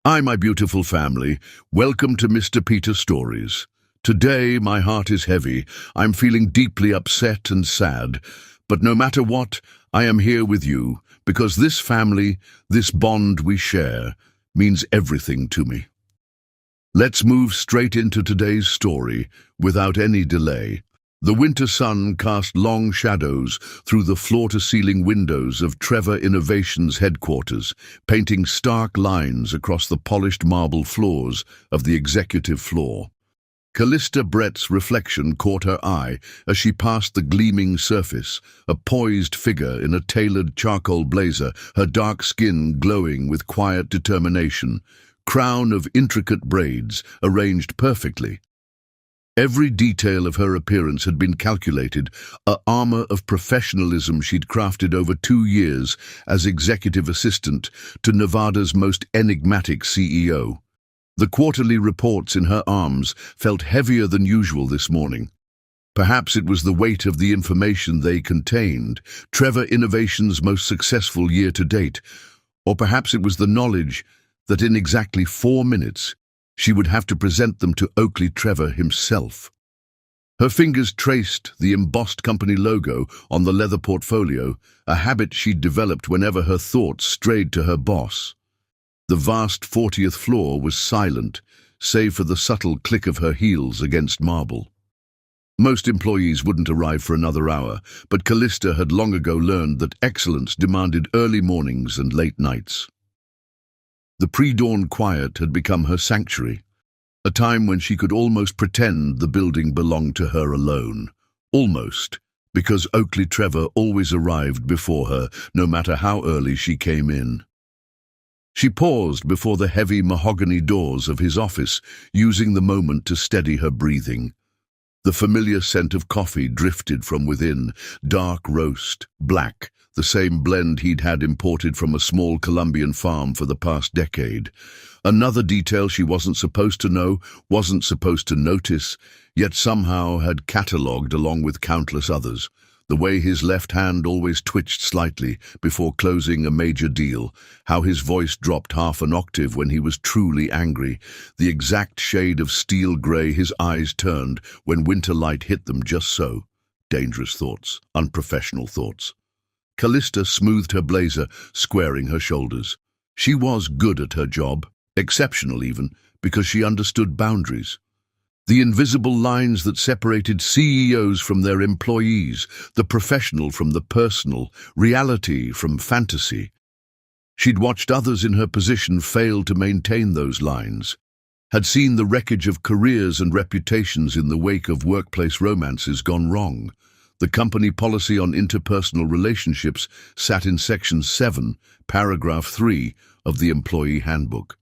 Hi, my beautiful family. Welcome to Mr. Peter Stories. Today, my heart is heavy. I'm feeling deeply upset and sad. But no matter what, I am here with you, because this family, this bond we share, means everything to me. Let's move straight into today's story, without any delay. The winter sun cast long shadows through the floor-to-ceiling windows of Trevor Innovations' headquarters, painting stark lines across the polished marble floors of the executive floor. Callista Brett's reflection caught her eye as she passed the gleaming surface, a poised figure in a tailored charcoal blazer, her dark skin glowing with quiet determination, crown of intricate braids arranged perfectly. Every detail of her appearance had been calculated, an armor of professionalism she'd crafted over 2 years as executive assistant to Nevada's most enigmatic CEO. The quarterly reports in her arms felt heavier than usual this morning. Perhaps it was the weight of the information they contained, Trevor Innovations' most successful year to date, or perhaps it was the knowledge that in exactly 4 minutes, she would have to present them to Oakley Trevor himself. Her fingers traced the embossed company logo on the leather portfolio, a habit she'd developed whenever her thoughts strayed to her boss. The vast 40th floor was silent, save for the subtle click of her heels against marble. Most employees wouldn't arrive for another hour, but Callista had long ago learned that excellence demanded early mornings and late nights. The pre-dawn quiet had become her sanctuary, a time when she could almost pretend the building belonged to her alone. Almost, because Oakley Trevor always arrived before her, no matter how early she came in. She paused before the heavy mahogany doors of his office, using the moment to steady her breathing. The familiar scent of coffee drifted from within, dark roast, black, the same blend he'd had imported from a small Colombian farm for the past decade. Another detail she wasn't supposed to know, wasn't supposed to notice, yet somehow had catalogued along with countless others. The way his left hand always twitched slightly before closing a major deal, how his voice dropped half an octave when he was truly angry, the exact shade of steel grey his eyes turned when winter light hit them just so. Dangerous thoughts, unprofessional thoughts. Callista smoothed her blazer, squaring her shoulders. She was good at her job, exceptional even, because she understood boundaries. The invisible lines that separated CEOs from their employees, the professional from the personal, reality from fantasy. She'd watched others in her position fail to maintain those lines, had seen the wreckage of careers and reputations in the wake of workplace romances gone wrong. The company policy on interpersonal relationships sat in Section 7, Paragraph 3 of the Employee Handbook.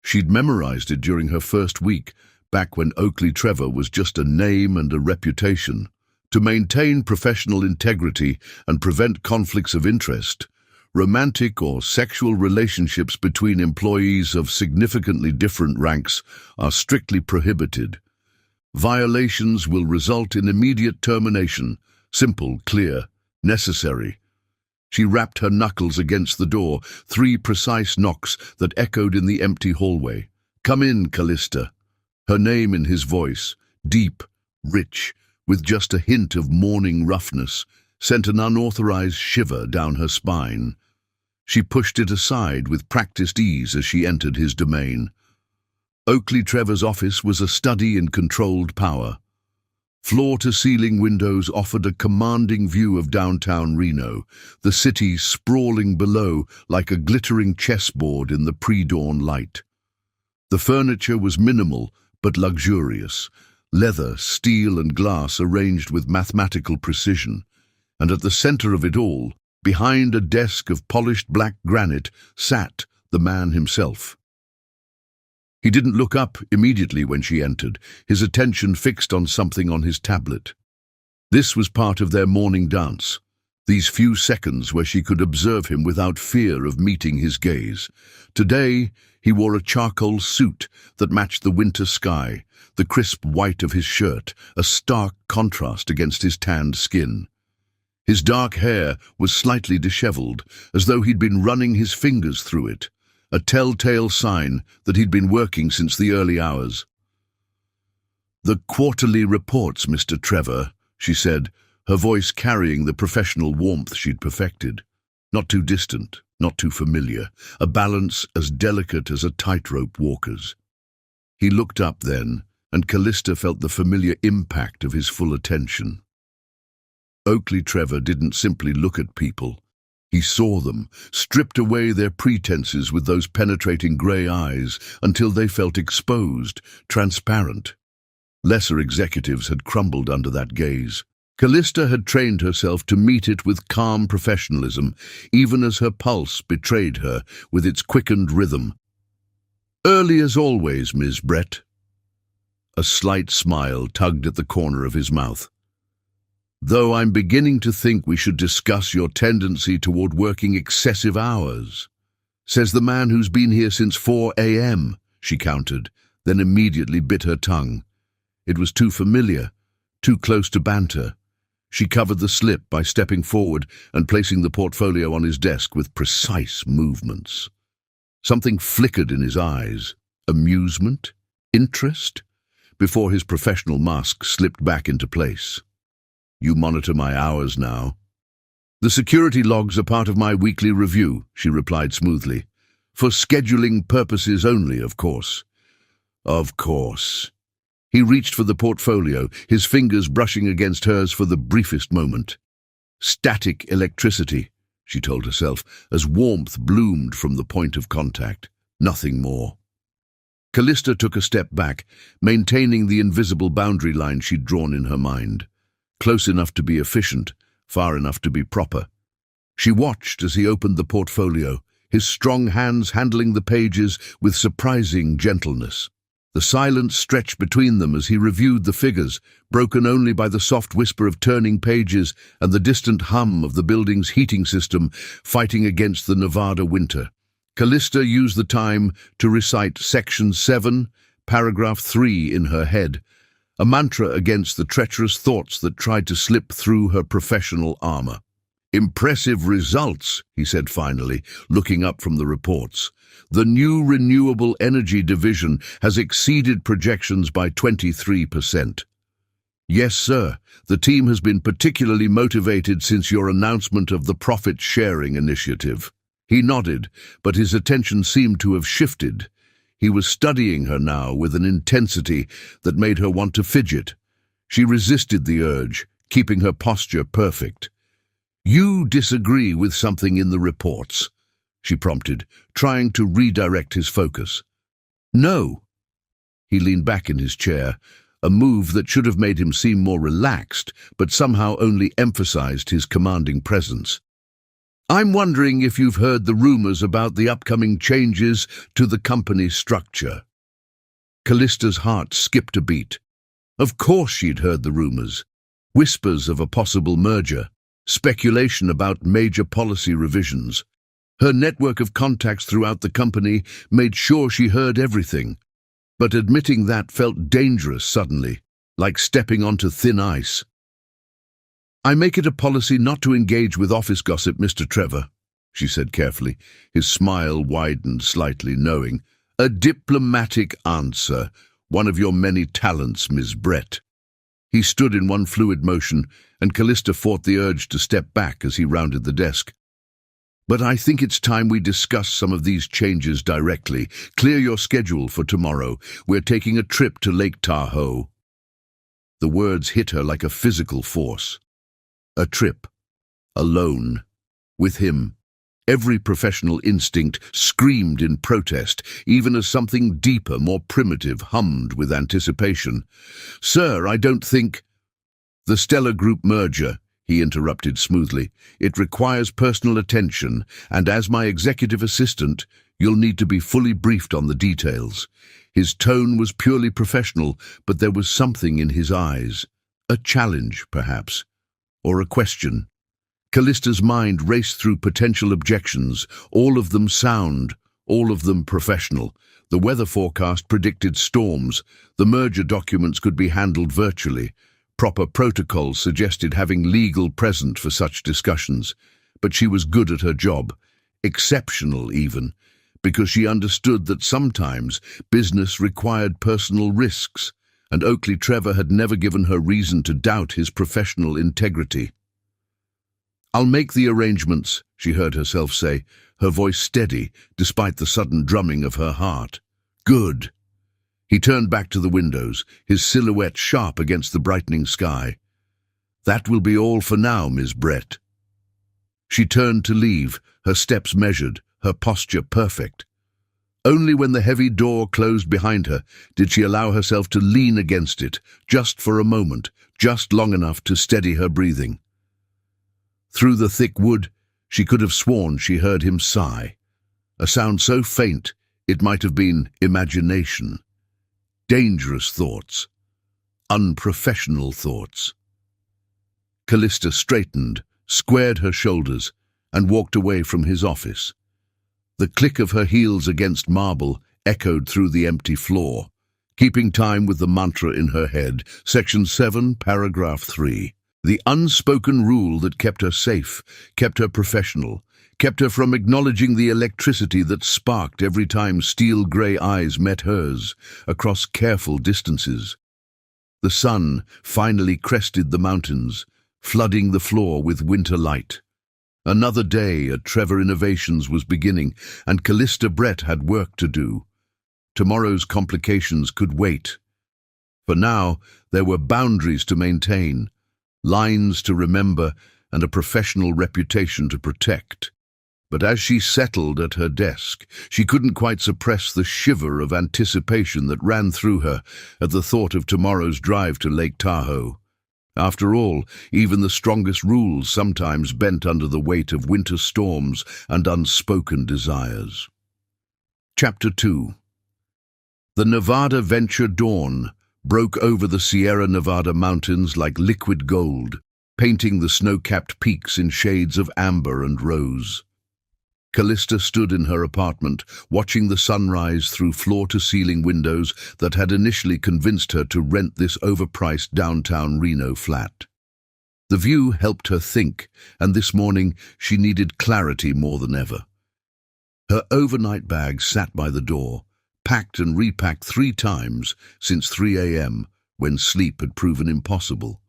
She'd memorized it during her first week, back when Oakley Trevor was just a name and a reputation. To maintain professional integrity and prevent conflicts of interest, romantic or sexual relationships between employees of significantly different ranks are strictly prohibited. Violations will result in immediate termination, simple, clear, necessary. She rapped her knuckles against the door, 3 precise knocks that echoed in the empty hallway. "Come in, Callista." Her name in his voice, deep, rich, with just a hint of morning roughness, sent an unauthorized shiver down her spine. She pushed it aside with practiced ease as she entered his domain. Oakley Trevor's office was a study in controlled power. Floor-to-ceiling windows offered a commanding view of downtown Reno, the city sprawling below like a glittering chessboard in the pre-dawn light. The furniture was minimal but luxurious, leather, steel and glass arranged with mathematical precision, and at the center of it all, behind a desk of polished black granite, sat the man himself. He didn't look up immediately when she entered, his attention fixed on something on his tablet. This was part of their morning dance, these few seconds where she could observe him without fear of meeting his gaze. Today, he wore a charcoal suit that matched the winter sky, the crisp white of his shirt, a stark contrast against his tanned skin. His dark hair was slightly disheveled, as though he'd been running his fingers through it, a telltale sign that he'd been working since the early hours. "The quarterly reports, Mr. Trevor," she said, her voice carrying the professional warmth she'd perfected. Not too distant, not too familiar, a balance as delicate as a tightrope walker's. He looked up then, and Callista felt the familiar impact of his full attention. Oakley Trevor didn't simply look at people. He saw them, stripped away their pretenses with those penetrating grey eyes until they felt exposed, transparent. Lesser executives had crumbled under that gaze. Callista had trained herself to meet it with calm professionalism, even as her pulse betrayed her with its quickened rhythm. "Early as always, Ms. Brett." A slight smile tugged at the corner of his mouth. "Though I'm beginning to think we should discuss your tendency toward working excessive hours. Says the man who's been here since 4 a.m., she countered, then immediately bit her tongue. It was too familiar, too close to banter. She covered the slip by stepping forward and placing the portfolio on his desk with precise movements. Something flickered in his eyes. Amusement? Interest? Before his professional mask slipped back into place. "You monitor my hours now." "The security logs are part of my weekly review," she replied smoothly. "For scheduling purposes only, of course." "Of course." He reached for the portfolio, his fingers brushing against hers for the briefest moment. Static electricity, she told herself, as warmth bloomed from the point of contact. Nothing more. Callista took a step back, maintaining the invisible boundary line she'd drawn in her mind. Close enough to be efficient, far enough to be proper. She watched as he opened the portfolio, his strong hands handling the pages with surprising gentleness. The silence stretched between them as he reviewed the figures, broken only by the soft whisper of turning pages and the distant hum of the building's heating system fighting against the Nevada winter. Callista used the time to recite Section 7, Paragraph 3 in her head, a mantra against the treacherous thoughts that tried to slip through her professional armor. "Impressive results," he said finally, looking up from the reports. "The new renewable energy division has exceeded projections by 23%. "Yes, sir. The team has been particularly motivated since your announcement of the profit-sharing initiative." He nodded, but his attention seemed to have shifted. He was studying her now with an intensity that made her want to fidget. She resisted the urge, keeping her posture perfect. "You disagree with something in the reports?" she prompted, trying to redirect his focus. "No." He leaned back in his chair, a move that should have made him seem more relaxed, but somehow only emphasized his commanding presence. "I'm wondering if you've heard the rumors about the upcoming changes to the company's structure." Callista's heart skipped a beat. Of course she'd heard the rumors. Whispers of a possible merger, speculation about major policy revisions. Her network of contacts throughout the company made sure she heard everything. But admitting that felt dangerous suddenly, like stepping onto thin ice. "I make it a policy not to engage with office gossip, Mr. Trevor," she said carefully. His smile widened slightly, knowing. "A diplomatic answer, one of your many talents, Ms. Brett." He stood in one fluid motion, and Callista fought the urge to step back as he rounded the desk. "But I think it's time we discuss some of these changes directly. Clear your schedule for tomorrow. We're taking a trip to Lake Tahoe." The words hit her like a physical force. A trip. Alone. With him. Every professional instinct screamed in protest, even as something deeper, more primitive, hummed with anticipation. "Sir, I don't think—" "The Stellar Group merger," he interrupted smoothly. "It requires personal attention, and as my executive assistant, you'll need to be fully briefed on the details." His tone was purely professional, but there was something in his eyes. A challenge, perhaps. Or a question. Callista's mind raced through potential objections, all of them sound, all of them professional. The weather forecast predicted storms. The merger documents could be handled virtually. Proper protocols suggested having legal present for such discussions. But she was good at her job. Exceptional, even. because she understood that sometimes business required personal risks, and Oakley Trevor had never given her reason to doubt his professional integrity. "I'll make the arrangements," she heard herself say, her voice steady despite the sudden drumming of her heart. "Good." He turned back to the windows, his silhouette sharp against the brightening sky. "That will be all for now, Ms. Brett." She turned to leave, her steps measured, her posture perfect. Only when the heavy door closed behind her did she allow herself to lean against it, just for a moment, just long enough to steady her breathing. Through the thick wood, she could have sworn she heard him sigh, a sound so faint it might have been imagination. Dangerous thoughts, unprofessional thoughts. Callista straightened, squared her shoulders, and walked away from his office. The click of her heels against marble echoed through the empty floor, keeping time with the mantra in her head, Section 7, Paragraph 3. The unspoken rule that kept her safe, kept her professional, kept her from acknowledging the electricity that sparked every time steel-grey eyes met hers, across careful distances. The sun finally crested the mountains, flooding the floor with winter light. Another day at Trevor Innovations was beginning, and Callista Brett had work to do. Tomorrow's complications could wait. For now, there were boundaries to maintain, lines to remember, and a professional reputation to protect. But as she settled at her desk, she couldn't quite suppress the shiver of anticipation that ran through her at the thought of tomorrow's drive to Lake Tahoe. After all, even the strongest rules sometimes bent under the weight of winter storms and unspoken desires. Chapter 2. The Nevada Venture dawn broke over the Sierra Nevada mountains like liquid gold, painting the snow-capped peaks in shades of amber and rose. Callista stood in her apartment, watching the sunrise through floor-to-ceiling windows that had initially convinced her to rent this overpriced downtown Reno flat. The view helped her think, and this morning she needed clarity more than ever. Her overnight bag sat by the door, packed and repacked 3 times since 3 a.m., when sleep had proven impossible.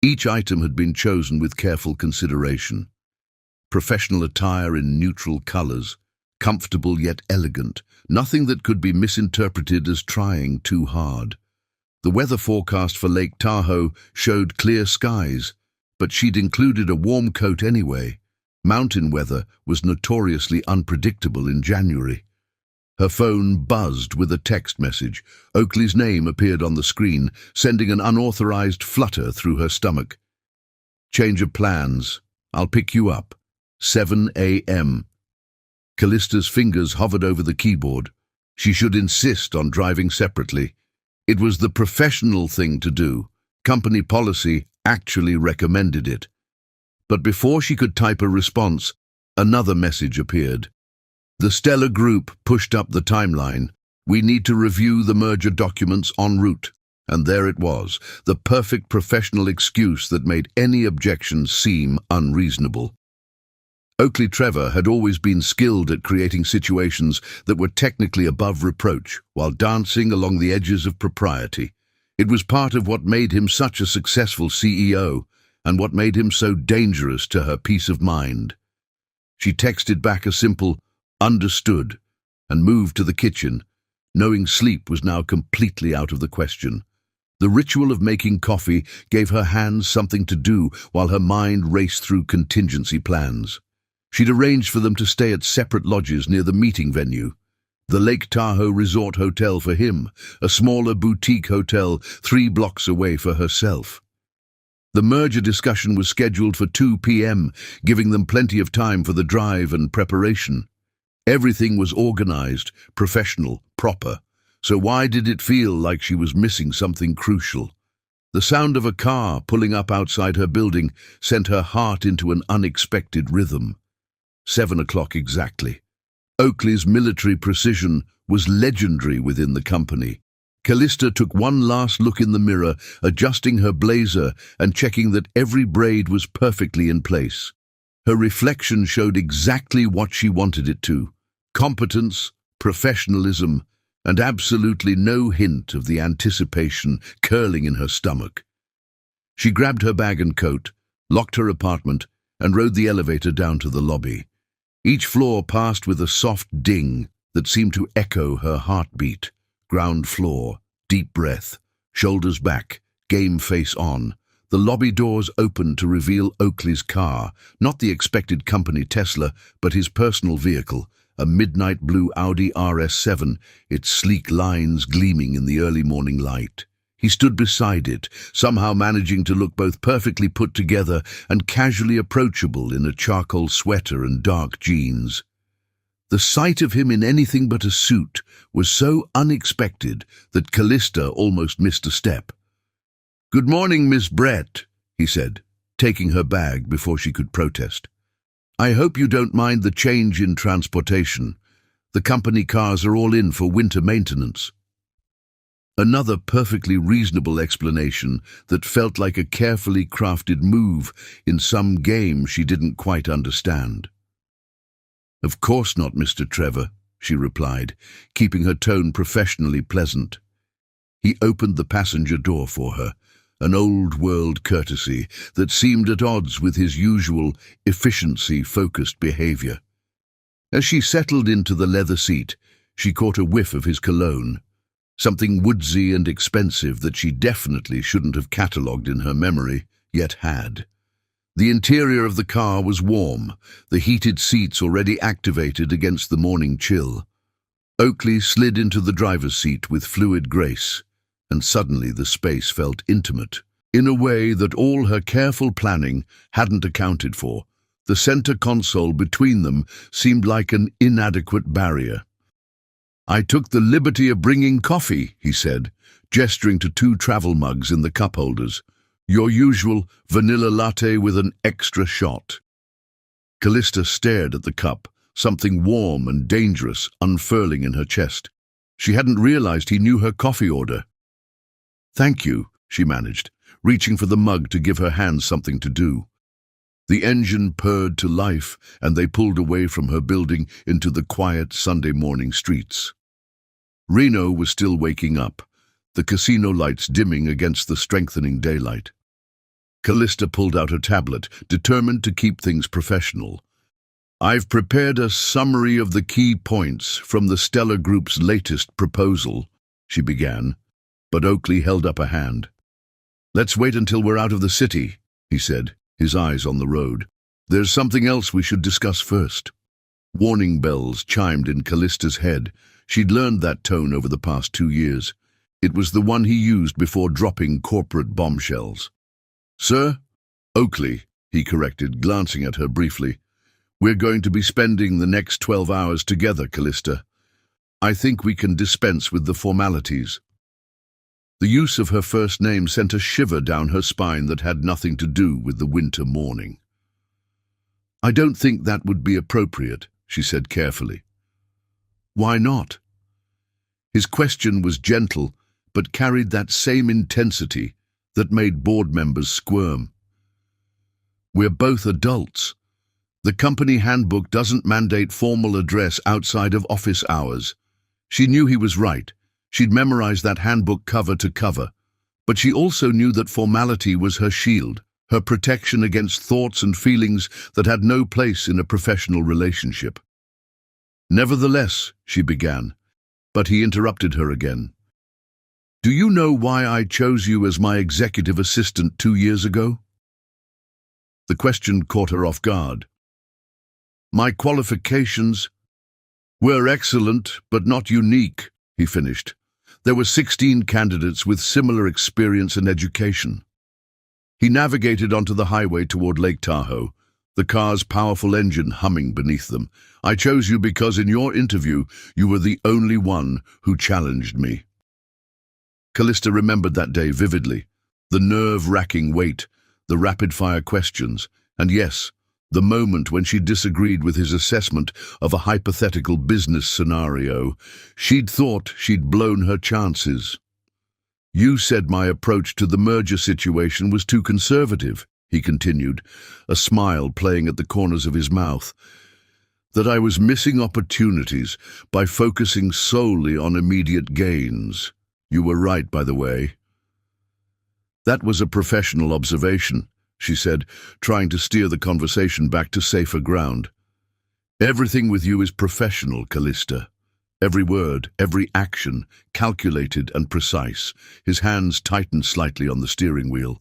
Each item had been chosen with careful consideration. Professional attire in neutral colors, comfortable yet elegant, nothing that could be misinterpreted as trying too hard. The weather forecast for Lake Tahoe showed clear skies, but she'd included a warm coat anyway. Mountain weather was notoriously unpredictable in January. Her phone buzzed with a text message. Oakley's name appeared on the screen, sending an unauthorized flutter through her stomach. "Change of plans. I'll pick you up. 7 a.m. Callista's fingers hovered over the keyboard. She should insist on driving separately. It was the professional thing to do. Company policy actually recommended it. But before she could type a response, another message appeared. "The Stellar Group pushed up the timeline. We need to review the merger documents en route." And there it was, the perfect professional excuse that made any objection seem unreasonable. Oakley Trevor had always been skilled at creating situations that were technically above reproach, while dancing along the edges of propriety. It was part of what made him such a successful CEO, and what made him so dangerous to her peace of mind. She texted back a simple, "Understood," and moved to the kitchen, knowing sleep was now completely out of the question. The ritual of making coffee gave her hands something to do while her mind raced through contingency plans. She'd arranged for them to stay at separate lodges near the meeting venue. The Lake Tahoe Resort Hotel for him, a smaller boutique hotel 3 blocks away for herself. The merger discussion was scheduled for 2 p.m., giving them plenty of time for the drive and preparation. Everything was organized, professional, proper. So why did it feel like she was missing something crucial? The sound of a car pulling up outside her building sent her heart into an unexpected rhythm. 7 o'clock exactly. Oakley's military precision was legendary within the company. Callista took one last look in the mirror, adjusting her blazer and checking that every braid was perfectly in place. Her reflection showed exactly what she wanted it to. Competence, professionalism, and absolutely no hint of the anticipation curling in her stomach. She grabbed her bag and coat, locked her apartment, and rode the elevator down to the lobby. Each floor passed with a soft ding that seemed to echo her heartbeat. Ground floor, deep breath, shoulders back, game face on. The lobby doors opened to reveal Oakley's car, not the expected company Tesla, but his personal vehicle, a midnight blue Audi RS7, its sleek lines gleaming in the early morning light. He stood beside it, somehow managing to look both perfectly put together and casually approachable in a charcoal sweater and dark jeans. The sight of him in anything but a suit was so unexpected that Callista almost missed a step. "Good morning, Miss Brett," he said, taking her bag before she could protest. "I hope you don't mind the change in transportation. The company cars are all in for winter maintenance." Another perfectly reasonable explanation that felt like a carefully crafted move in some game she didn't quite understand. "Of course not, Mr. Trevor," she replied, keeping her tone professionally pleasant. He opened the passenger door for her, an old-world courtesy that seemed at odds with his usual efficiency-focused behavior. As she settled into the leather seat, she caught a whiff of his cologne, something woodsy and expensive that she definitely shouldn't have catalogued in her memory, yet had. The interior of the car was warm, the heated seats already activated against the morning chill. Oakley slid into the driver's seat with fluid grace, and suddenly the space felt intimate, in a way that all her careful planning hadn't accounted for. The center console between them seemed like an inadequate barrier. "I took the liberty of bringing coffee," he said, gesturing to 2 travel mugs in the cup holders. "Your usual vanilla latte with an extra shot." Callista stared at the cup, something warm and dangerous unfurling in her chest. She hadn't realized he knew her coffee order. "Thank you," she managed, reaching for the mug to give her hands something to do. The engine purred to life, and they pulled away from her building into the quiet Sunday morning streets. Reno was still waking up, the casino lights dimming against the strengthening daylight. Callista pulled out her tablet, determined to keep things professional. "I've prepared a summary of the key points from the Stellar Group's latest proposal," she began, but Oakley held up a hand. "Let's wait until we're out of the city," he said, his eyes on the road. "There's something else we should discuss first." Warning bells chimed in Callista's head. She'd learned that tone over the past 2 years. It was the one he used before dropping corporate bombshells. "Sir?" "Oakley," he corrected, glancing at her briefly. "We're going to be spending the next 12 hours together, Callista. I think we can dispense with the formalities." The use of her first name sent a shiver down her spine that had nothing to do with the winter morning. "I don't think that would be appropriate," she said carefully. "Why not?" His question was gentle, but carried that same intensity that made board members squirm. "We're both adults. The company handbook doesn't mandate formal address outside of office hours." She knew he was right. She'd memorized that handbook cover to cover. But she also knew that formality was her shield, her protection against thoughts and feelings that had no place in a professional relationship. "Nevertheless," she began, but he interrupted her again. "Do you know why I chose you as my executive assistant 2 years ago?" The question caught her off guard. "My qualifications were excellent, but not unique," he finished. "There were 16 candidates with similar experience and education." He navigated onto the highway toward Lake Tahoe, the car's powerful engine humming beneath them. "I chose you because in your interview you were the only one who challenged me." Callista remembered that day vividly, the nerve-wracking wait, the rapid-fire questions, and yes, the moment when she disagreed with his assessment of a hypothetical business scenario. She'd thought she'd blown her chances. "You said my approach to the merger situation was too conservative," he continued, a smile playing at the corners of his mouth. That I was missing opportunities by focusing solely on immediate gains. You were right, by the way. That was a professional observation, she said, trying to steer the conversation back to safer ground. Everything with you is professional, Callista. Every word, every action, calculated and precise. His hands tightened slightly on the steering wheel.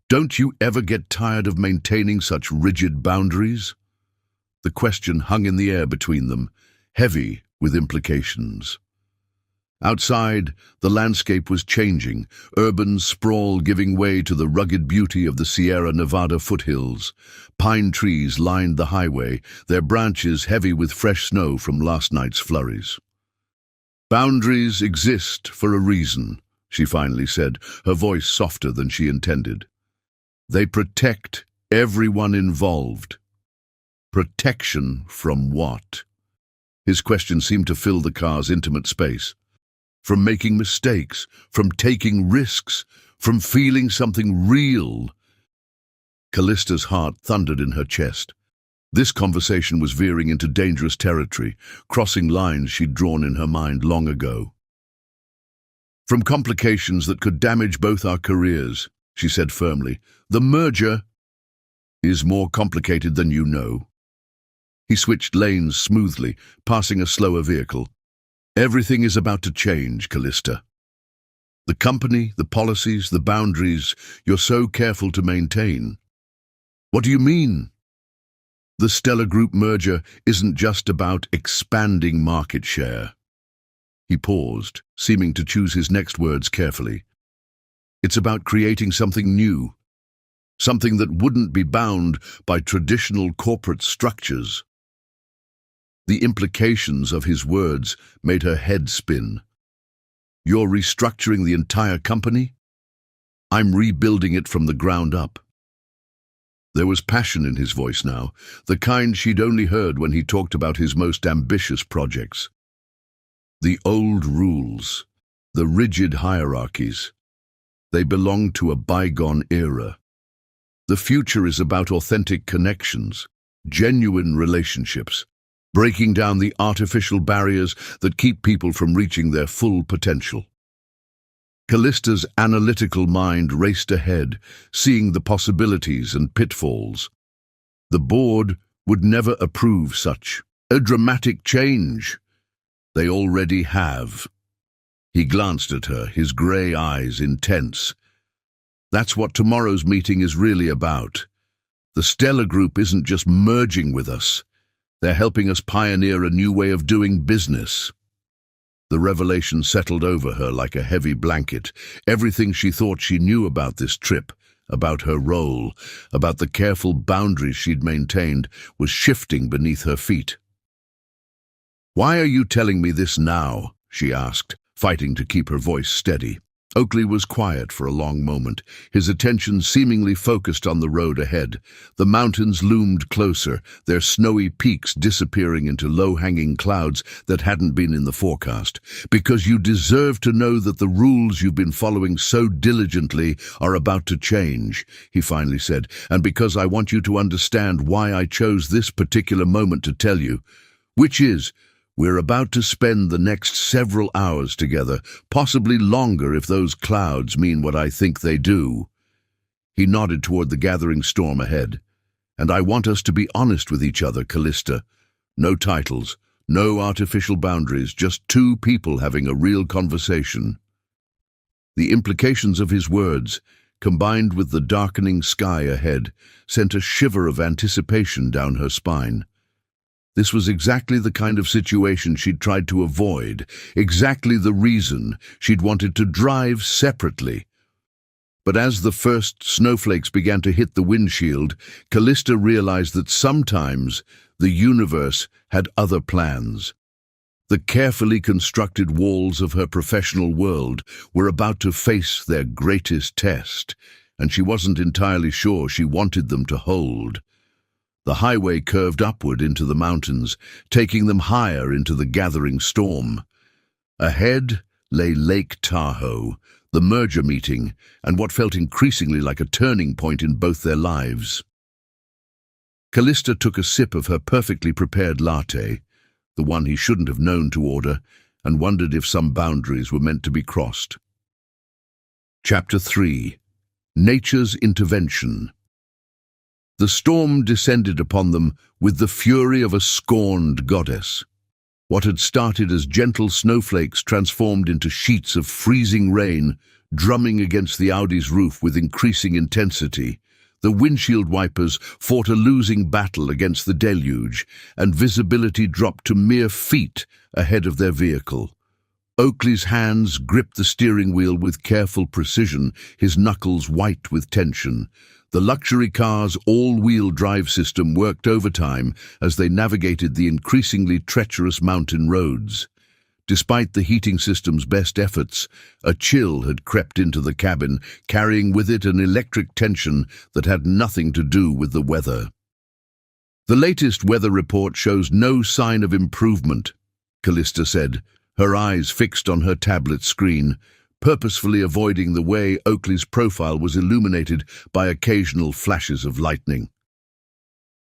Don't you ever get tired of maintaining such rigid boundaries? The question hung in the air between them, heavy with implications. Outside, the landscape was changing, urban sprawl giving way to the rugged beauty of the Sierra Nevada foothills. Pine trees lined the highway, their branches heavy with fresh snow from last night's flurries. Boundaries exist for a reason, she finally said, her voice softer than she intended. They protect everyone involved. Protection from what? His question seemed to fill the car's intimate space. From making mistakes, from taking risks, from feeling something real. Callista's heart thundered in her chest. This conversation was veering into dangerous territory, crossing lines she'd drawn in her mind long ago. From complications that could damage both our careers, she said firmly, the merger is more complicated than you know. He switched lanes smoothly, passing a slower vehicle. Everything is about to change, Callista. The company, the policies, the boundaries you're so careful to maintain. What do you mean? The Stellar Group merger isn't just about expanding market share. He paused, seeming to choose his next words carefully. It's about creating something new, something that wouldn't be bound by traditional corporate structures. The implications of his words made her head spin. You're restructuring the entire company? I'm rebuilding it from the ground up. There was passion in his voice now, the kind she'd only heard when he talked about his most ambitious projects. The old rules, the rigid hierarchies, they belong to a bygone era. The future is about authentic connections, genuine relationships, breaking down the artificial barriers that keep people from reaching their full potential. Callista's analytical mind raced ahead, seeing the possibilities and pitfalls. The board would never approve such a dramatic change. They already have. He glanced at her, his grey eyes intense. That's what tomorrow's meeting is really about. The Stellar Group isn't just merging with us. They're helping us pioneer a new way of doing business. The revelation settled over her like a heavy blanket. Everything she thought she knew about this trip, about her role, about the careful boundaries she'd maintained, was shifting beneath her feet. "Why are you telling me this now?" she asked, fighting to keep her voice steady. Oakley was quiet for a long moment, his attention seemingly focused on the road ahead. The mountains loomed closer, their snowy peaks disappearing into low-hanging clouds that hadn't been in the forecast. "Because you deserve to know that the rules you've been following so diligently are about to change," he finally said, "and because I want you to understand why I chose this particular moment to tell you, which is, we're about to spend the next several hours together, possibly longer if those clouds mean what I think they do." He nodded toward the gathering storm ahead. "And I want us to be honest with each other, Callista. No titles, no artificial boundaries, just two people having a real conversation." The implications of his words, combined with the darkening sky ahead, sent a shiver of anticipation down her spine. This was exactly the kind of situation she'd tried to avoid, exactly the reason she'd wanted to drive separately. But as the first snowflakes began to hit the windshield, Callista realized that sometimes the universe had other plans. The carefully constructed walls of her professional world were about to face their greatest test, and she wasn't entirely sure she wanted them to hold. The highway curved upward into the mountains, taking them higher into the gathering storm. Ahead lay Lake Tahoe, the merger meeting, and what felt increasingly like a turning point in both their lives. Callista took a sip of her perfectly prepared latte, the one he shouldn't have known to order, and wondered if some boundaries were meant to be crossed. Chapter 3. Nature's Intervention. The storm descended upon them with the fury of a scorned goddess. What had started as gentle snowflakes transformed into sheets of freezing rain, drumming against the Audi's roof with increasing intensity. The windshield wipers fought a losing battle against the deluge, and visibility dropped to mere feet ahead of their vehicle. Oakley's hands gripped the steering wheel with careful precision, his knuckles white with tension. The luxury car's all-wheel drive system worked overtime as they navigated the increasingly treacherous mountain roads. Despite the heating system's best efforts, a chill had crept into the cabin, carrying with it an electric tension that had nothing to do with the weather. "The latest weather report shows no sign of improvement," Callista said, her eyes fixed on her tablet screen, purposefully avoiding the way Oakley's profile was illuminated by occasional flashes of lightning.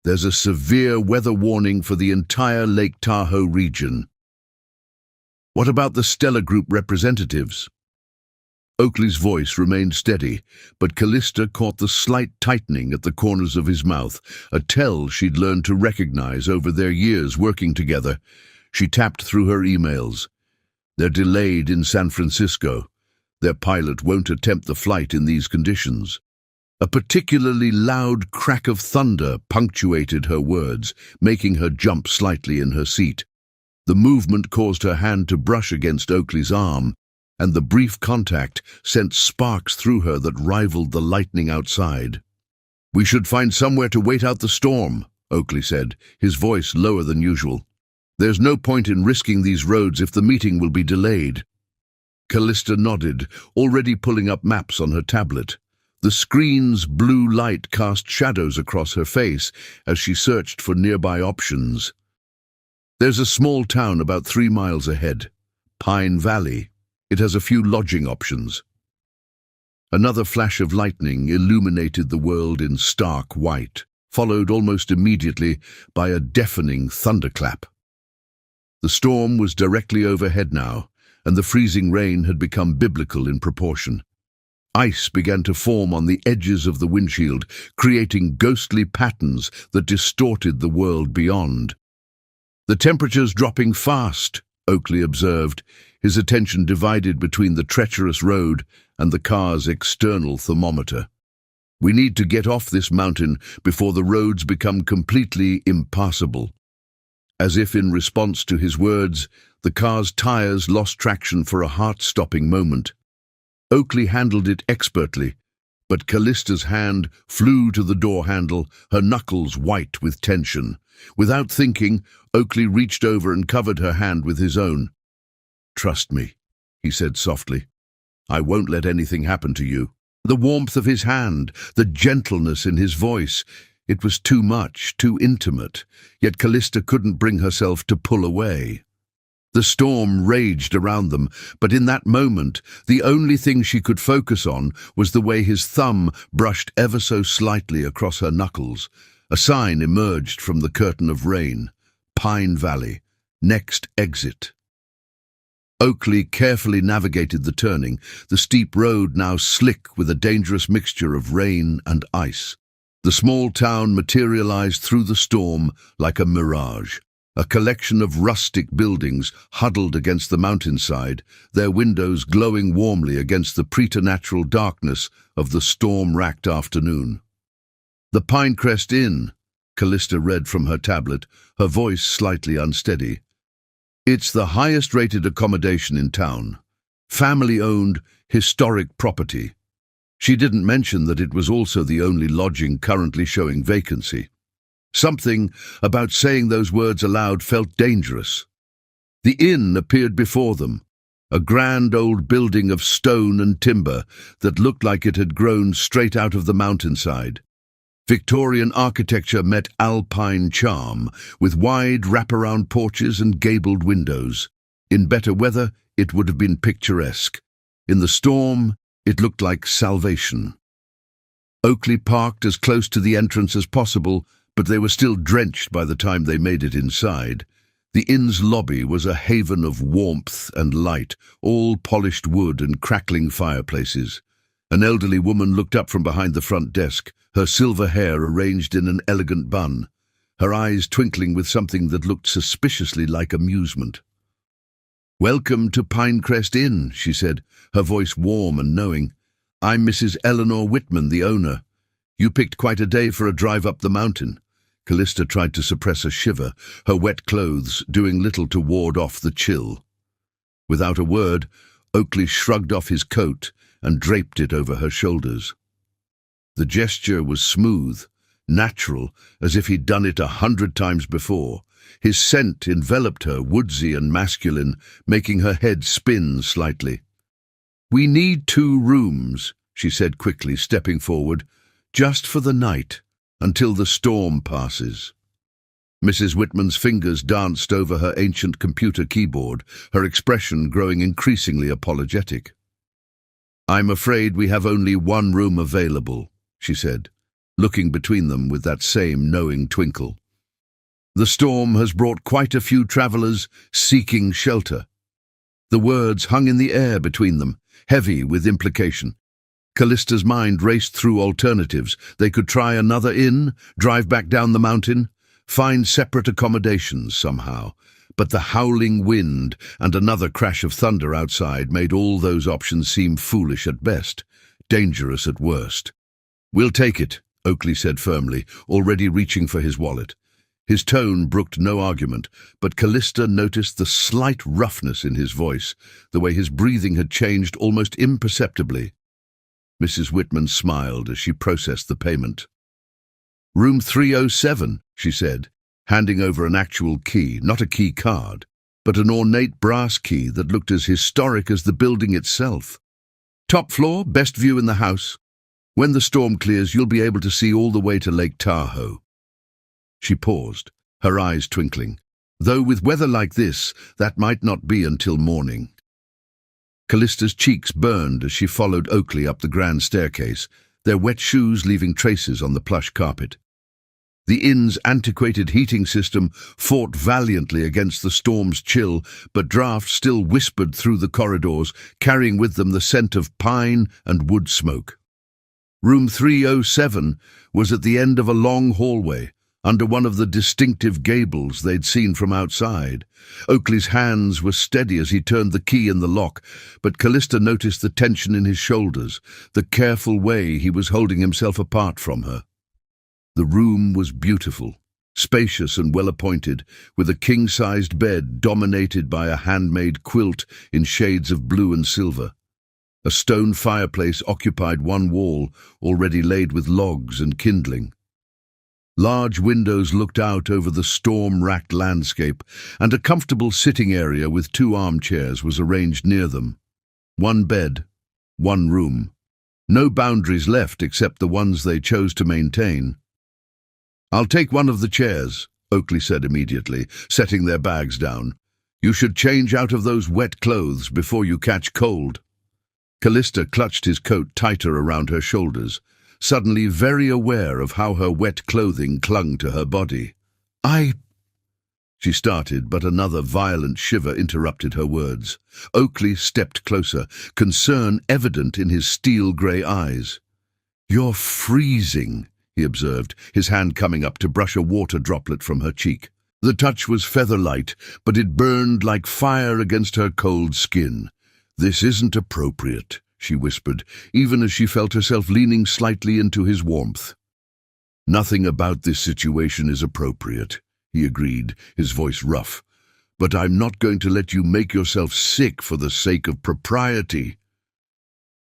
"There's a severe weather warning for the entire Lake Tahoe region." "What about the Stellar Group representatives?" Oakley's voice remained steady, but Callista caught the slight tightening at the corners of his mouth, a tell she'd learned to recognize over their years working together. She tapped through her emails. "They're delayed in San Francisco. Their pilot won't attempt the flight in these conditions." A particularly loud crack of thunder punctuated her words, making her jump slightly in her seat. The movement caused her hand to brush against Oakley's arm, and the brief contact sent sparks through her that rivaled the lightning outside. "We should find somewhere to wait out the storm," Oakley said, his voice lower than usual. "There's no point in risking these roads if the meeting will be delayed." Callista nodded, already pulling up maps on her tablet. The screen's blue light cast shadows across her face as she searched for nearby options. "There's a small town about 3 miles ahead, Pine Valley. It has a few lodging options." Another flash of lightning illuminated the world in stark white, followed almost immediately by a deafening thunderclap. The storm was directly overhead now, and the freezing rain had become biblical in proportion. Ice began to form on the edges of the windshield, creating ghostly patterns that distorted the world beyond. "The temperature's dropping fast," Oakley observed, his attention divided between the treacherous road and the car's external thermometer. "We need to get off this mountain before the roads become completely impassable." As if in response to his words, the car's tires lost traction for a heart-stopping moment. Oakley handled it expertly, but Callista's hand flew to the door handle, her knuckles white with tension. Without thinking, Oakley reached over and covered her hand with his own. "Trust me," he said softly. "I won't let anything happen to you." The warmth of his hand, the gentleness in his voice, it was too much, too intimate, yet Callista couldn't bring herself to pull away. The storm raged around them, but in that moment, the only thing she could focus on was the way his thumb brushed ever so slightly across her knuckles. A sign emerged from the curtain of rain. Pine Valley. Next exit. Oakley carefully navigated the turning, the steep road now slick with a dangerous mixture of rain and ice. The small town materialized through the storm like a mirage, a collection of rustic buildings huddled against the mountainside, their windows glowing warmly against the preternatural darkness of the storm-racked afternoon. "The Pinecrest Inn," Callista read from her tablet, her voice slightly unsteady. "It's the highest-rated accommodation in town. Family-owned, historic property." She didn't mention that it was also the only lodging currently showing vacancy. Something about saying those words aloud felt dangerous. The inn appeared before them, a grand old building of stone and timber that looked like it had grown straight out of the mountainside. Victorian architecture met alpine charm, with wide wraparound porches and gabled windows. In better weather, it would have been picturesque. In the storm, it looked like salvation. Oakley parked as close to the entrance as possible, but they were still drenched by the time they made it inside. The inn's lobby was a haven of warmth and light, all polished wood and crackling fireplaces. An elderly woman looked up from behind the front desk, her silver hair arranged in an elegant bun, her eyes twinkling with something that looked suspiciously like amusement. "Welcome to Pinecrest Inn," she said, her voice warm and knowing. "I'm Mrs. Eleanor Whitman, the owner. You picked quite a day for a drive up the mountain." Callista tried to suppress a shiver, her wet clothes doing little to ward off the chill. Without a word, Oakley shrugged off his coat and draped it over her shoulders. The gesture was smooth, natural, as if he'd done it 100 times before. His scent enveloped her, woodsy and masculine, making her head spin slightly. "We need 2 rooms," she said quickly, stepping forward, "just for the night, until the storm passes." Mrs. Whitman's fingers danced over her ancient computer keyboard, her expression growing increasingly apologetic. "I'm afraid we have only 1 room available," she said, looking between them with that same knowing twinkle. "The storm has brought quite a few travelers seeking shelter." The words hung in the air between them, heavy with implication. Callista's mind raced through alternatives. They could try another inn, drive back down the mountain, find separate accommodations somehow. But the howling wind and another crash of thunder outside made all those options seem foolish at best, dangerous at worst. "We'll take it," Oakley said firmly, already reaching for his wallet. His tone brooked no argument, but Callista noticed the slight roughness in his voice, the way his breathing had changed almost imperceptibly. Mrs. Whitman smiled as she processed the payment. "Room 307, she said, handing over an actual key, not a key card, but an ornate brass key that looked as historic as the building itself. "Top floor, best view in the house. When the storm clears, you'll be able to see all the way to Lake Tahoe." She paused, her eyes twinkling. Though with weather like this, that might not be until morning. Callista's cheeks burned as she followed Oakley up the grand staircase, their wet shoes leaving traces on the plush carpet. The inn's antiquated heating system fought valiantly against the storm's chill, but drafts still whispered through the corridors, carrying with them the scent of pine and wood smoke. Room 307 was at the end of a long hallway, under one of the distinctive gables they'd seen from outside. Oakley's hands were steady as he turned the key in the lock, but Callista noticed the tension in his shoulders, the careful way he was holding himself apart from her. The room was beautiful, spacious and well-appointed, with a king-sized bed dominated by a handmade quilt in shades of blue and silver. A stone fireplace occupied one wall, already laid with logs and kindling. Large windows looked out over the storm-racked landscape, and a comfortable sitting area with 2 armchairs was arranged near them. 1 bed, 1 room. No boundaries left except the ones they chose to maintain. "I'll take one of the chairs," Oakley said immediately, setting their bags down. "You should change out of those wet clothes before you catch cold." Callista clutched his coat tighter around her shoulders, suddenly very aware of how her wet clothing clung to her body. She started, but another violent shiver interrupted her words. Oakley stepped closer, concern evident in his steel-grey eyes. "You're freezing," he observed, his hand coming up to brush a water droplet from her cheek. The touch was feather-light, but it burned like fire against her cold skin. "This isn't appropriate," she whispered, even as she felt herself leaning slightly into his warmth. "Nothing about this situation is appropriate," he agreed, his voice rough. "But I'm not going to let you make yourself sick for the sake of propriety."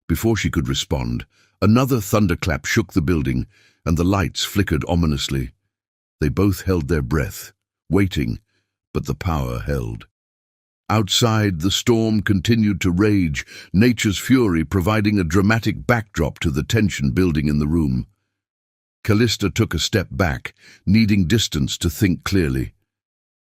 Before she could respond, another thunderclap shook the building, and the lights flickered ominously. They both held their breath, waiting, but the power held. Outside, the storm continued to rage, nature's fury providing a dramatic backdrop to the tension building in the room. Callista took a step back, needing distance to think clearly.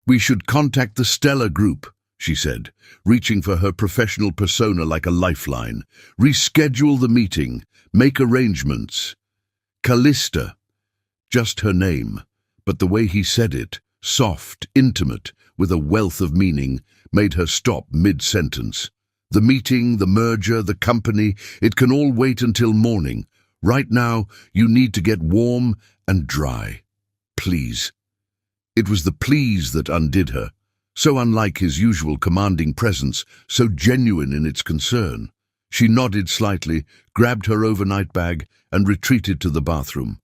"We should contact the Stellar Group," she said, reaching for her professional persona like a lifeline. "Reschedule the meeting, make arrangements." Callista, just her name, but the way he said it, soft, intimate, with a wealth of meaning, made her stop mid-sentence. The meeting, the merger, the company, it can all wait until morning. Right now, you need to get warm and dry. Please. It was the please that undid her, so unlike his usual commanding presence, so genuine in its concern. She nodded slightly, grabbed her overnight bag, and retreated to the bathroom.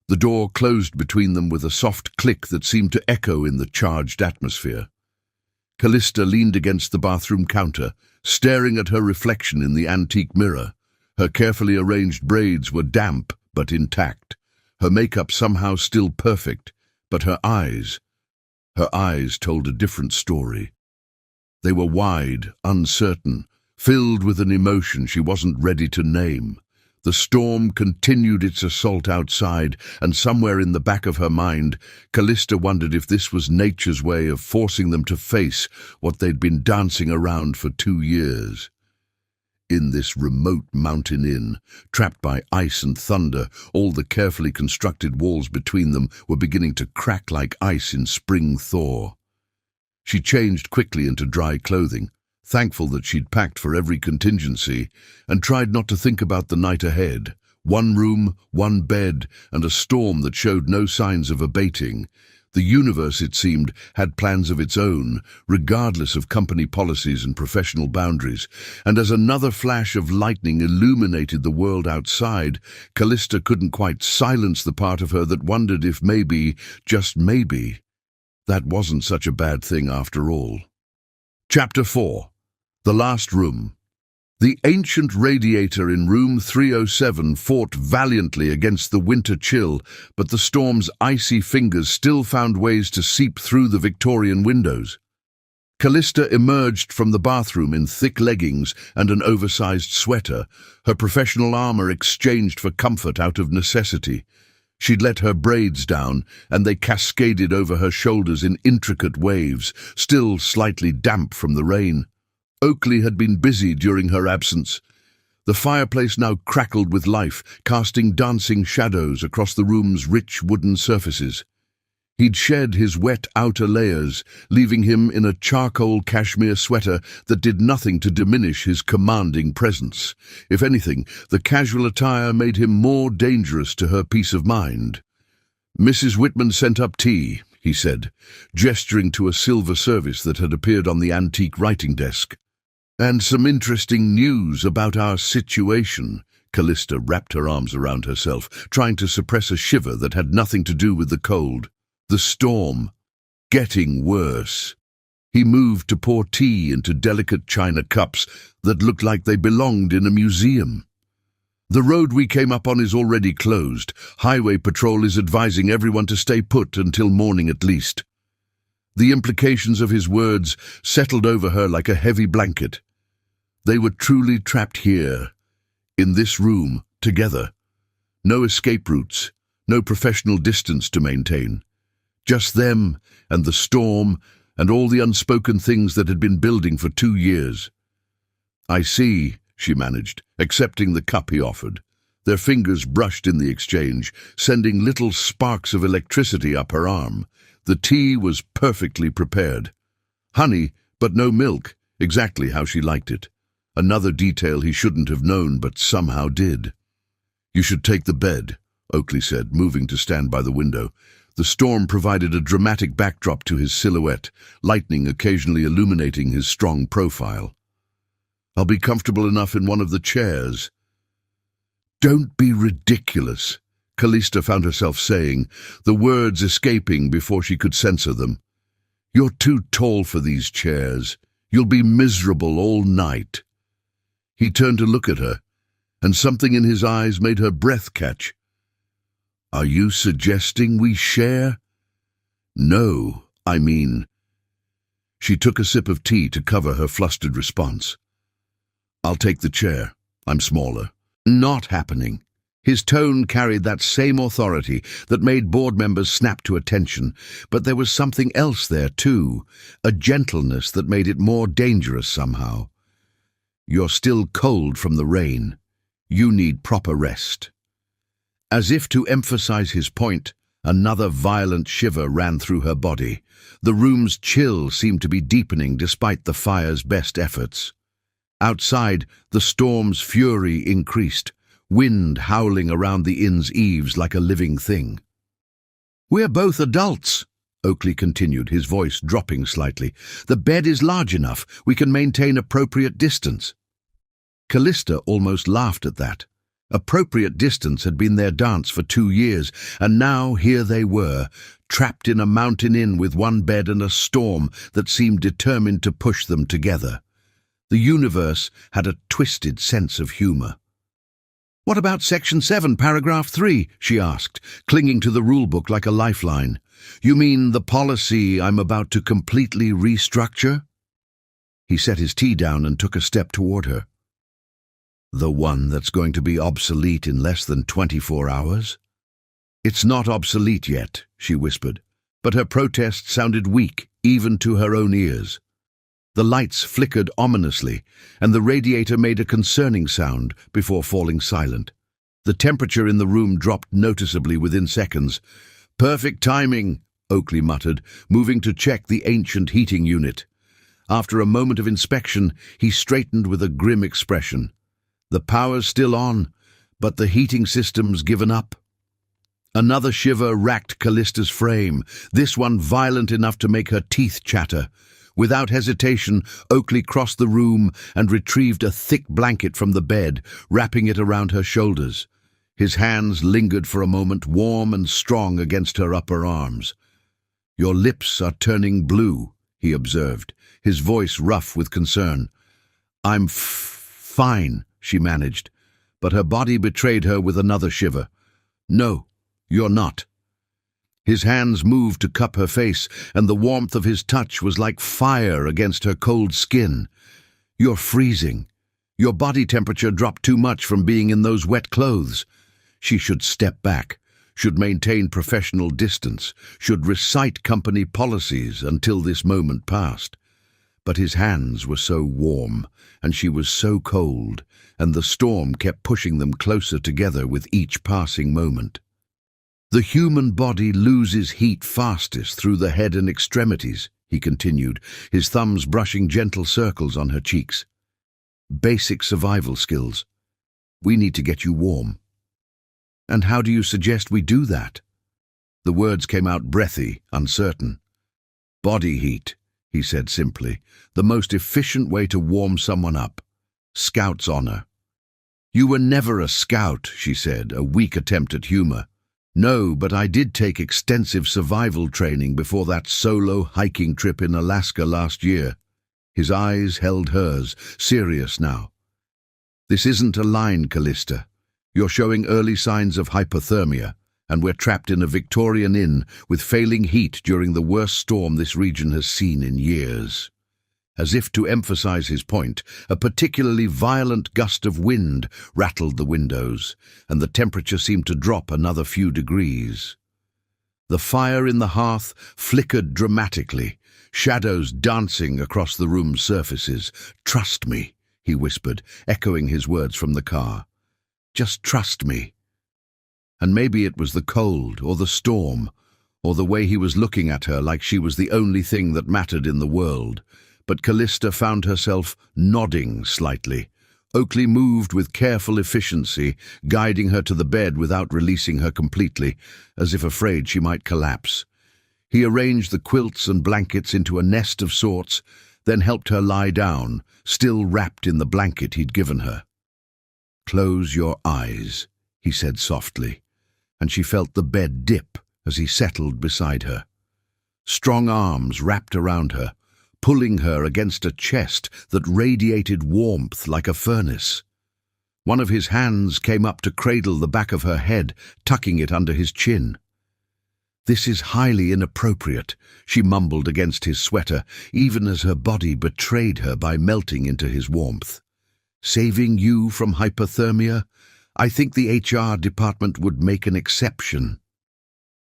The door closed between them with a soft click that seemed to echo in the charged atmosphere. Callista leaned against the bathroom counter, staring at her reflection in the antique mirror. Her carefully arranged braids were damp but intact, her makeup somehow still perfect, but her eyes told a different story. They were wide, uncertain, filled with an emotion she wasn't ready to name. The storm continued its assault outside, and somewhere in the back of her mind, Callista wondered if this was nature's way of forcing them to face what they'd been dancing around for 2 years. In this remote mountain inn, trapped by ice and thunder, all the carefully constructed walls between them were beginning to crack like ice in spring thaw. She changed quickly into dry clothing, thankful that she'd packed for every contingency, and tried not to think about the night ahead. 1 room, 1 bed, and a storm that showed no signs of abating. The universe, it seemed, had plans of its own, regardless of company policies and professional boundaries, and as another flash of lightning illuminated the world outside, Callista couldn't quite silence the part of her that wondered if maybe, just maybe, that wasn't such a bad thing after all. Chapter 4. The Last Room. The ancient radiator in room 307 fought valiantly against the winter chill, but the storm's icy fingers still found ways to seep through the Victorian windows. Callista emerged from the bathroom in thick leggings and an oversized sweater, her professional armor exchanged for comfort out of necessity. She'd let her braids down, and they cascaded over her shoulders in intricate waves, still slightly damp from the rain. Oakley had been busy during her absence. The fireplace now crackled with life, casting dancing shadows across the room's rich wooden surfaces. He'd shed his wet outer layers, leaving him in a charcoal cashmere sweater that did nothing to diminish his commanding presence. If anything, the casual attire made him more dangerous to her peace of mind. "Mrs. Whitman sent up tea," he said, gesturing to a silver service that had appeared on the antique writing desk. "And some interesting news about our situation." Callista wrapped her arms around herself, trying to suppress a shiver that had nothing to do with the cold. The storm. Getting worse. He moved to pour tea into delicate china cups that looked like they belonged in a museum. "The road we came up on is already closed. Highway Patrol is advising everyone to stay put until morning at least." The implications of his words settled over her like a heavy blanket. They were truly trapped here, in this room, together. No escape routes, no professional distance to maintain. Just them and the storm and all the unspoken things that had been building for 2 years. "I see," she managed, accepting the cup he offered. Their fingers brushed in the exchange, sending little sparks of electricity up her arm. The tea was perfectly prepared. Honey, but no milk, exactly how she liked it. Another detail he shouldn't have known, but somehow did. "You should take the bed," Oakley said, moving to stand by the window. The storm provided a dramatic backdrop to his silhouette, lightning occasionally illuminating his strong profile. "I'll be comfortable enough in one of the chairs." "Don't be ridiculous," Callista found herself saying, the words escaping before she could censor them. "You're too tall for these chairs. You'll be miserable all night." He turned to look at her, and something in his eyes made her breath catch. "Are you suggesting we share?" "No, I mean—" She took a sip of tea to cover her flustered response. "I'll take the chair. I'm smaller." "Not happening." His tone carried that same authority that made board members snap to attention, but there was something else there too, a gentleness that made it more dangerous somehow. "You're still cold from the rain. You need proper rest." As if to emphasize his point, Another violent shiver ran through her body. The room's chill seemed to be deepening despite the fire's best efforts. Outside, the storm's fury increased, wind howling around the inn's eaves like a living thing. "We're both adults," Oakley continued, his voice dropping slightly. "The bed is large enough. We can maintain appropriate distance." Callista almost laughed at that. Appropriate distance had been their dance for 2 years, and now here they were, trapped in a mountain inn with one bed and a storm that seemed determined to push them together. The universe had a twisted sense of humor. "What about Section 7, Paragraph 3? She asked, clinging to the rulebook like a lifeline. "You mean the policy I'm about to completely restructure?" He set his tea down and took a step toward her. "The one that's going to be obsolete in less than 24 hours? "It's not obsolete yet," she whispered, but her protest sounded weak, even to her own ears. The lights flickered ominously, and the radiator made a concerning sound before falling silent. The temperature in the room dropped noticeably within seconds. "Perfect timing," Oakley muttered, moving to check the ancient heating unit. After a moment of inspection, he straightened with a grim expression. "The power's still on, but the heating system's given up." Another shiver racked Callista's frame, this one violent enough to make her teeth chatter. Without hesitation, Oakley crossed the room and retrieved a thick blanket from the bed, wrapping it around her shoulders. His hands lingered for a moment, warm and strong against her upper arms. "Your lips are turning blue," he observed, his voice rough with concern. "I'm fine," she managed, but her body betrayed her with another shiver. "No, you're not." His hands moved to cup her face, and the warmth of his touch was like fire against her cold skin. "You're freezing. Your body temperature dropped too much from being in those wet clothes." She should step back, should maintain professional distance, should recite company policies until this moment passed. But his hands were so warm, and she was so cold, and the storm kept pushing them closer together with each passing moment. "The human body loses heat fastest through the head and extremities," he continued, his thumbs brushing gentle circles on her cheeks. "Basic survival skills. We need to get you warm." "And how do you suggest we do that?" The words came out breathy, uncertain. "Body heat," he said simply, "the most efficient way to warm someone up. Scout's honor." "You were never a scout," she said, a weak attempt at humor. "No, but I did take extensive survival training before that solo hiking trip in Alaska last year." His eyes held hers, serious now. "This isn't a line, Callista. You're showing early signs of hypothermia, and we're trapped in a Victorian inn with failing heat during the worst storm this region has seen in years." As if to emphasize his point, a particularly violent gust of wind rattled the windows, and the temperature seemed to drop another few degrees. The fire in the hearth flickered dramatically, shadows dancing across the room's surfaces. "Trust me," he whispered, echoing his words from the car. "Just trust me." And maybe it was the cold, or the storm, or the way he was looking at her like she was the only thing that mattered in the world. But Callista found herself nodding slightly. Oakley moved with careful efficiency, guiding her to the bed without releasing her completely, as if afraid she might collapse. He arranged the quilts and blankets into a nest of sorts, then helped her lie down, still wrapped in the blanket he'd given her. "Close your eyes," he said softly, and she felt the bed dip as he settled beside her. Strong arms wrapped around her, pulling her against a chest that radiated warmth like a furnace. One of his hands came up to cradle the back of her head, tucking it under his chin. "This is highly inappropriate," she mumbled against his sweater, even as her body betrayed her by melting into his warmth. "Saving you from hypothermia? I think the HR department would make an exception."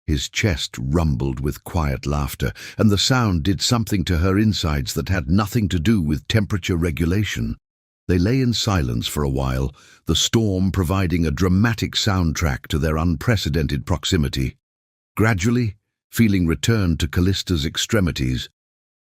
His chest rumbled with quiet laughter, and the sound did something to her insides that had nothing to do with temperature regulation. They lay in silence for a while, the storm providing a dramatic soundtrack to their unprecedented proximity. Gradually, feeling returned to Callista's extremities,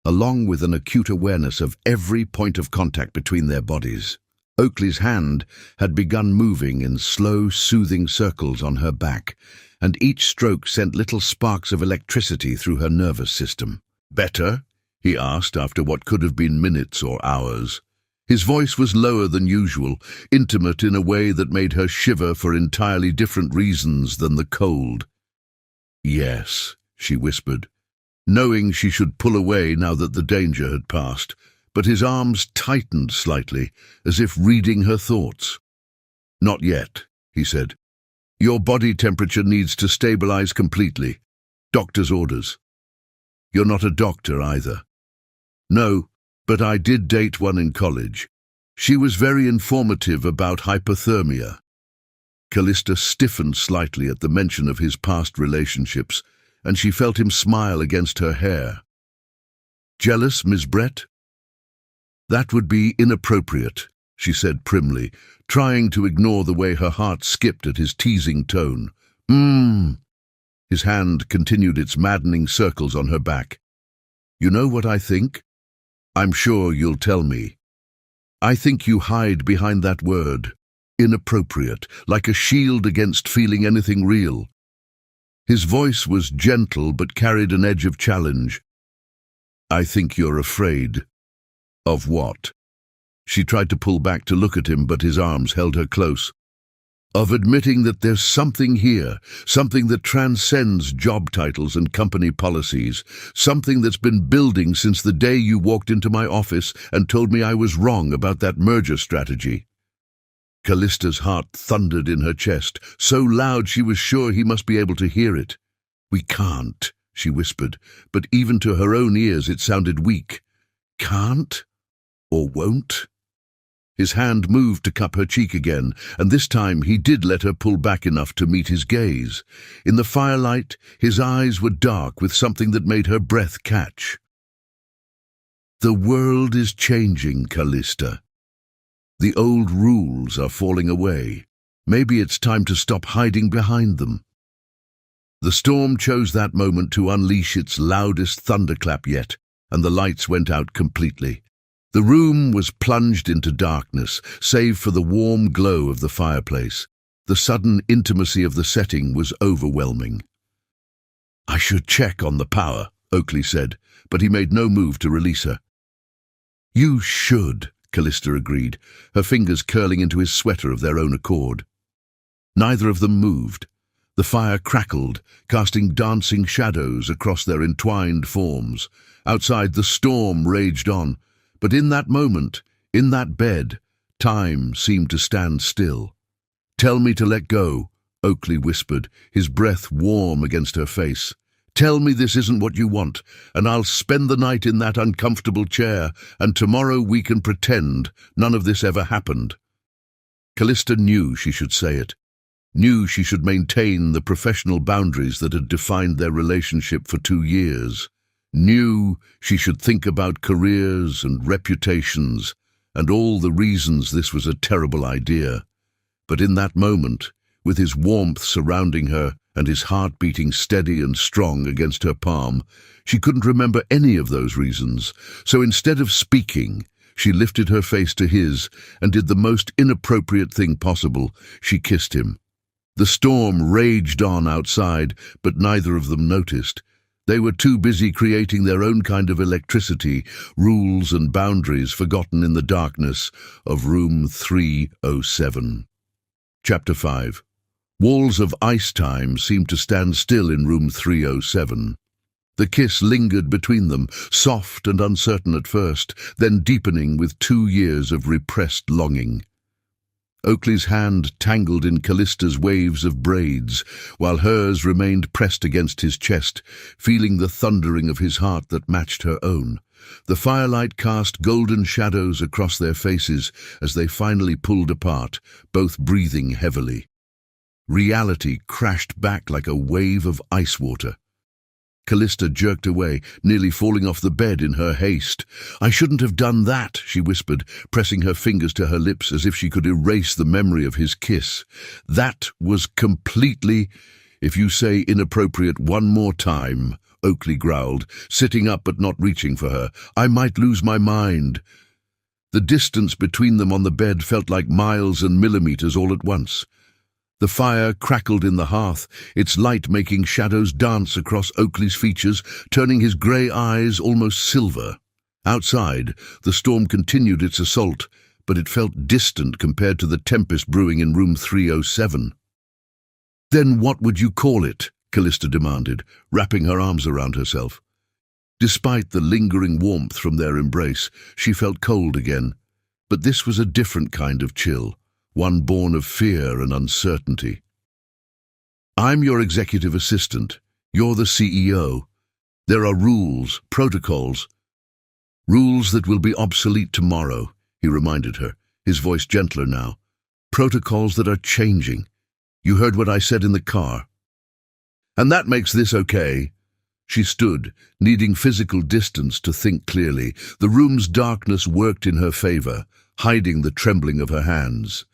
along with an acute awareness of every point of contact between their bodies. Oakley's hand had begun moving in slow, soothing circles on her back, and each stroke sent little sparks of electricity through her nervous system. "Better?" he asked after what could have been minutes or hours. His voice was lower than usual, intimate in a way that made her shiver for entirely different reasons than the cold. "Yes," she whispered, knowing she should pull away now that the danger had passed, but his arms tightened slightly, as if reading her thoughts. "Not yet," he said. "Your body temperature needs to stabilize completely. Doctor's orders." "You're not a doctor either." "No, but I did date one in college. She was very informative about hypothermia." Callista stiffened slightly at the mention of his past relationships, and she felt him smile against her hair. "Jealous, Miss Brett?" "That would be inappropriate," she said primly, trying to ignore the way her heart skipped at his teasing tone. His hand continued its maddening circles on her back. "You know what I think? I'm sure you'll tell me. I think you hide behind that word, inappropriate, like a shield against feeling anything real." His voice was gentle but carried an edge of challenge. "I think you're afraid." "Of what?" She tried to pull back to look at him, but his arms held her close. "Of admitting that there's something here, something that transcends job titles and company policies, something that's been building since the day you walked into my office and told me I was wrong about that merger strategy." Callista's heart thundered in her chest, so loud she was sure he must be able to hear it. "We can't," she whispered, but even to her own ears it sounded weak. "Can't? Or won't?" His hand moved to cup her cheek again, and this time he did let her pull back enough to meet his gaze. In the firelight, his eyes were dark with something that made her breath catch. "The world is changing, Callista. The old rules are falling away. Maybe it's time to stop hiding behind them." The storm chose that moment to unleash its loudest thunderclap yet, and the lights went out completely. The room was plunged into darkness, save for the warm glow of the fireplace. The sudden intimacy of the setting was overwhelming. "I should check on the power," Oakley said, but he made no move to release her. "You should," Callista agreed, her fingers curling into his sweater of their own accord. Neither of them moved. The fire crackled, casting dancing shadows across their entwined forms. Outside, the storm raged on, but in that moment, in that bed, time seemed to stand still. "Tell me to let go," Oakley whispered, his breath warm against her face. "Tell me this isn't what you want, and I'll spend the night in that uncomfortable chair, and tomorrow we can pretend none of this ever happened." Callista knew she should say it, knew she should maintain the professional boundaries that had defined their relationship for 2 years, knew she should think about careers and reputations and all the reasons this was a terrible idea. But in that moment, with his warmth surrounding her and his heart beating steady and strong against her palm, she couldn't remember any of those reasons. So instead of speaking, she lifted her face to his and did the most inappropriate thing possible. She kissed him. The storm raged on outside, but neither of them noticed. They were too busy creating their own kind of electricity, rules and boundaries forgotten in the darkness of room 307. Chapter 5. Walls of ice time seemed to stand still in room 307. The kiss lingered between them, soft and uncertain at first, then deepening with 2 years of repressed longing. Oakley's hand tangled in Callista's waves of braids, while hers remained pressed against his chest, feeling the thundering of his heart that matched her own. The firelight cast golden shadows across their faces as they finally pulled apart, both breathing heavily. Reality crashed back like a wave of ice water. Callista jerked away, nearly falling off the bed in her haste. "I shouldn't have done that," she whispered, pressing her fingers to her lips as if she could erase the memory of his kiss. "That was completely—" If you say inappropriate one more time, Oakley growled, sitting up but not reaching for her, I might lose my mind. The distance between them on the bed felt like miles and millimeters all at once. The fire crackled in the hearth, its light making shadows dance across Oakley's features, turning his grey eyes almost silver. Outside, the storm continued its assault, but it felt distant compared to the tempest brewing in room 307. Then what would you call it? Callista demanded, wrapping her arms around herself. Despite the lingering warmth from their embrace, she felt cold again. But this was a different kind of chill, one born of fear and uncertainty. I'm your executive assistant. You're the CEO. There are rules, protocols. Rules that will be obsolete tomorrow, he reminded her, his voice gentler now. Protocols that are changing. You heard what I said in the car. And that makes this okay. She stood, needing physical distance to think clearly. The room's darkness worked in her favor, hiding the trembling of her hands.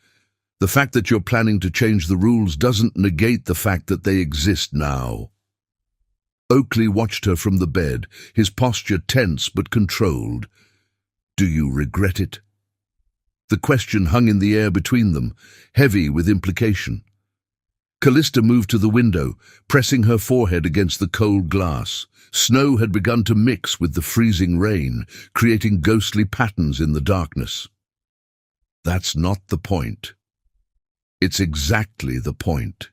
The fact that you're planning to change the rules doesn't negate the fact that they exist now. Oakley watched her from the bed, his posture tense but controlled. Do you regret it? The question hung in the air between them, heavy with implication. Callista moved to the window, pressing her forehead against the cold glass. Snow had begun to mix with the freezing rain, creating ghostly patterns in the darkness. That's not the point. It's exactly the point.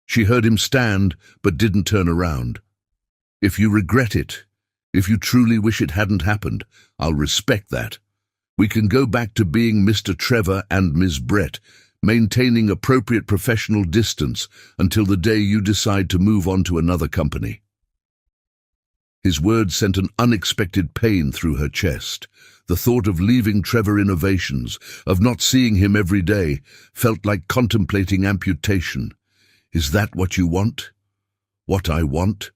She heard him stand, but didn't turn around. If you regret it, if you truly wish it hadn't happened, I'll respect that. We can go back to being Mr. Trevor and Ms. Brett, maintaining appropriate professional distance until the day you decide to move on to another company. His words sent an unexpected pain through her chest. The thought of leaving Trevor Innovations, of not seeing him every day, felt like contemplating amputation. Is that what you want? What I want?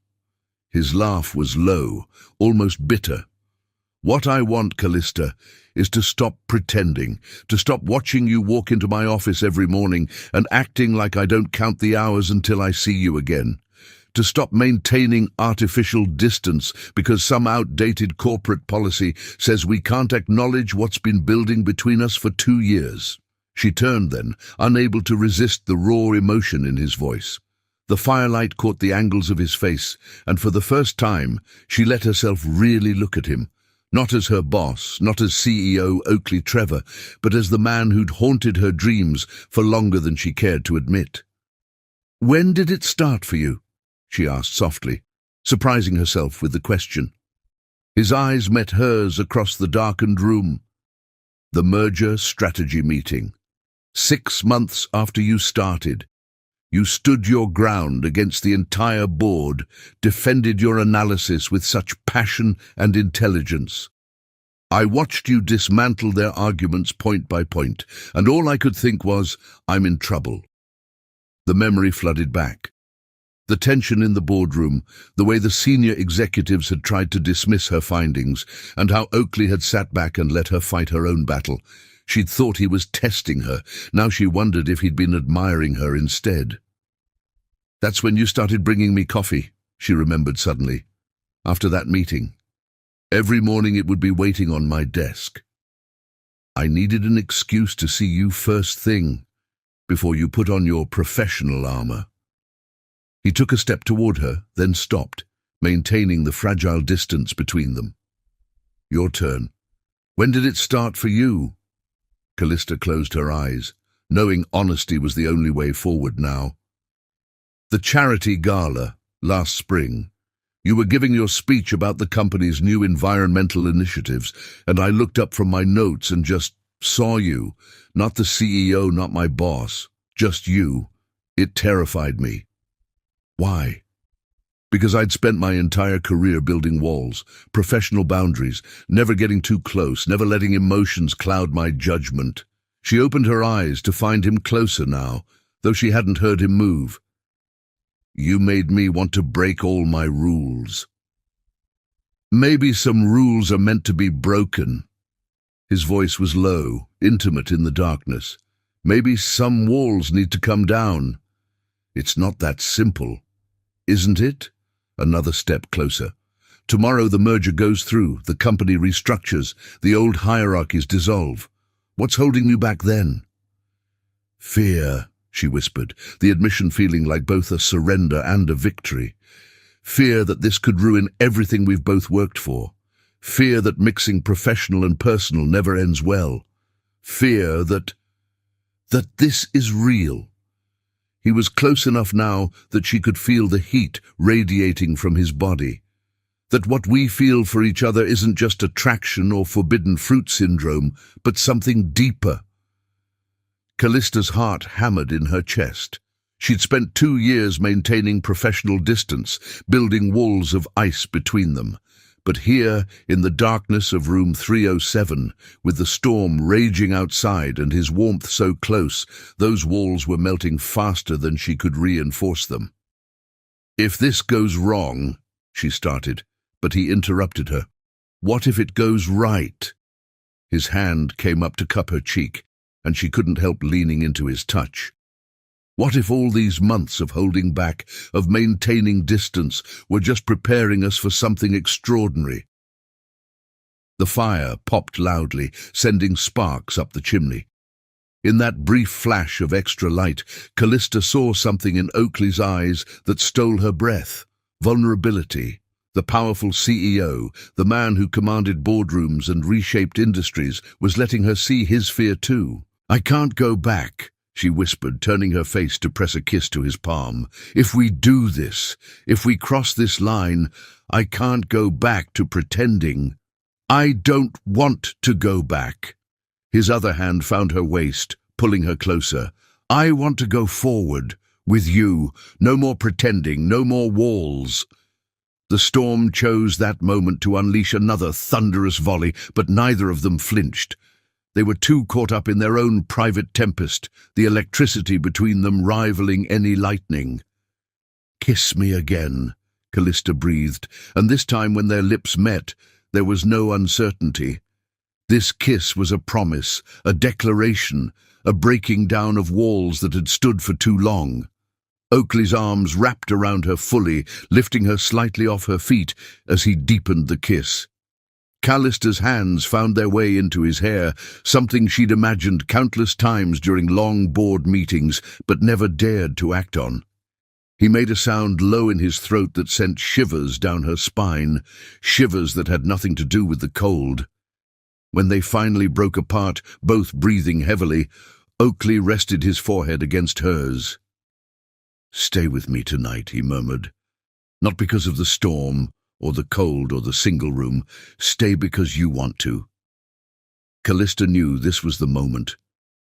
His laugh was low, almost bitter. What I want, Callista, is to stop pretending, to stop watching you walk into my office every morning and acting like I don't count the hours until I see you again. To stop maintaining artificial distance because some outdated corporate policy says we can't acknowledge what's been building between us for 2 years. She turned then, unable to resist the raw emotion in his voice. The firelight caught the angles of his face, and for the first time, she let herself really look at him. Not as her boss, not as CEO Oakley Trevor, but as the man who'd haunted her dreams for longer than she cared to admit. When did it start for you? She asked softly, surprising herself with the question. His eyes met hers across the darkened room. The merger strategy meeting. 6 months after you started. You stood your ground against the entire board, defended your analysis with such passion and intelligence. I watched you dismantle their arguments point by point, and all I could think was, I'm in trouble. The memory flooded back. The tension in the boardroom, the way the senior executives had tried to dismiss her findings, and how Oakley had sat back and let her fight her own battle. She'd thought he was testing her. Now she wondered if he'd been admiring her instead. That's when you started bringing me coffee, she remembered suddenly. After that meeting. Every morning it would be waiting on my desk. I needed an excuse to see you first thing, before you put on your professional armor. He took a step toward her, then stopped, maintaining the fragile distance between them. Your turn. When did it start for you? Callista closed her eyes, knowing honesty was the only way forward now. The charity gala, last spring. You were giving your speech about the company's new environmental initiatives, and I looked up from my notes and just saw you. Not the CEO, not my boss, just you. It terrified me. Why? Because I'd spent my entire career building walls, professional boundaries, never getting too close, never letting emotions cloud my judgment. She opened her eyes to find him closer now, though she hadn't heard him move. You made me want to break all my rules. Maybe some rules are meant to be broken. His voice was low, intimate in the darkness. Maybe some walls need to come down. It's not that simple, isn't it? Another step closer. Tomorrow the merger goes through, the company restructures, the old hierarchies dissolve. What's holding you back then? Fear, she whispered, the admission feeling like both a surrender and a victory. Fear that this could ruin everything we've both worked for. Fear that mixing professional and personal never ends well. Fear that this is real. He was close enough now that she could feel the heat radiating from his body. That what we feel for each other isn't just attraction or forbidden fruit syndrome, but something deeper. Callista's heart hammered in her chest. She'd spent 2 years maintaining professional distance, building walls of ice between them. But here, in the darkness of room 307, with the storm raging outside and his warmth so close, those walls were melting faster than she could reinforce them. "If this goes wrong," she started, but he interrupted her. "What if it goes right?" His hand came up to cup her cheek, and she couldn't help leaning into his touch. What if all these months of holding back, of maintaining distance, were just preparing us for something extraordinary? The fire popped loudly, sending sparks up the chimney. In that brief flash of extra light, Callista saw something in Oakley's eyes that stole her breath. Vulnerability. The powerful CEO, the man who commanded boardrooms and reshaped industries, was letting her see his fear too. "I can't go back," she whispered, turning her face to press a kiss to his palm. "If we do this, if we cross this line, I can't go back to pretending. I don't want to go back." His other hand found her waist, pulling her closer. "I want to go forward, with you. No more pretending, no more walls." The storm chose that moment to unleash another thunderous volley, but neither of them flinched. They were too caught up in their own private tempest, the electricity between them rivaling any lightning. "Kiss me again," Callista breathed, and this time when their lips met, there was no uncertainty. This kiss was a promise, a declaration, a breaking down of walls that had stood for too long. Oakley's arms wrapped around her fully, lifting her slightly off her feet as he deepened the kiss. Callista's hands found their way into his hair, something she'd imagined countless times during long board meetings, but never dared to act on. He made a sound low in his throat that sent shivers down her spine, shivers that had nothing to do with the cold. When they finally broke apart, both breathing heavily, Oakley rested his forehead against hers. "Stay with me tonight," he murmured. "Not because of the storm, or the cold, or the single room. Stay because you want to." Callista knew this was the moment,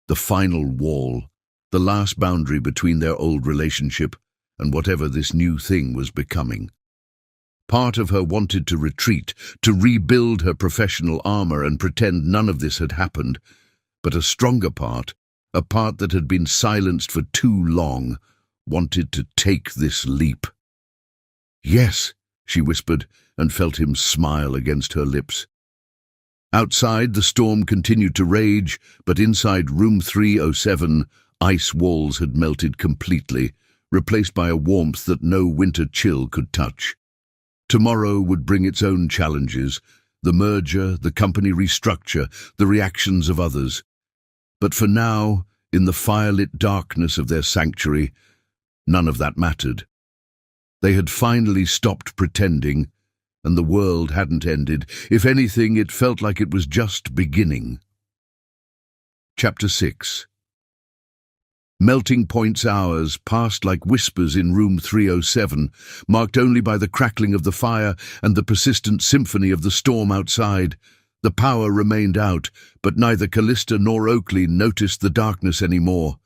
the final wall, the last boundary between their old relationship and whatever this new thing was becoming. Part of her wanted to retreat, to rebuild her professional armor and pretend none of this had happened, but a stronger part, a part that had been silenced for too long, wanted to take this leap. "Yes," she whispered, and felt him smile against her lips. Outside, the storm continued to rage, but inside room 307, ice walls had melted completely, replaced by a warmth that no winter chill could touch. Tomorrow would bring its own challenges, the merger, the company restructure, the reactions of others. But for now, in the firelit darkness of their sanctuary, none of that mattered. They had finally stopped pretending, and the world hadn't ended. If anything, it felt like it was just beginning. Chapter 6. Melting Point's hours passed like whispers in room 307, marked only by the crackling of the fire and the persistent symphony of the storm outside. The power remained out, but neither Callista nor Oakley noticed the darkness anymore.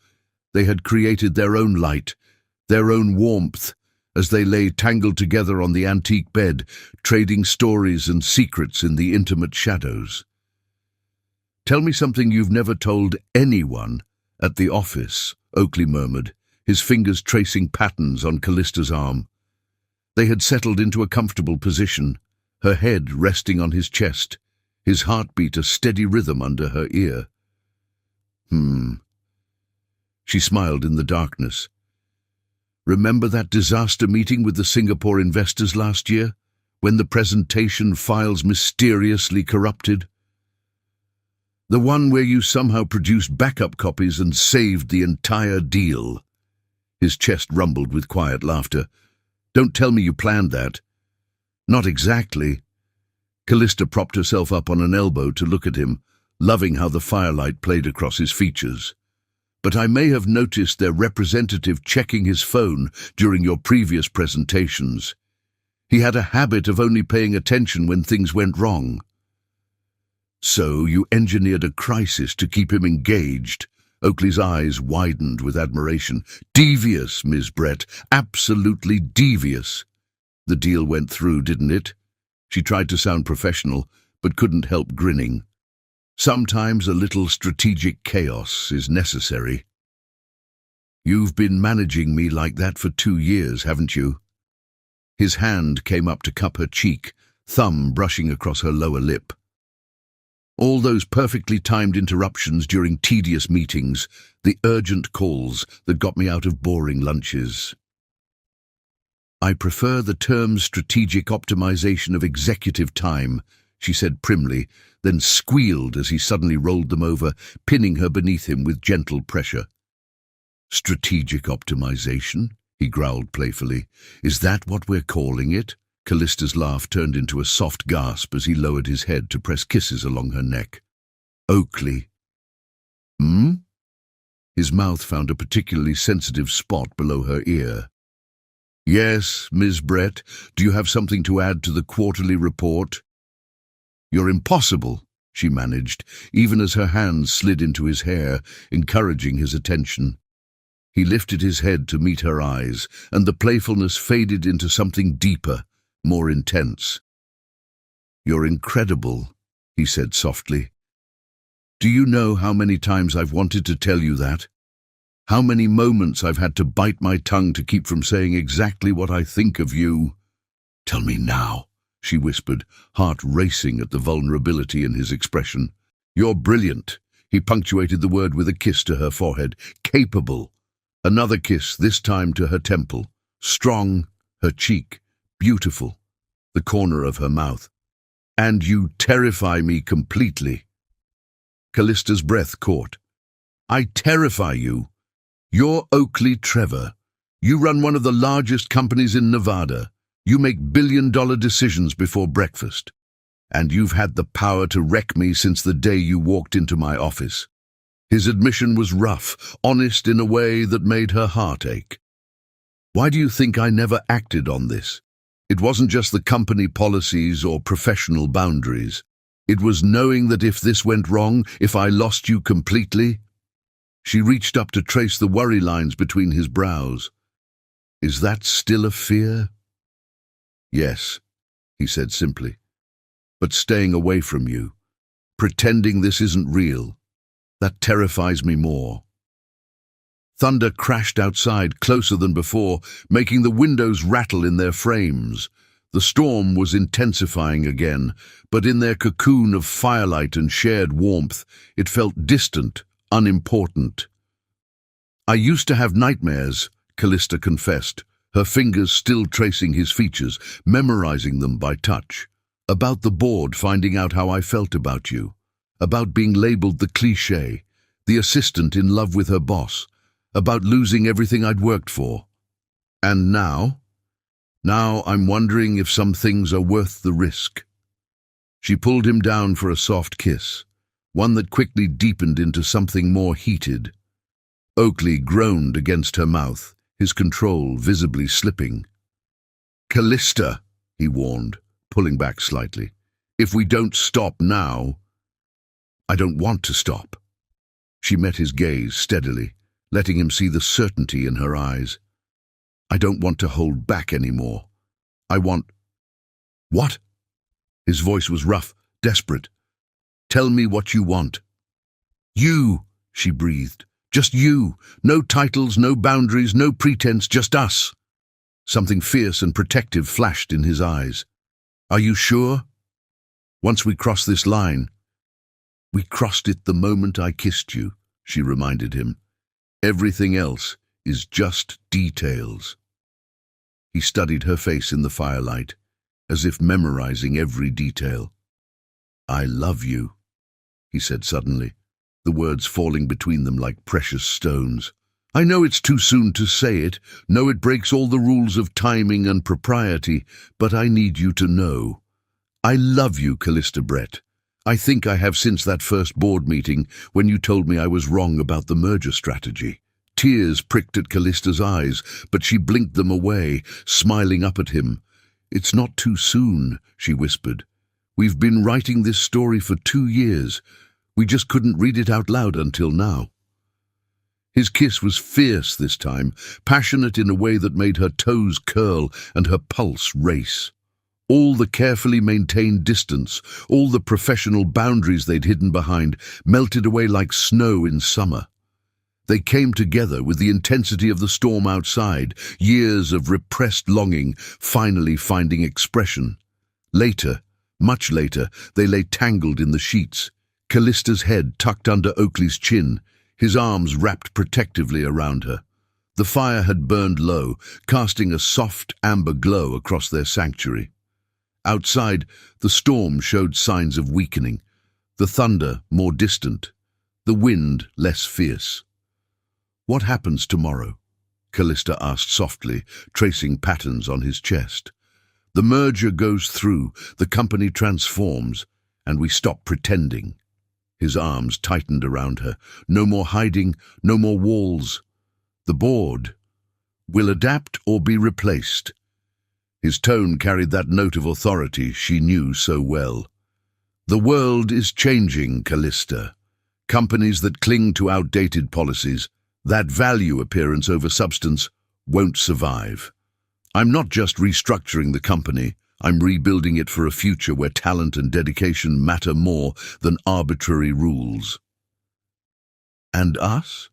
They had created their own light, their own warmth, as they lay tangled together on the antique bed, trading stories and secrets in the intimate shadows. "Tell me something you've never told anyone at the office," Oakley murmured, his fingers tracing patterns on Callista's arm. They had settled into a comfortable position, her head resting on his chest, his heartbeat a steady rhythm under her ear. She smiled in the darkness. Remember that disaster meeting with the Singapore investors last year, when the presentation files mysteriously corrupted? The one where you somehow produced backup copies and saved the entire deal. His chest rumbled with quiet laughter. Don't tell me you planned that. Not exactly. Callista propped herself up on an elbow to look at him, loving how the firelight played across his features. But I may have noticed their representative checking his phone during your previous presentations. He had a habit of only paying attention when things went wrong. So you engineered a crisis to keep him engaged. Oakley's eyes widened with admiration. Devious, Ms. Brett. Absolutely devious. The deal went through, didn't it? She tried to sound professional, but couldn't help grinning. Sometimes a little strategic chaos is necessary. You've been managing me like that for 2 years, haven't you? His hand came up to cup her cheek, thumb brushing across her lower lip. All those perfectly timed interruptions during tedious meetings, the urgent calls that got me out of boring lunches. I prefer the term strategic optimization of executive time, she said primly, then squealed as he suddenly rolled them over, pinning her beneath him with gentle pressure. Strategic optimization? He growled playfully. Is that what we're calling it? Callista's laugh turned into a soft gasp as he lowered his head to press kisses along her neck. Oakley. Hmm? His mouth found a particularly sensitive spot below her ear. Yes, Ms. Brett, do you have something to add to the quarterly report? You're impossible, she managed, even as her hands slid into his hair, encouraging his attention. He lifted his head to meet her eyes, and the playfulness faded into something deeper, more intense. You're incredible, he said softly. Do you know how many times I've wanted to tell you that? How many moments I've had to bite my tongue to keep from saying exactly what I think of you? Tell me now, she whispered, heart racing at the vulnerability in his expression. You're brilliant, he punctuated the word with a kiss to her forehead. Capable. Another kiss, this time to her temple. Strong, her cheek. Beautiful, the corner of her mouth. And you terrify me completely. Callista's breath caught. I terrify you. You're Oakley Trevor. You run one of the largest companies in Nevada. You make billion-dollar decisions before breakfast. And you've had the power to wreck me since the day you walked into my office. His admission was rough, honest in a way that made her heart ache. Why do you think I never acted on this? It wasn't just the company policies or professional boundaries. It was knowing that if this went wrong, if I lost you completely. She reached up to trace the worry lines between his brows. Is that still a fear? Yes, he said simply. But staying away from you, pretending this isn't real, that terrifies me more. Thunder crashed outside, closer than before, making the windows rattle in their frames. The storm was intensifying again, but in their cocoon of firelight and shared warmth, it felt distant, unimportant. I used to have nightmares, Callista confessed, her fingers still tracing his features, memorizing them by touch. About the board finding out how I felt about you. About being labeled the cliché, the assistant in love with her boss. About losing everything I'd worked for. And now? Now I'm wondering if some things are worth the risk. She pulled him down for a soft kiss, one that quickly deepened into something more heated. Oakley groaned against her mouth, his control visibly slipping. Callista, he warned, pulling back slightly. If we don't stop now... I don't want to stop. She met his gaze steadily, letting him see the certainty in her eyes. I don't want to hold back anymore. I want... What? His voice was rough, desperate. Tell me what you want. You, she breathed. Just you. No titles, no boundaries, no pretense, just us. Something fierce and protective flashed in his eyes. Are you sure? Once we cross this line... We crossed it the moment I kissed you, she reminded him. Everything else is just details. He studied her face in the firelight, as if memorizing every detail. "I love you," he said suddenly, the words falling between them like precious stones. "I know it's too soon to say it, know it breaks all the rules of timing and propriety, but I need you to know. I love you, Callista Brett. I think I have since that first board meeting when you told me I was wrong about the merger strategy." Tears pricked at Callista's eyes, but she blinked them away, smiling up at him. "It's not too soon," she whispered. "We've been writing this story for 2 years. We just couldn't read it out loud until now." His kiss was fierce this time, passionate in a way that made her toes curl and her pulse race. All the carefully maintained distance, all the professional boundaries they'd hidden behind, melted away like snow in summer. They came together with the intensity of the storm outside, years of repressed longing finally finding expression. Later, much later, they lay tangled in the sheets, Callista's head tucked under Oakley's chin, his arms wrapped protectively around her. The fire had burned low, casting a soft amber glow across their sanctuary. Outside, the storm showed signs of weakening, the thunder more distant, the wind less fierce. "What happens tomorrow?" Callista asked softly, tracing patterns on his chest. "The merger goes through, the company transforms, and we stop pretending." His arms tightened around her. "No more hiding, no more walls. The board will adapt or be replaced." His tone carried that note of authority she knew so well. "The world is changing, Callista. Companies that cling to outdated policies, that value appearance over substance, won't survive. I'm not just restructuring the company, I'm rebuilding it for a future where talent and dedication matter more than arbitrary rules." "And us?"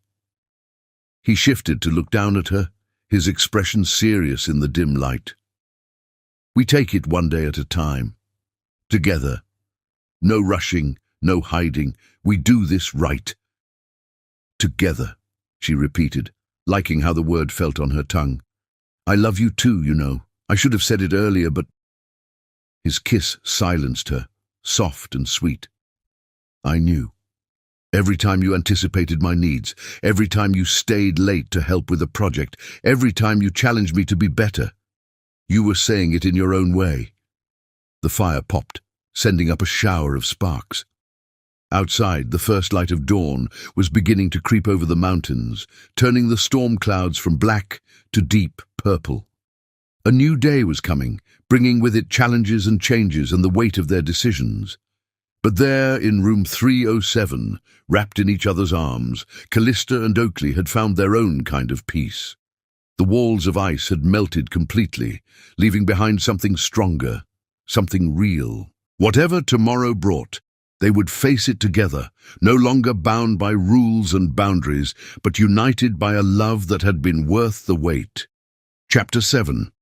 He shifted to look down at her, his expression serious in the dim light. "We take it one day at a time. Together. No rushing, no hiding. We do this right. Together," she repeated, liking how the word felt on her tongue. "I love you too, you know. I should have said it earlier, but—" His kiss silenced her, soft and sweet. "I knew. Every time you anticipated my needs, every time you stayed late to help with a project, every time you challenged me to be better, you were saying it in your own way." The fire popped, sending up a shower of sparks. Outside, the first light of dawn was beginning to creep over the mountains, turning the storm clouds from black to deep purple. A new day was coming, bringing with it challenges and changes and the weight of their decisions. But there, in room 307, wrapped in each other's arms, Callista and Oakley had found their own kind of peace. The walls of ice had melted completely, leaving behind something stronger, something real. Whatever tomorrow brought, they would face it together, no longer bound by rules and boundaries, but united by a love that had been worth the wait. Chapter 7.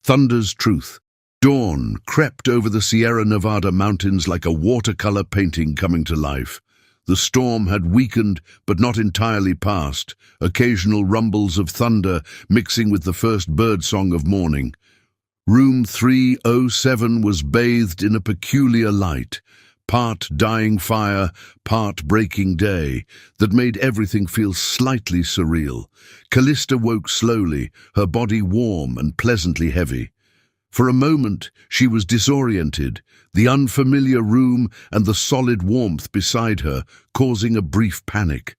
Thunder's Truth. Dawn crept over the Sierra Nevada mountains like a watercolor painting coming to life. The storm had weakened, but not entirely passed, occasional rumbles of thunder mixing with the first birdsong of morning. Room 307 was bathed in a peculiar light, part dying fire, part breaking day, that made everything feel slightly surreal. Callista woke slowly, her body warm and pleasantly heavy. For a moment, she was disoriented, the unfamiliar room and the solid warmth beside her causing a brief panic.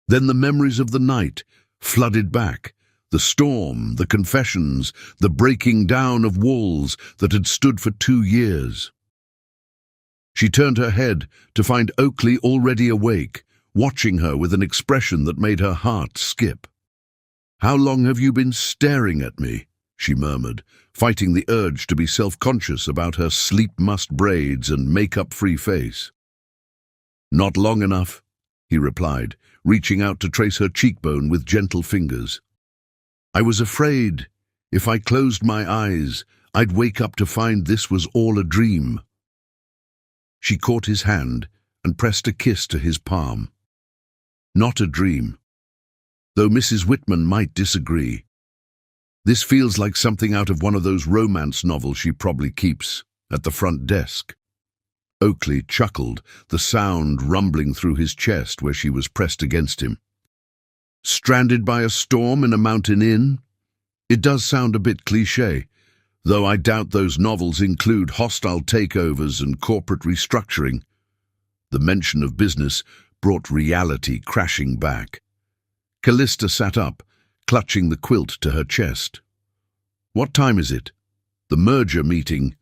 Then the memories of the night flooded back, the storm, the confessions, the breaking down of walls that had stood for 2 years. She turned her head to find Oakley already awake, watching her with an expression that made her heart skip. "How long have you been staring at me?" she murmured, fighting the urge to be self-conscious about her sleep-mussed braids and makeup-free face. "Not long enough," he replied, reaching out to trace her cheekbone with gentle fingers. "I was afraid, if I closed my eyes, I'd wake up to find this was all a dream." She caught his hand and pressed a kiss to his palm. "Not a dream. though Mrs. Whitman might disagree. This feels like something out of one of those romance novels she probably keeps at the front desk. Oakley chuckled, the sound rumbling through his chest where she was pressed against him. Stranded by a storm in a mountain inn? It does sound a bit cliché, though I doubt those novels include hostile takeovers and corporate restructuring. The mention of business brought reality crashing back. Callista sat up, clutching the quilt to her chest. What time is it? The merger meeting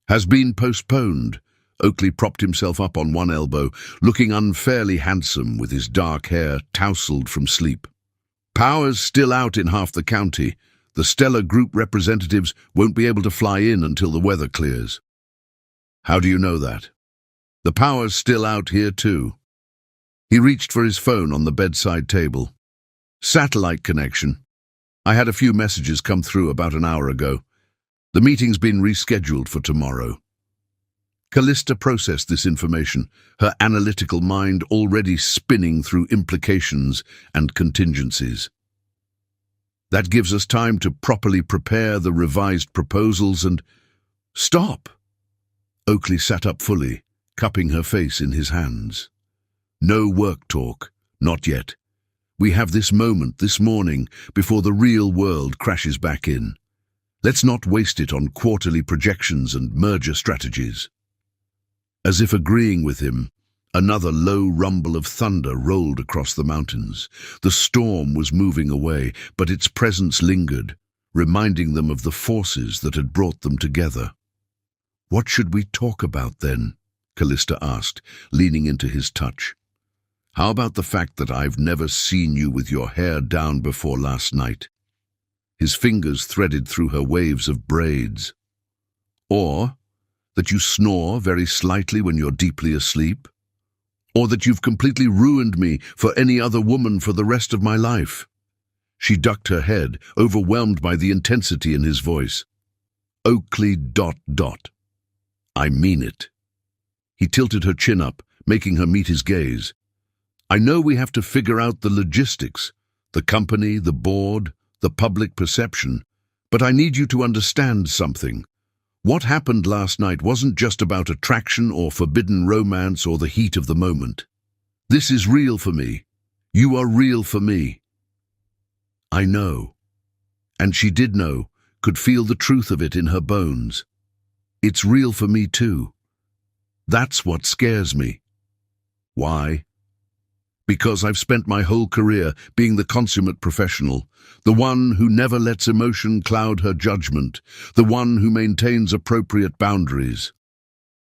has been postponed. Oakley propped himself up on one elbow, looking unfairly handsome with his dark hair tousled from sleep. Power's still out in half the county. The Stellar Group representatives won't be able to fly in until the weather clears. How do you know that? The power's still out here too. He reached for his phone on the bedside table. Satellite connection. I had a few messages come through about an hour ago. The meeting's been rescheduled for tomorrow. Callista processed this information, her analytical mind already spinning through implications and contingencies. That gives us time to properly prepare the revised proposals and... Stop! Oakley sat up fully, cupping her face in his hands. No work talk, not yet. We have this moment, this morning, before the real world crashes back in. Let's not waste it on quarterly projections and merger strategies. As if agreeing with him, another low rumble of thunder rolled across the mountains. The storm was moving away, but its presence lingered, reminding them of the forces that had brought them together. What should we talk about then? Callista asked, leaning into his touch. How about the fact that I've never seen you with your hair down before last night? His fingers threaded through her waves of braids. Or that you snore very slightly when you're deeply asleep? Or that you've completely ruined me for any other woman for the rest of my life? She ducked her head, overwhelmed by the intensity in his voice. Oakley ... I mean it. He tilted her chin up, making her meet his gaze. I know we have to figure out the logistics, the company, the board, the public perception, but I need you to understand something. What happened last night wasn't just about attraction or forbidden romance or the heat of the moment. This is real for me. You are real for me. I know. And she did know, could feel the truth of it in her bones. It's real for me too. That's what scares me. Why? Because I've spent my whole career being the consummate professional, the one who never lets emotion cloud her judgment, the one who maintains appropriate boundaries.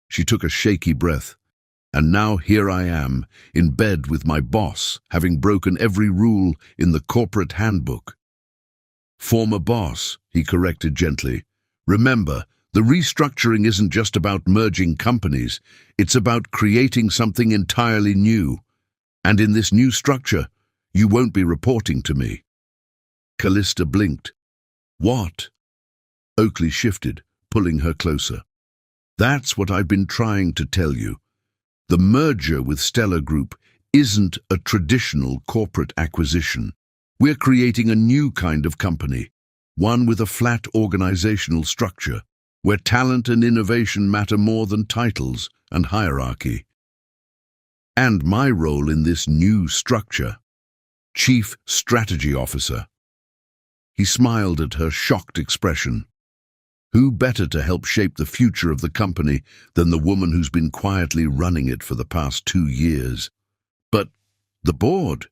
She took a shaky breath, and now here I am, in bed with my boss, having broken every rule in the corporate handbook. Former boss, he corrected gently. Remember, the restructuring isn't just about merging companies, it's about creating something entirely new. And in this new structure, you won't be reporting to me. Callista blinked. What? Oakley shifted, pulling her closer. That's what I've been trying to tell you. The merger with Stellar Group isn't a traditional corporate acquisition. We're creating a new kind of company, one with a flat organizational structure, where talent and innovation matter more than titles and hierarchy. And my role in this new structure, Chief Strategy Officer. He smiled at her shocked expression. Who better to help shape the future of the company than the woman who's been quietly running it for the past 2 years? But the board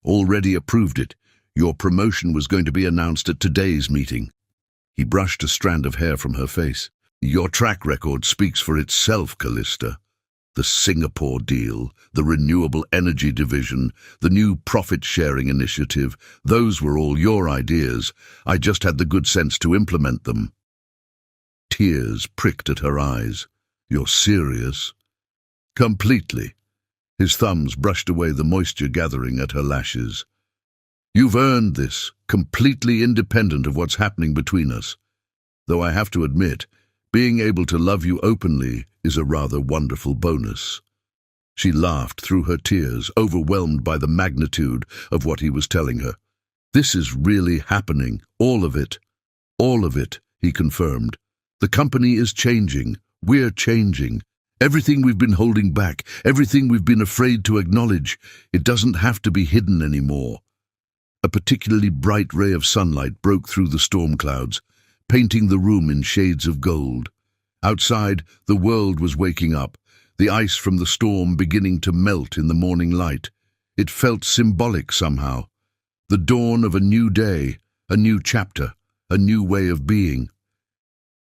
already approved it. Your promotion was going to be announced at today's meeting. He brushed a strand of hair from her face. Your track record speaks for itself, Callista. The Singapore deal, the renewable energy division, the new profit-sharing initiative, those were all your ideas. I just had the good sense to implement them. Tears pricked at her eyes. You're serious? Completely. His thumbs brushed away the moisture gathering at her lashes. You've earned this, completely independent of what's happening between us. Though I have to admit, being able to love you openly is a rather wonderful bonus. She laughed through her tears, overwhelmed by the magnitude of what he was telling her. "This is really happening, all of it. All of it," he confirmed. "The company is changing. We're changing. Everything we've been holding back, everything we've been afraid to acknowledge, it doesn't have to be hidden anymore." A particularly bright ray of sunlight broke through the storm clouds, painting the room in shades of gold. Outside, the world was waking up, the ice from the storm beginning to melt in the morning light. It felt symbolic somehow. The dawn of a new day, a new chapter, a new way of being.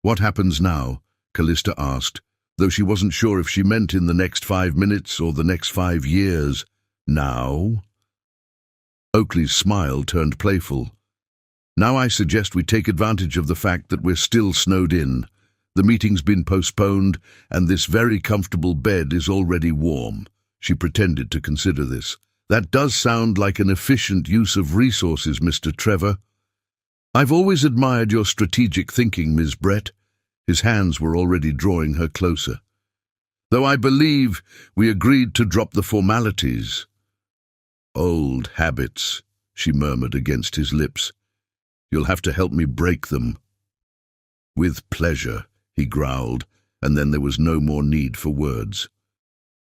"What happens now?" Callista asked, though she wasn't sure if she meant in the next 5 minutes or the next 5 years. "Now?" Oakley's smile turned playful. "Now I suggest we take advantage of the fact that we're still snowed in. The meeting's been postponed, and this very comfortable bed is already warm." She pretended to consider this. "That does sound like an efficient use of resources, Mr. Trevor." "I've always admired your strategic thinking, Ms. Brett." His hands were already drawing her closer. "Though I believe we agreed to drop the formalities." "Old habits," she murmured against his lips. "You'll have to help me break them." "With pleasure," he growled, and then there was no more need for words.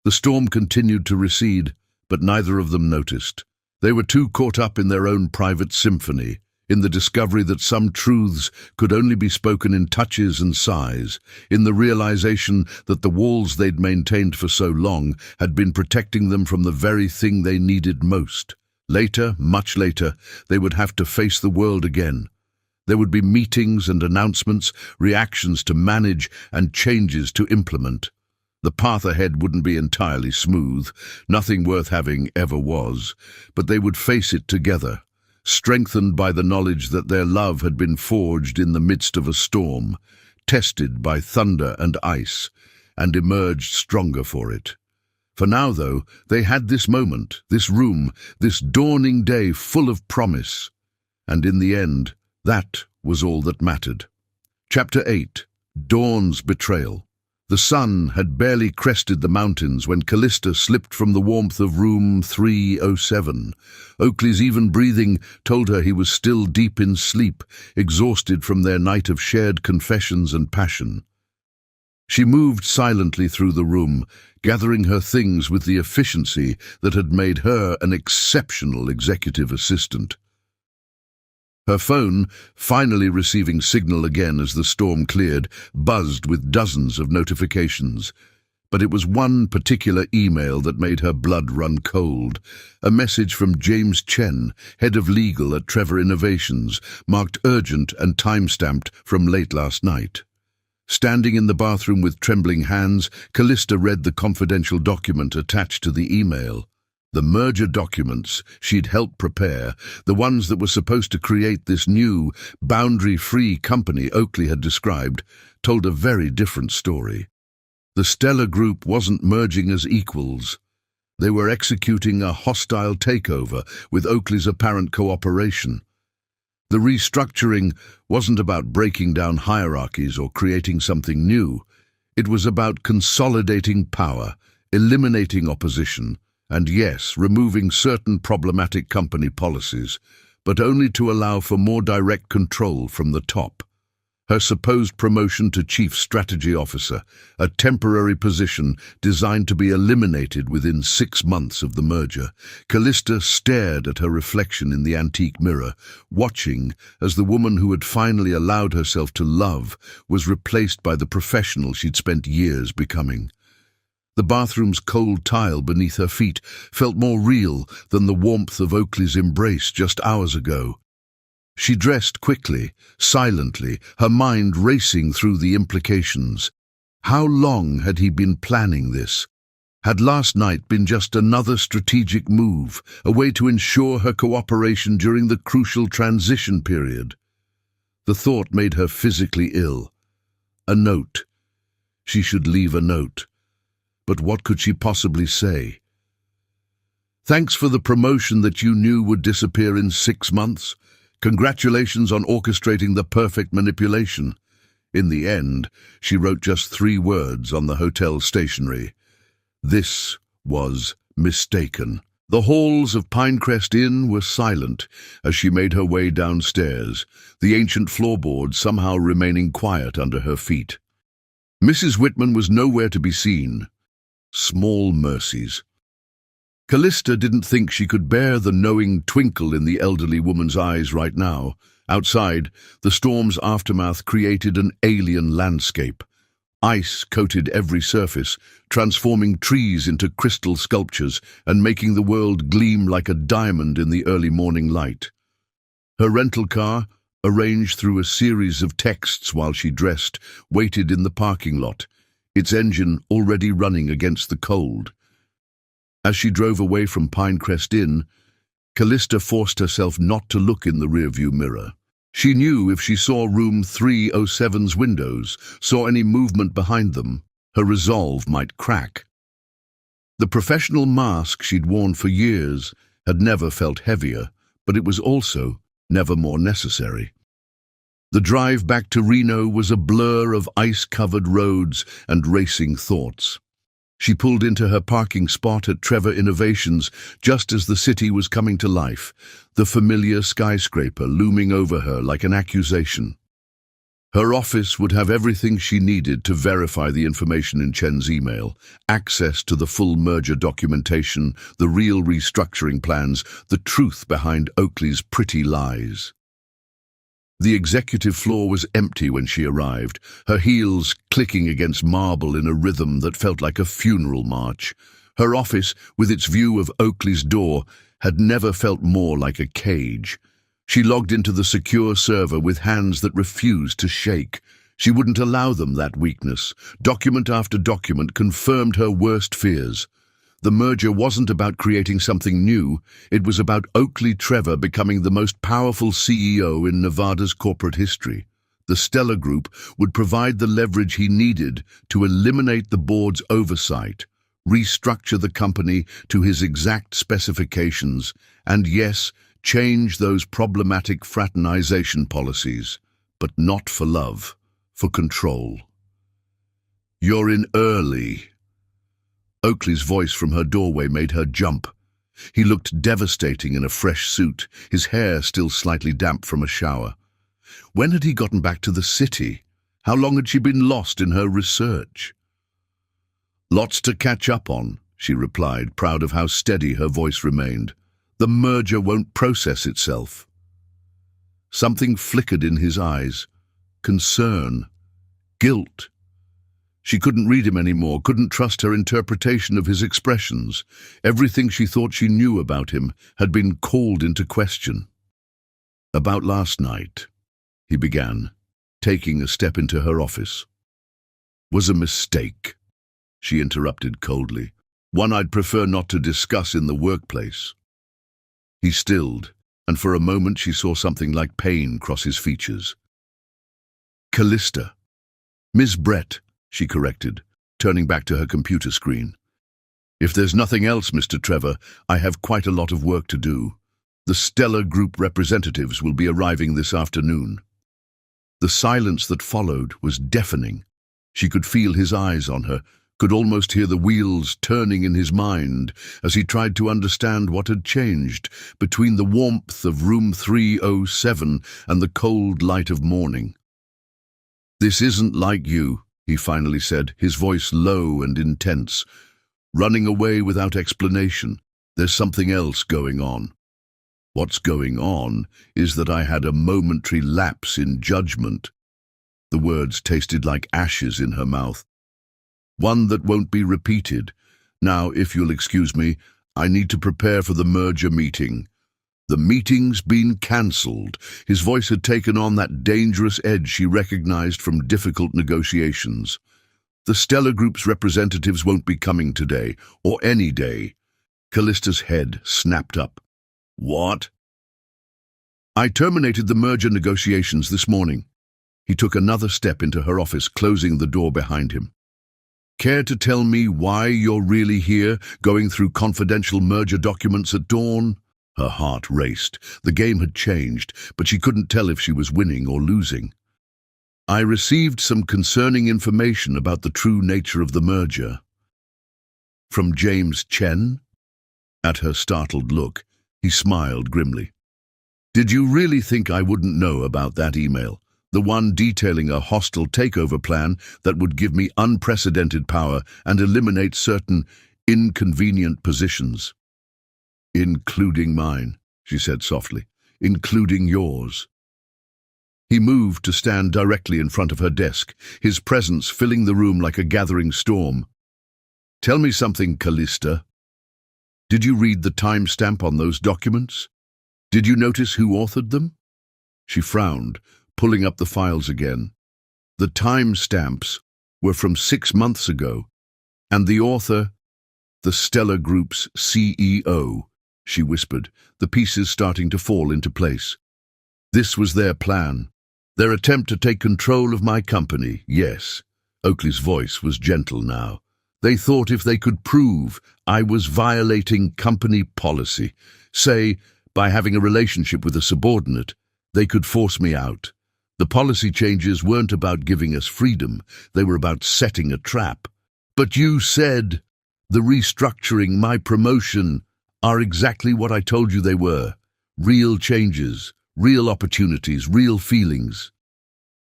The storm continued to recede, but neither of them noticed. They were too caught up in their own private symphony, in the discovery that some truths could only be spoken in touches and sighs, in the realization that the walls they'd maintained for so long had been protecting them from the very thing they needed most. Later, much later, they would have to face the world again. There would be meetings and announcements, reactions to manage, and changes to implement. The path ahead wouldn't be entirely smooth, nothing worth having ever was, but they would face it together, strengthened by the knowledge that their love had been forged in the midst of a storm, tested by thunder and ice, and emerged stronger for it. For now, though, they had this moment, this room, this dawning day full of promise. And in the end, that was all that mattered. Chapter 8. Dawn's Betrayal. The sun had barely crested the mountains when Callista slipped from the warmth of room 307. Oakley's even breathing told her he was still deep in sleep, exhausted from their night of shared confessions and passion. She moved silently through the room, gathering her things with the efficiency that had made her an exceptional executive assistant. Her phone, finally receiving signal again as the storm cleared, buzzed with dozens of notifications. But it was one particular email that made her blood run cold. A message from James Chen, head of legal at Trevor Innovations, marked urgent and time-stamped from late last night. Standing in the bathroom with trembling hands, Callista read the confidential document attached to the email. The merger documents she'd helped prepare, the ones that were supposed to create this new, boundary-free company Oakley had described, told a very different story. The Stellar Group wasn't merging as equals. They were executing a hostile takeover with Oakley's apparent cooperation. The restructuring wasn't about breaking down hierarchies or creating something new. It was about consolidating power, eliminating opposition, and yes, removing certain problematic company policies, but only to allow for more direct control from the top. Her supposed promotion to Chief Strategy Officer, a temporary position designed to be eliminated within 6 months of the merger. Callista stared at her reflection in the antique mirror, watching as the woman who had finally allowed herself to love was replaced by the professional she'd spent years becoming. The bathroom's cold tile beneath her feet felt more real than the warmth of Oakley's embrace just hours ago. She dressed quickly, silently, her mind racing through the implications. How long had he been planning this? Had last night been just another strategic move, a way to ensure her cooperation during the crucial transition period? The thought made her physically ill. A note. She should leave a note. But what could she possibly say? "Thanks for the promotion that you knew would disappear in 6 months. Congratulations on orchestrating the perfect manipulation." In the end, she wrote just 3 words on the hotel stationery. "This was mistaken. The halls of Pinecrest Inn were silent as she made her way downstairs, the ancient floorboards somehow remaining quiet under her feet. Mrs. Whitman was nowhere to be seen. Small mercies. Callista didn't think she could bear the knowing twinkle in the elderly woman's eyes right now. Outside, the storm's aftermath created an alien landscape. Ice coated every surface, transforming trees into crystal sculptures and making the world gleam like a diamond in the early morning light. Her rental car, arranged through a series of texts while she dressed, waited in the parking lot, its engine already running against the cold. As she drove away from Pinecrest Inn, Callista forced herself not to look in the rearview mirror. She knew if she saw room 307's windows, saw any movement behind them, her resolve might crack. The professional mask she'd worn for years had never felt heavier, but it was also never more necessary. The drive back to Reno was a blur of ice-covered roads and racing thoughts. She pulled into her parking spot at Trevor Innovations just as the city was coming to life, the familiar skyscraper looming over her like an accusation. Her office would have everything she needed to verify the information in Chen's email, access to the full merger documentation, the real restructuring plans, the truth behind Oakley's pretty lies. The executive floor was empty when she arrived, her heels clicking against marble in a rhythm that felt like a funeral march. Her office, with its view of Oakley's door, had never felt more like a cage. She logged into the secure server with hands that refused to shake. She wouldn't allow them that weakness. Document after document confirmed her worst fears. The merger wasn't about creating something new, it was about Oakley Trevor becoming the most powerful CEO in Nevada's corporate history. The Stellar Group would provide the leverage he needed to eliminate the board's oversight, restructure the company to his exact specifications, and yes, change those problematic fraternization policies, but not for love, for control. "You're in early." Oakley's voice from her doorway made her jump. He looked devastating in a fresh suit, his hair still slightly damp from a shower. When had he gotten back to the city? How long had she been lost in her research? "Lots to catch up on," she replied, proud of how steady her voice remained. "The merger won't process itself." Something flickered in his eyes. Concern. Guilt. She couldn't read him anymore, couldn't trust her interpretation of his expressions. Everything she thought she knew about him had been called into question. "About last night," he began, taking a step into her office. "Was a mistake," she interrupted coldly. "One I'd prefer not to discuss in the workplace." He stilled, and for a moment she saw something like pain cross his features. "Callista." "Miss Brett," she corrected, turning back to her computer screen. "If there's nothing else, Mr. Trevor, I have quite a lot of work to do. The Stellar Group representatives will be arriving this afternoon." The silence that followed was deafening. She could feel his eyes on her, could almost hear the wheels turning in his mind as he tried to understand what had changed between the warmth of room 307 and the cold light of morning. "This isn't like you," he finally said, his voice low and intense. "Running away without explanation. There's something else going on." "What's going on is that I had a momentary lapse in judgment." The words tasted like ashes in her mouth. "One that won't be repeated. Now, if you'll excuse me, I need to prepare for the merger meeting." "The meeting's been cancelled." His voice had taken on that dangerous edge she recognized from difficult negotiations. "The Stellar Group's representatives won't be coming today, or any day." Callista's head snapped up. "What?" "I terminated the merger negotiations this morning." He took another step into her office, closing the door behind him. "Care to tell me why you're really here, going through confidential merger documents at dawn?" Her heart raced. The game had changed, but she couldn't tell if she was winning or losing. "I received some concerning information about the true nature of the merger." From James Chen? At her startled look, he smiled grimly. Did you really think I wouldn't know about that email? The one detailing a hostile takeover plan that would give me unprecedented power and eliminate certain inconvenient positions. Including mine, she said softly. Including yours. He moved to stand directly in front of her desk, his presence filling the room like a gathering storm. Tell me something, Callista. Did you read the timestamp on those documents? Did you notice who authored them? She frowned, pulling up the files again. The timestamps were from 6 months ago, and the author, the Stellar Group's CEO, she whispered, the pieces starting to fall into place. This was their plan. Their attempt to take control of my company, yes. Oakley's voice was gentle now. They thought if they could prove I was violating company policy, say, by having a relationship with a subordinate, they could force me out. The policy changes weren't about giving us freedom, they were about setting a trap. But you said the restructuring, my promotion, are exactly what I told you they were. Real changes, real opportunities, real feelings.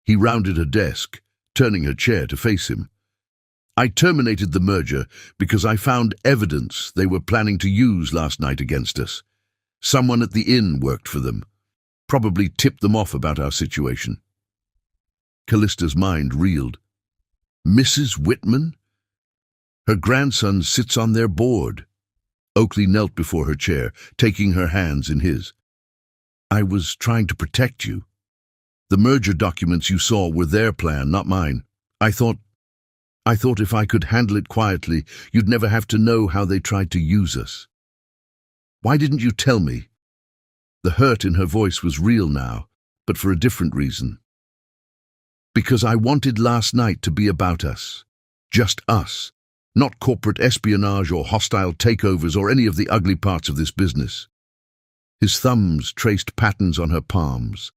He rounded her desk, turning her chair to face him. I terminated the merger because I found evidence they were planning to use last night against us. Someone at the inn worked for them. Probably tipped them off about our situation. Callista's mind reeled. Mrs. Whitman? Her grandson sits on their board. Oakley knelt before her chair, taking her hands in his. I was trying to protect you. The merger documents you saw were their plan, not mine. I thought if I could handle it quietly, you'd never have to know how they tried to use us. Why didn't you tell me? The hurt in her voice was real now, but for a different reason. Because I wanted last night to be about us. Just us. Not corporate espionage or hostile takeovers or any of the ugly parts of this business. His thumbs traced patterns on her palms.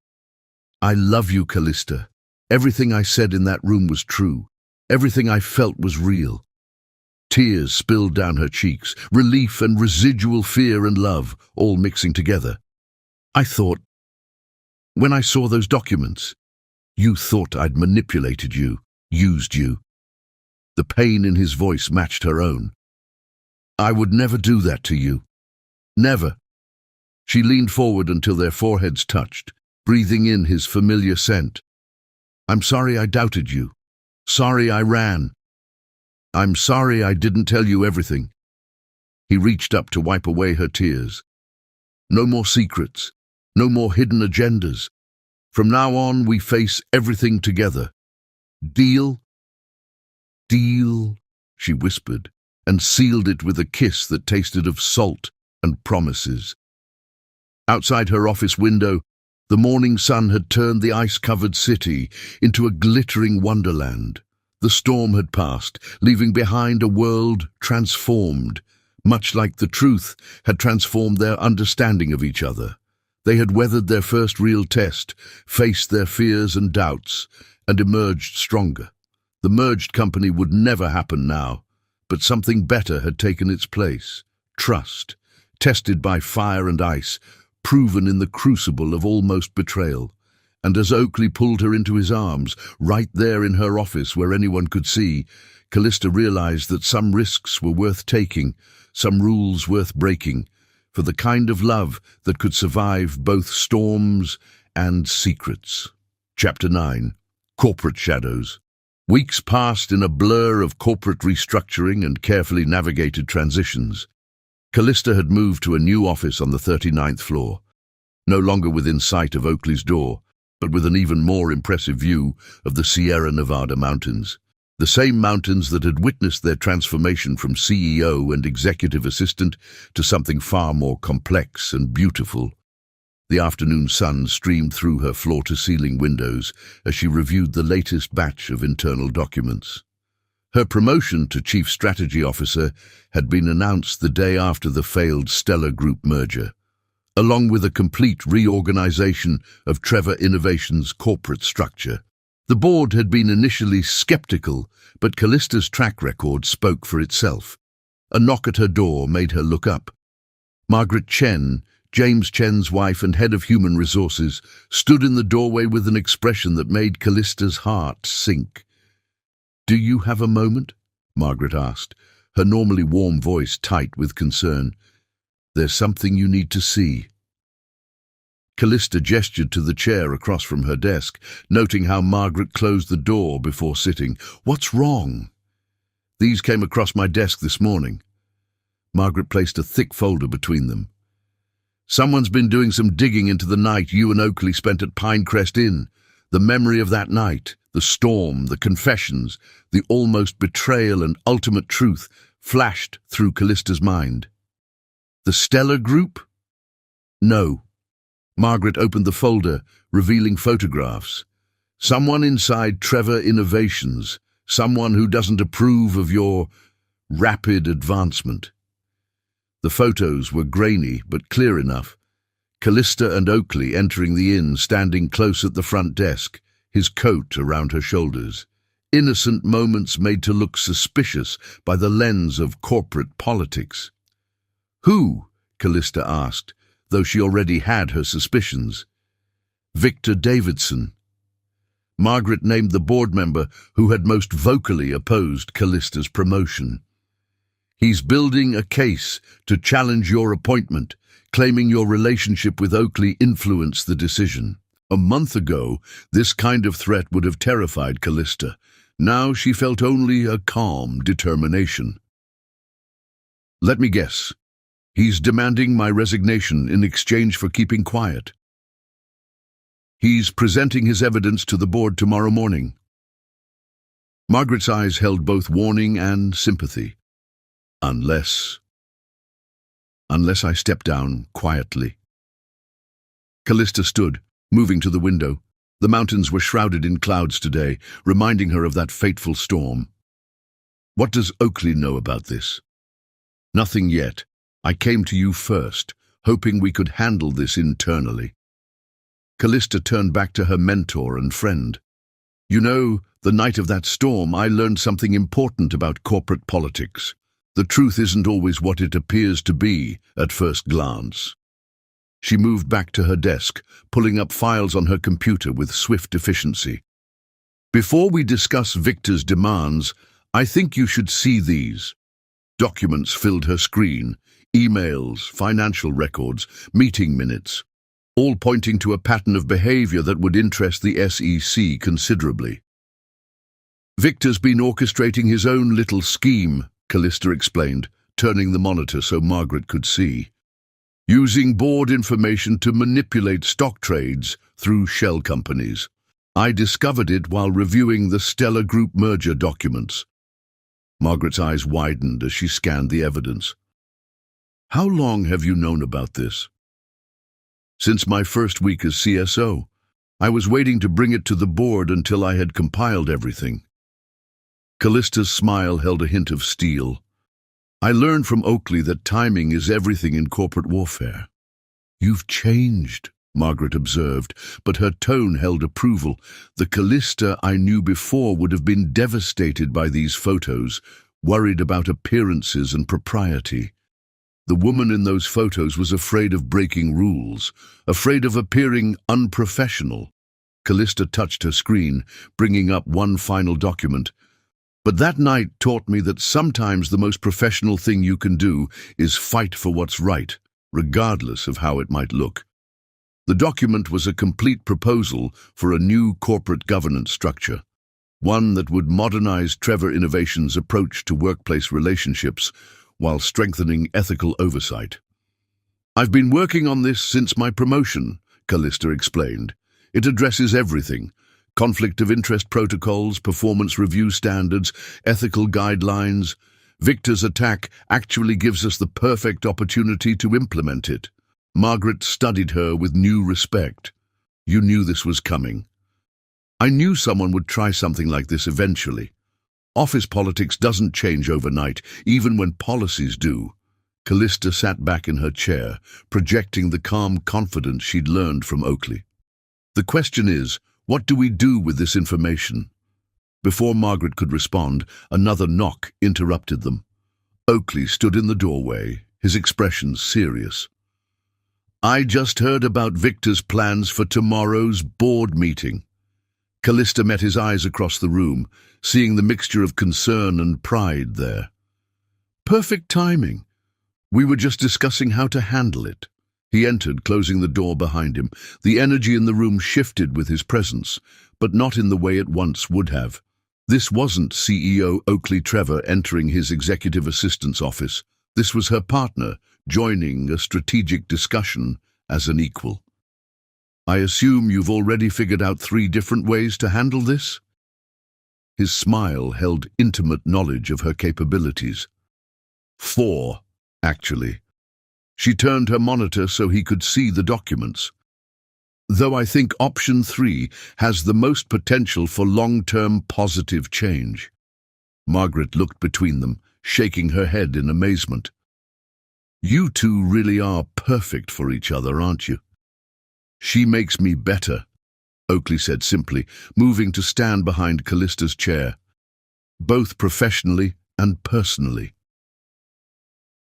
I love you, Callista. Everything I said in that room was true. Everything I felt was real. Tears spilled down her cheeks, relief and residual fear and love, all mixing together. I thought, when I saw those documents, you thought I'd manipulated you, used you. The pain in his voice matched her own. I would never do that to you. Never. She leaned forward until their foreheads touched, breathing in his familiar scent. I'm sorry I doubted you. Sorry I ran. I'm sorry I didn't tell you everything. He reached up to wipe away her tears. No more secrets. No more hidden agendas. From now on, we face everything together. Deal? Deal, she whispered, and sealed it with a kiss that tasted of salt and promises. Outside her office window, the morning sun had turned the ice-covered city into a glittering wonderland. The storm had passed, leaving behind a world transformed, much like the truth had transformed their understanding of each other. They had weathered their first real test, faced their fears and doubts, and emerged stronger. The merged company would never happen now, but something better had taken its place. Trust, tested by fire and ice, proven in the crucible of almost betrayal. And as Oakley pulled her into his arms, right there in her office where anyone could see, Callista realized that some risks were worth taking, some rules worth breaking, for the kind of love that could survive both storms and secrets. Chapter 9. Corporate Shadows. Weeks passed in a blur of corporate restructuring and carefully navigated transitions. Callista had moved to a new office on the 39th floor, no longer within sight of Oakley's door, but with an even more impressive view of the Sierra Nevada mountains. The same mountains that had witnessed their transformation from CEO and executive assistant to something far more complex and beautiful. The afternoon sun streamed through her floor-to-ceiling windows as she reviewed the latest batch of internal documents. Her promotion to Chief Strategy Officer had been announced the day after the failed Stellar Group merger, along with a complete reorganization of Trevor Innovations' corporate structure. The board had been initially skeptical, but Callista's track record spoke for itself. A knock at her door made her look up. Margaret Chen, James Chen's wife and head of human resources, stood in the doorway with an expression that made Callista's heart sink. "Do you have a moment?" Margaret asked, her normally warm voice tight with concern. "There's something you need to see." Callista gestured to the chair across from her desk, noting how Margaret closed the door before sitting. "What's wrong?" "These came across my desk this morning." Margaret placed a thick folder between them. "Someone's been doing some digging into the night you and Oakley spent at Pinecrest Inn. The memory of that night, the storm, the confessions, the almost betrayal and ultimate truth flashed through Callista's mind." "The Stellar Group?" "No." Margaret opened the folder, revealing photographs. "Someone inside Trevor Innovations, someone who doesn't approve of your rapid advancement." The photos were grainy but clear enough. Callista and Oakley entering the inn, standing close at the front desk, his coat around her shoulders. Innocent moments made to look suspicious by the lens of corporate politics. "Who?" Callista asked, though she already had her suspicions. "Victor Davidson." Margaret named the board member who had most vocally opposed Callista's promotion. "He's building a case to challenge your appointment, claiming your relationship with Oakley influenced the decision." A month ago, this kind of threat would have terrified Callista. Now she felt only a calm determination. "Let me guess. He's demanding my resignation in exchange for keeping quiet." "He's presenting his evidence to the board tomorrow morning." Margaret's eyes held both warning and sympathy. Unless I step down quietly." Callista stood, moving to the window. The mountains were shrouded in clouds today, reminding her of that fateful storm. "What does Oakley know about this?" "Nothing yet. I came to you first, hoping we could handle this internally." Callista turned back to her mentor and friend. "You know, the night of that storm, I learned something important about corporate politics. The truth isn't always what it appears to be at first glance." She moved back to her desk, pulling up files on her computer with swift efficiency. "Before we discuss Victor's demands, I think you should see these." Documents filled her screen, emails, financial records, meeting minutes, all pointing to a pattern of behavior that would interest the SEC considerably. "Victor's been orchestrating his own little scheme," Callista explained, turning the monitor so Margaret could see. "Using board information to manipulate stock trades through shell companies. I discovered it while reviewing the Stellar Group merger documents." Margaret's eyes widened as she scanned the evidence. "How long have you known about this?" "Since my first week as CSO. I was waiting to bring it to the board until I had compiled everything." Callista's smile held a hint of steel. "I learned from Oakley that timing is everything in corporate warfare." "You've changed," Margaret observed, but her tone held approval. The Callista I knew before would have been devastated by these photos, worried about appearances and propriety. The woman in those photos was afraid of breaking rules, afraid of appearing unprofessional. Callista touched her screen, bringing up one final document. "But that night taught me that sometimes the most professional thing you can do is fight for what's right, regardless of how it might look." The document was a complete proposal for a new corporate governance structure, one that would modernize Trevor Innovations' approach to workplace relationships while strengthening ethical oversight. "I've been working on this since my promotion," Callista explained. "It addresses everything: conflict of interest protocols, performance review standards, ethical guidelines. Victor's attack actually gives us the perfect opportunity to implement it." Margaret studied her with new respect. "You knew this was coming." "I knew someone would try something like this eventually. Office politics doesn't change overnight, even when policies do." Callista sat back in her chair, projecting the calm confidence she'd learned from Oakley. "The question is, what do we do with this information?" Before Margaret could respond, another knock interrupted them. Oakley stood in the doorway, his expression serious. I just heard about Victor's plans for tomorrow's board meeting. Callista met his eyes across the room, seeing the mixture of concern and pride there. Perfect timing. We were just discussing how to handle it. He entered, closing the door behind him. The energy in the room shifted with his presence, but not in the way it once would have. This wasn't CEO Oakley Trevor entering his executive assistant's office. This was her partner, joining a strategic discussion as an equal. I assume you've already figured out 3 different ways to handle this? His smile held intimate knowledge of her capabilities. 4, actually. She turned her monitor so he could see the documents. Though I think option 3 has the most potential for long-term positive change. Margaret looked between them, shaking her head in amazement. You two really are perfect for each other, aren't you? She makes me better, Oakley said simply, moving to stand behind Callista's chair, both professionally and personally.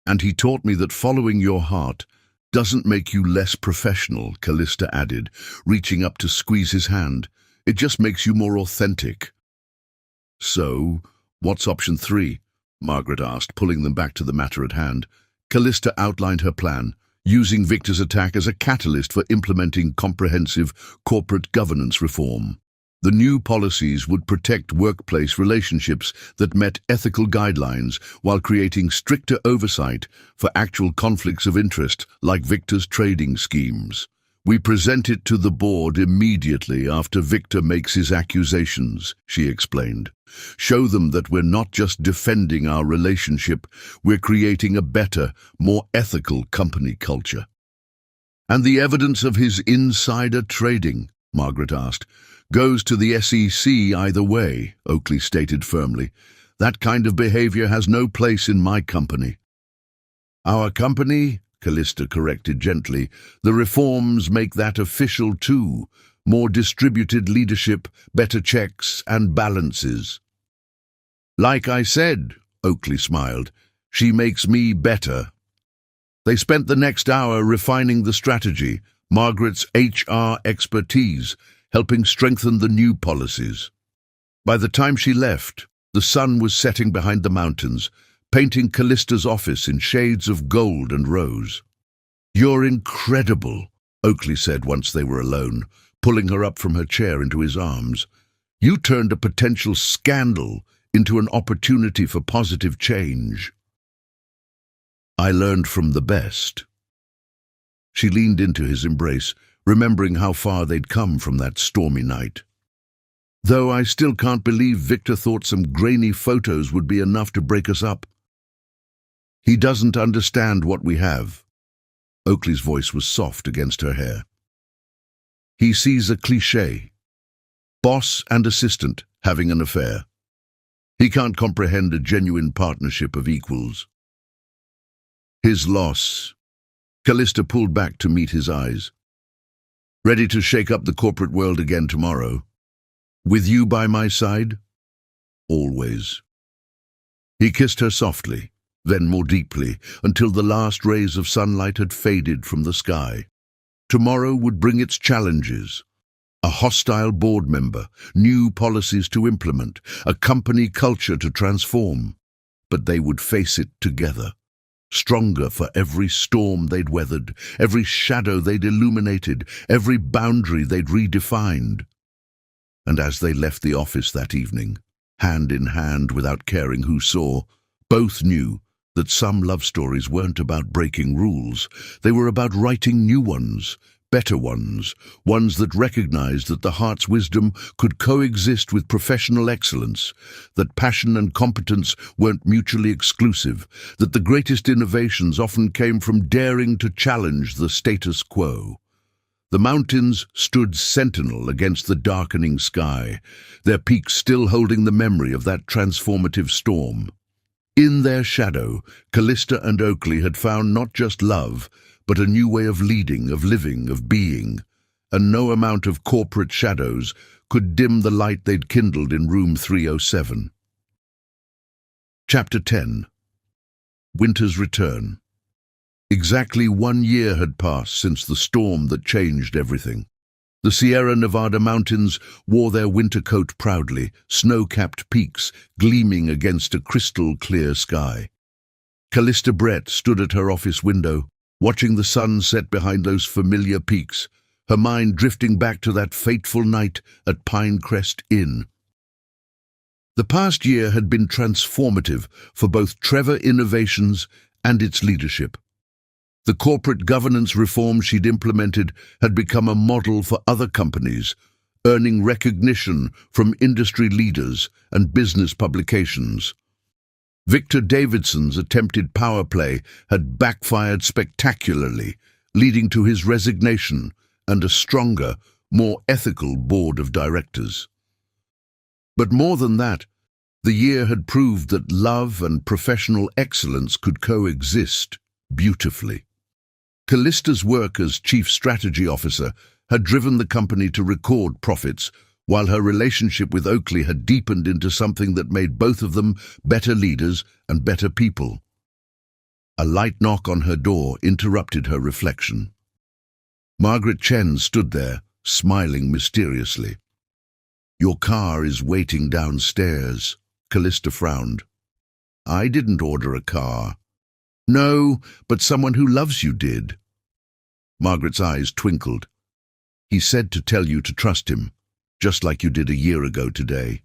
And he taught me that following your heart doesn't make you less professional, Callista added, reaching up to squeeze his hand. It just makes you more authentic. So, what's option 3? Margaret asked, pulling them back to the matter at hand. Callista outlined her plan, using Victor's attack as a catalyst for implementing comprehensive corporate governance reform. The new policies would protect workplace relationships that met ethical guidelines while creating stricter oversight for actual conflicts of interest like Victor's trading schemes. We present it to the board immediately after Victor makes his accusations, she explained. Show them that we're not just defending our relationship, we're creating a better, more ethical company culture. And the evidence of his insider trading, Margaret asked, goes to the SEC either way, Oakley stated firmly. That kind of behavior has no place in my company. Our company, Callista corrected gently, the reforms make that official too. More distributed leadership, better checks and balances. Like I said, Oakley smiled, she makes me better. They spent the next hour refining the strategy, Margaret's HR expertise, helping strengthen the new policies. By the time she left, the sun was setting behind the mountains, painting Callista's office in shades of gold and rose. You're incredible, Oakley said once they were alone, pulling her up from her chair into his arms. You turned a potential scandal into an opportunity for positive change. I learned from the best. She leaned into his embrace, remembering how far they'd come from that stormy night. Though I still can't believe Victor thought some grainy photos would be enough to break us up. He doesn't understand what we have. Oakley's voice was soft against her hair. He sees a cliché. Boss and assistant having an affair. He can't comprehend a genuine partnership of equals. His loss. Callista pulled back to meet his eyes. Ready to shake up the corporate world again tomorrow? With you by my side? Always. He kissed her softly, then more deeply, until the last rays of sunlight had faded from the sky. Tomorrow would bring its challenges. A hostile board member, new policies to implement, a company culture to transform. But they would face it together. Stronger for every storm they'd weathered, every shadow they'd illuminated, every boundary they'd redefined. And as they left the office that evening, hand in hand without caring who saw, both knew that some love stories weren't about breaking rules. They were about writing new ones, better ones, ones that recognized that the heart's wisdom could coexist with professional excellence, that passion and competence weren't mutually exclusive, that the greatest innovations often came from daring to challenge the status quo. The mountains stood sentinel against the darkening sky, their peaks still holding the memory of that transformative storm. In their shadow, Callista and Oakley had found not just love, but a new way of leading, of living, of being, and no amount of corporate shadows could dim the light they'd kindled in room 307. Chapter 10. Winter's return. Exactly 1 year had passed since the storm that changed everything. The Sierra Nevada mountains wore their winter coat proudly, snow-capped peaks gleaming against a crystal-clear sky. Callista Brett stood at her office window, watching the sun set behind those familiar peaks, her mind drifting back to that fateful night at Pinecrest Inn. The past year had been transformative for both Trevor Innovations and its leadership. The corporate governance reform she'd implemented had become a model for other companies, earning recognition from industry leaders and business publications. Victor Davidson's attempted power play had backfired spectacularly, leading to his resignation and a stronger, more ethical board of directors. But more than that, the year had proved that love and professional excellence could coexist beautifully. Callista's work as Chief Strategy Officer had driven the company to record profits, while her relationship with Oakley had deepened into something that made both of them better leaders and better people. A light knock on her door interrupted her reflection. Margaret Chen stood there, smiling mysteriously. "Your car is waiting downstairs," Callista frowned. "I didn't order a car." "No, but someone who loves you did." Margaret's eyes twinkled. "He said to tell you to trust him, just like you did a year ago today."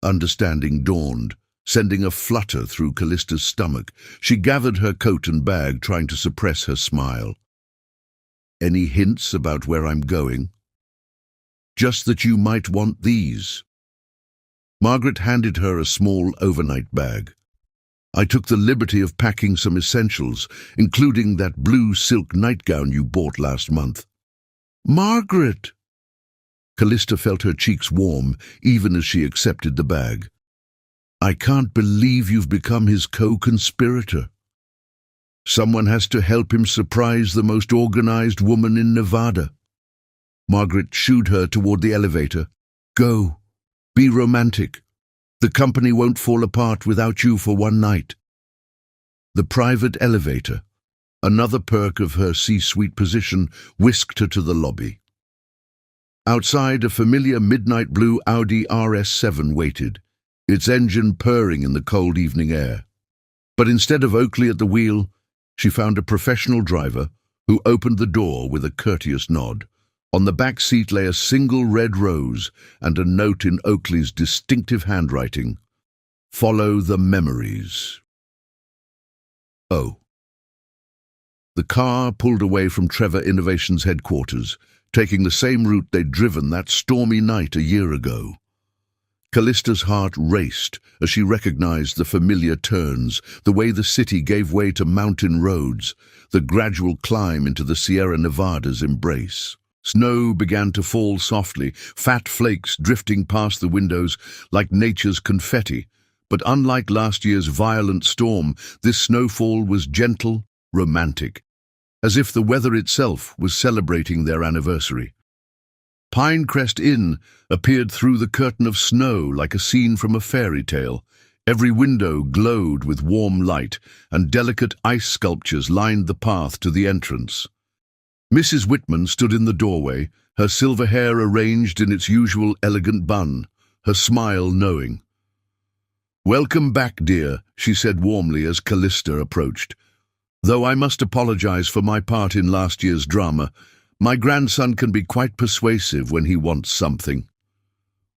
Understanding dawned, sending a flutter through Callista's stomach. She gathered her coat and bag, trying to suppress her smile. "Any hints about where I'm going?" "Just that you might want these." Margaret handed her a small overnight bag. "I took the liberty of packing some essentials, including that blue silk nightgown you bought last month." "Margaret!" Callista felt her cheeks warm, even as she accepted the bag. "I can't believe you've become his co-conspirator. Someone has to help him surprise the most organized woman in Nevada." Margaret shooed her toward the elevator. "Go. Be romantic. The company won't fall apart without you for one night." The private elevator, another perk of her C-suite position, whisked her to the lobby. Outside, a familiar midnight blue Audi RS7 waited, its engine purring in the cold evening air. But instead of Oakley at the wheel, she found a professional driver who opened the door with a courteous nod. On the back seat lay a single red rose and a note in Oakley's distinctive handwriting: "Follow the memories." Oh. The car pulled away from Trevor Innovations headquarters, taking the same route they'd driven that stormy night a year ago. Callista's heart raced as she recognized the familiar turns, the way the city gave way to mountain roads, the gradual climb into the Sierra Nevada's embrace. Snow began to fall softly, fat flakes drifting past the windows like nature's confetti. But unlike last year's violent storm, this snowfall was gentle, romantic, as if the weather itself was celebrating their anniversary. Pinecrest Inn appeared through the curtain of snow like a scene from a fairy tale. Every window glowed with warm light, and delicate ice sculptures lined the path to the entrance. Mrs. Whitman stood in the doorway, her silver hair arranged in its usual elegant bun, her smile knowing. "Welcome back, dear," she said warmly as Callista approached. "Though I must apologize for my part in last year's drama, my grandson can be quite persuasive when he wants something."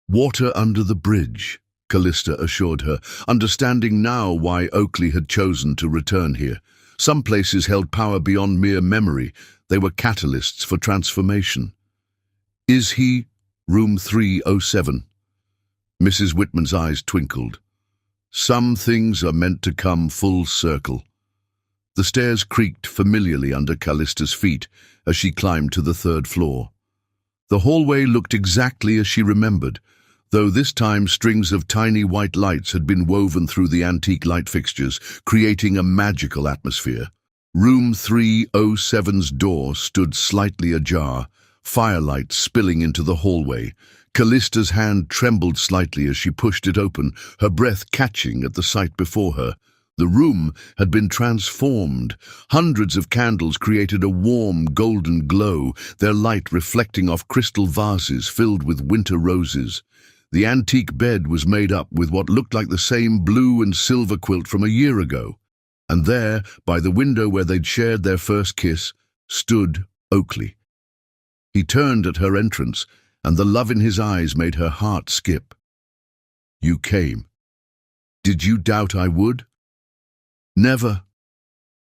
"Water under the bridge," Callista assured her, understanding now why Oakley had chosen to return here. Some places held power beyond mere memory. They were catalysts for transformation. "Is he room 307? Mrs. Whitman's eyes twinkled. "Some things are meant to come full circle." The stairs creaked familiarly under Callista's feet as she climbed to the third floor. The hallway looked exactly as she remembered, though this time strings of tiny white lights had been woven through the antique light fixtures, creating a magical atmosphere. Room 307's door stood slightly ajar, firelight spilling into the hallway. Callista's hand trembled slightly as she pushed it open, her breath catching at the sight before her. The room had been transformed. Hundreds of candles created a warm, golden glow, their light reflecting off crystal vases filled with winter roses. The antique bed was made up with what looked like the same blue and silver quilt from a year ago. And there, by the window where they'd shared their first kiss, stood Oakley. He turned at her entrance, and the love in his eyes made her heart skip. "You came. Did you doubt I would?" "Never."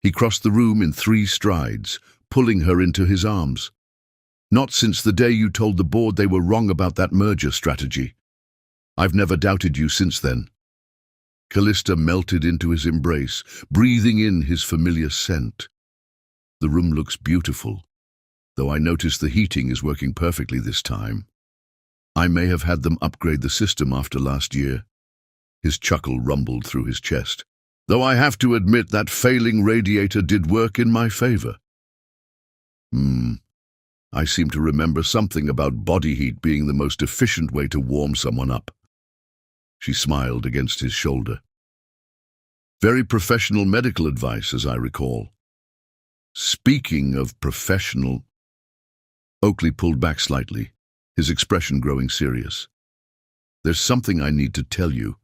He crossed the room in 3 strides, pulling her into his arms. "Not since the day you told the board they were wrong about that merger strategy. I've never doubted you since then." Callista melted into his embrace, breathing in his familiar scent. "The room looks beautiful, though I notice the heating is working perfectly this time. I may have had them upgrade the system after last year." His chuckle rumbled through his chest. "Though I have to admit that failing radiator did work in my favor." I seem to remember something about body heat being the most efficient way to warm someone up." She smiled against his shoulder. "Very professional medical advice, as I recall." "Speaking of professional..." Oakley pulled back slightly, his expression growing serious. "There's something I need to tell you."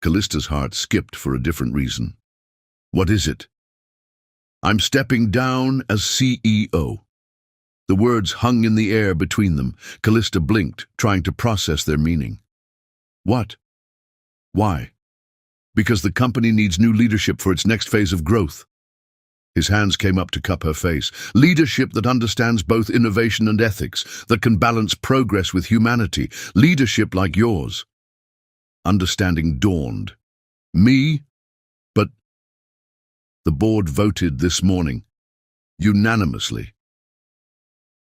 Callista's heart skipped for a different reason. "What is it?" "I'm stepping down as CEO." The words hung in the air between them. Callista blinked, trying to process their meaning. "What? Why?" "Because the company needs new leadership for its next phase of growth." His hands came up to cup her face. "Leadership that understands both innovation and ethics, that can balance progress with humanity. Leadership like yours." Understanding dawned. "Me? But..." "The board voted this morning. Unanimously."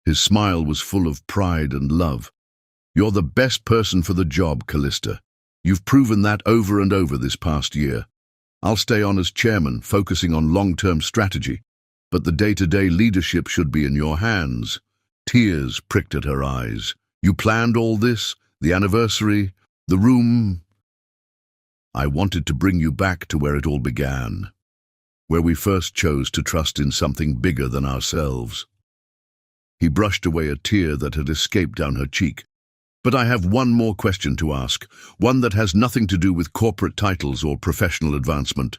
His smile was full of pride and love. "You're the best person for the job, Callista. You've proven that over and over this past year. I'll stay on as chairman, focusing on long-term strategy, but the day-to-day leadership should be in your hands." Tears pricked at her eyes. "You planned all this? The anniversary? The room?" "I wanted to bring you back to where it all began, where we first chose to trust in something bigger than ourselves." He brushed away a tear that had escaped down her cheek. "But I have one more question to ask, one that has nothing to do with corporate titles or professional advancement."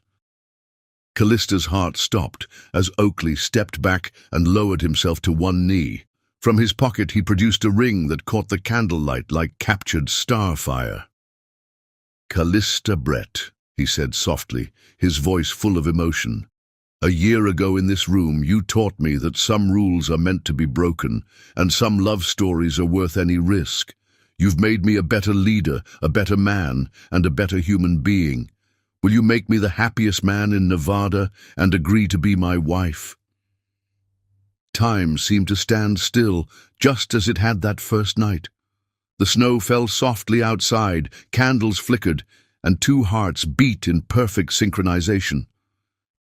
Callista's heart stopped as Oakley stepped back and lowered himself to one knee. From his pocket he produced a ring that caught the candlelight like captured starfire. "Callista Brett," he said softly, his voice full of emotion. "A year ago in this room you taught me that some rules are meant to be broken, and some love stories are worth any risk. You've made me a better leader, a better man, and a better human being. Will you make me the happiest man in Nevada and agree to be my wife?" Time seemed to stand still, just as it had that first night. The snow fell softly outside, candles flickered, and 2 hearts beat in perfect synchronization.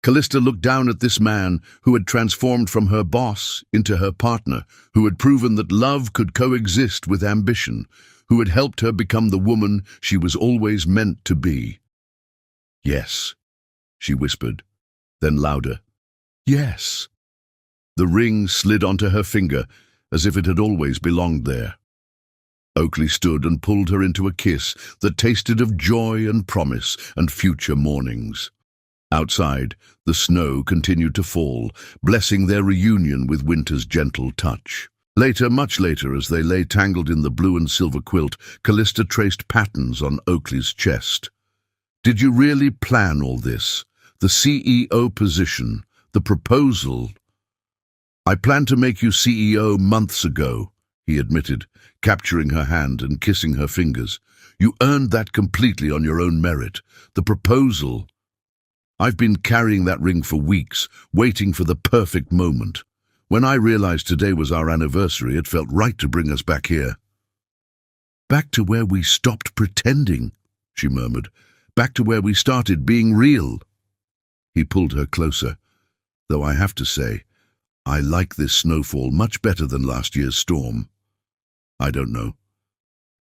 Callista looked down at this man who had transformed from her boss into her partner, who had proven that love could coexist with ambition, who had helped her become the woman she was always meant to be. "Yes," she whispered, then louder, "Yes." The ring slid onto her finger as if it had always belonged there. Oakley stood and pulled her into a kiss that tasted of joy and promise and future mornings. Outside, the snow continued to fall, blessing their reunion with winter's gentle touch. Later, much later, as they lay tangled in the blue and silver quilt, Callista traced patterns on Oakley's chest. "Did you really plan all this? The CEO position, the proposal?" "I planned to make you CEO months ago," he admitted, capturing her hand and kissing her fingers. "You earned that completely on your own merit. The proposal... I've been carrying that ring for weeks, waiting for the perfect moment. When I realized today was our anniversary, it felt right to bring us back here." "Back to where we stopped pretending," she murmured. "Back to where we started being real." He pulled her closer. "Though I have to say, I like this snowfall much better than last year's storm." "I don't know."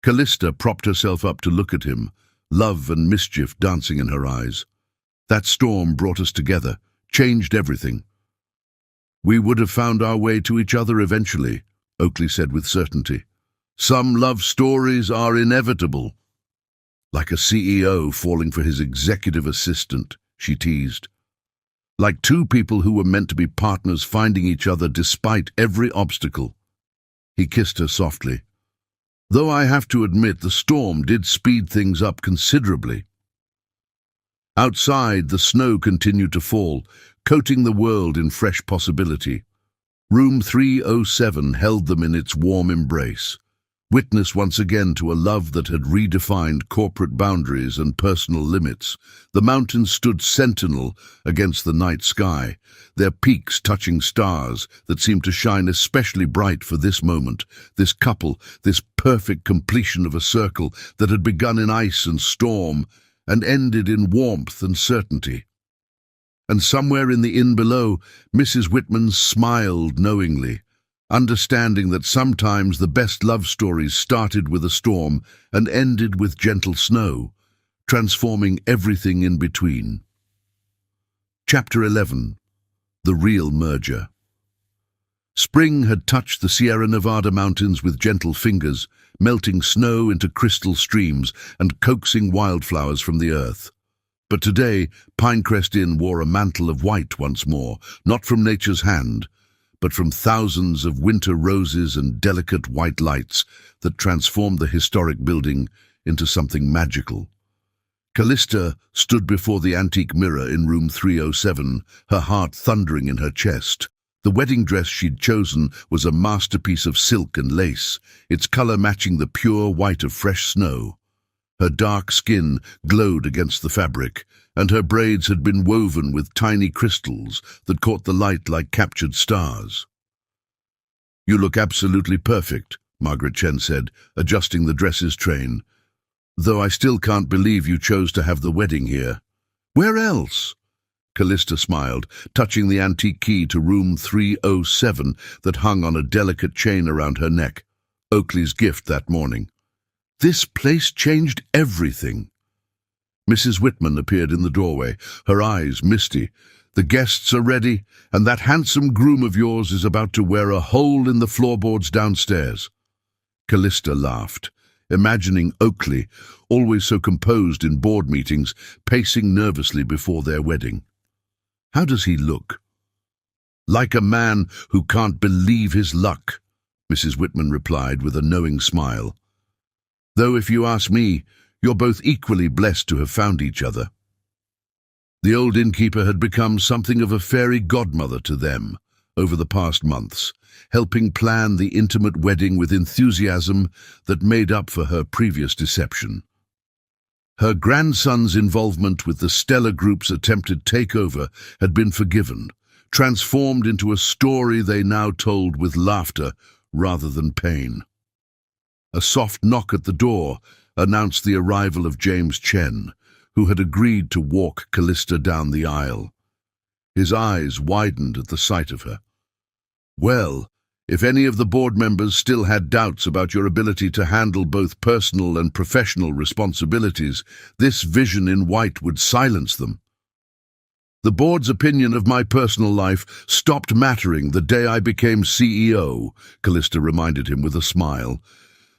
Callista propped herself up to look at him, love and mischief dancing in her eyes. That storm brought us together, changed everything. We would have found our way to each other eventually, Oakley said with certainty. Some love stories are inevitable. Like a CEO falling for his executive assistant, she teased. Like two people who were meant to be partners finding each other despite every obstacle. He kissed her softly. Though I have to admit the storm did speed things up considerably. Outside, the snow continued to fall, coating the world in fresh possibility. Room 307 held them in its warm embrace, witness once again to a love that had redefined corporate boundaries and personal limits. The mountains stood sentinel against the night sky, their peaks touching stars that seemed to shine especially bright for this moment, this couple, this perfect completion of a circle that had begun in ice and storm and ended in warmth and certainty. And somewhere in the inn below, Mrs. Whitman smiled knowingly, understanding that sometimes the best love stories started with a storm and ended with gentle snow, transforming everything in between. Chapter 11. The Real Merger. Spring had touched the Sierra Nevada mountains with gentle fingers, melting snow into crystal streams and coaxing wildflowers from the earth. But today, Pinecrest Inn wore a mantle of white once more, not from nature's hand, but from thousands of winter roses and delicate white lights that transformed the historic building into something magical. Callista stood before the antique mirror in room 307, her heart thundering in her chest. The wedding dress she'd chosen was a masterpiece of silk and lace, its color matching the pure white of fresh snow. Her dark skin glowed against the fabric, and her braids had been woven with tiny crystals that caught the light like captured stars. "You look absolutely perfect," Margaret Chen said, adjusting the dress's train. "Though I still can't believe you chose to have the wedding here." "Where else?" Callista smiled, touching the antique key to room 307 that hung on a delicate chain around her neck, Oakley's gift that morning. "This place changed everything." Mrs. Whitman appeared in the doorway, her eyes misty. "The guests are ready, and that handsome groom of yours is about to wear a hole in the floorboards downstairs." Callista laughed, imagining Oakley, always so composed in board meetings, pacing nervously before their wedding. "How does he look?" "Like a man who can't believe his luck," Mrs. Whitman replied with a knowing smile. "Though if you ask me, you're both equally blessed to have found each other." The old innkeeper had become something of a fairy godmother to them over the past months, helping plan the intimate wedding with enthusiasm that made up for her previous deception. Her grandson's involvement with the Stellar Group's attempted takeover had been forgiven, transformed into a story they now told with laughter rather than pain. A soft knock at the door announced the arrival of James Chen, who had agreed to walk Callista down the aisle. His eyes widened at the sight of her. "Well, if any of the board members still had doubts about your ability to handle both personal and professional responsibilities, this vision in white would silence them. The board's opinion of my personal life stopped mattering the day I became CEO," Callista reminded him with a smile.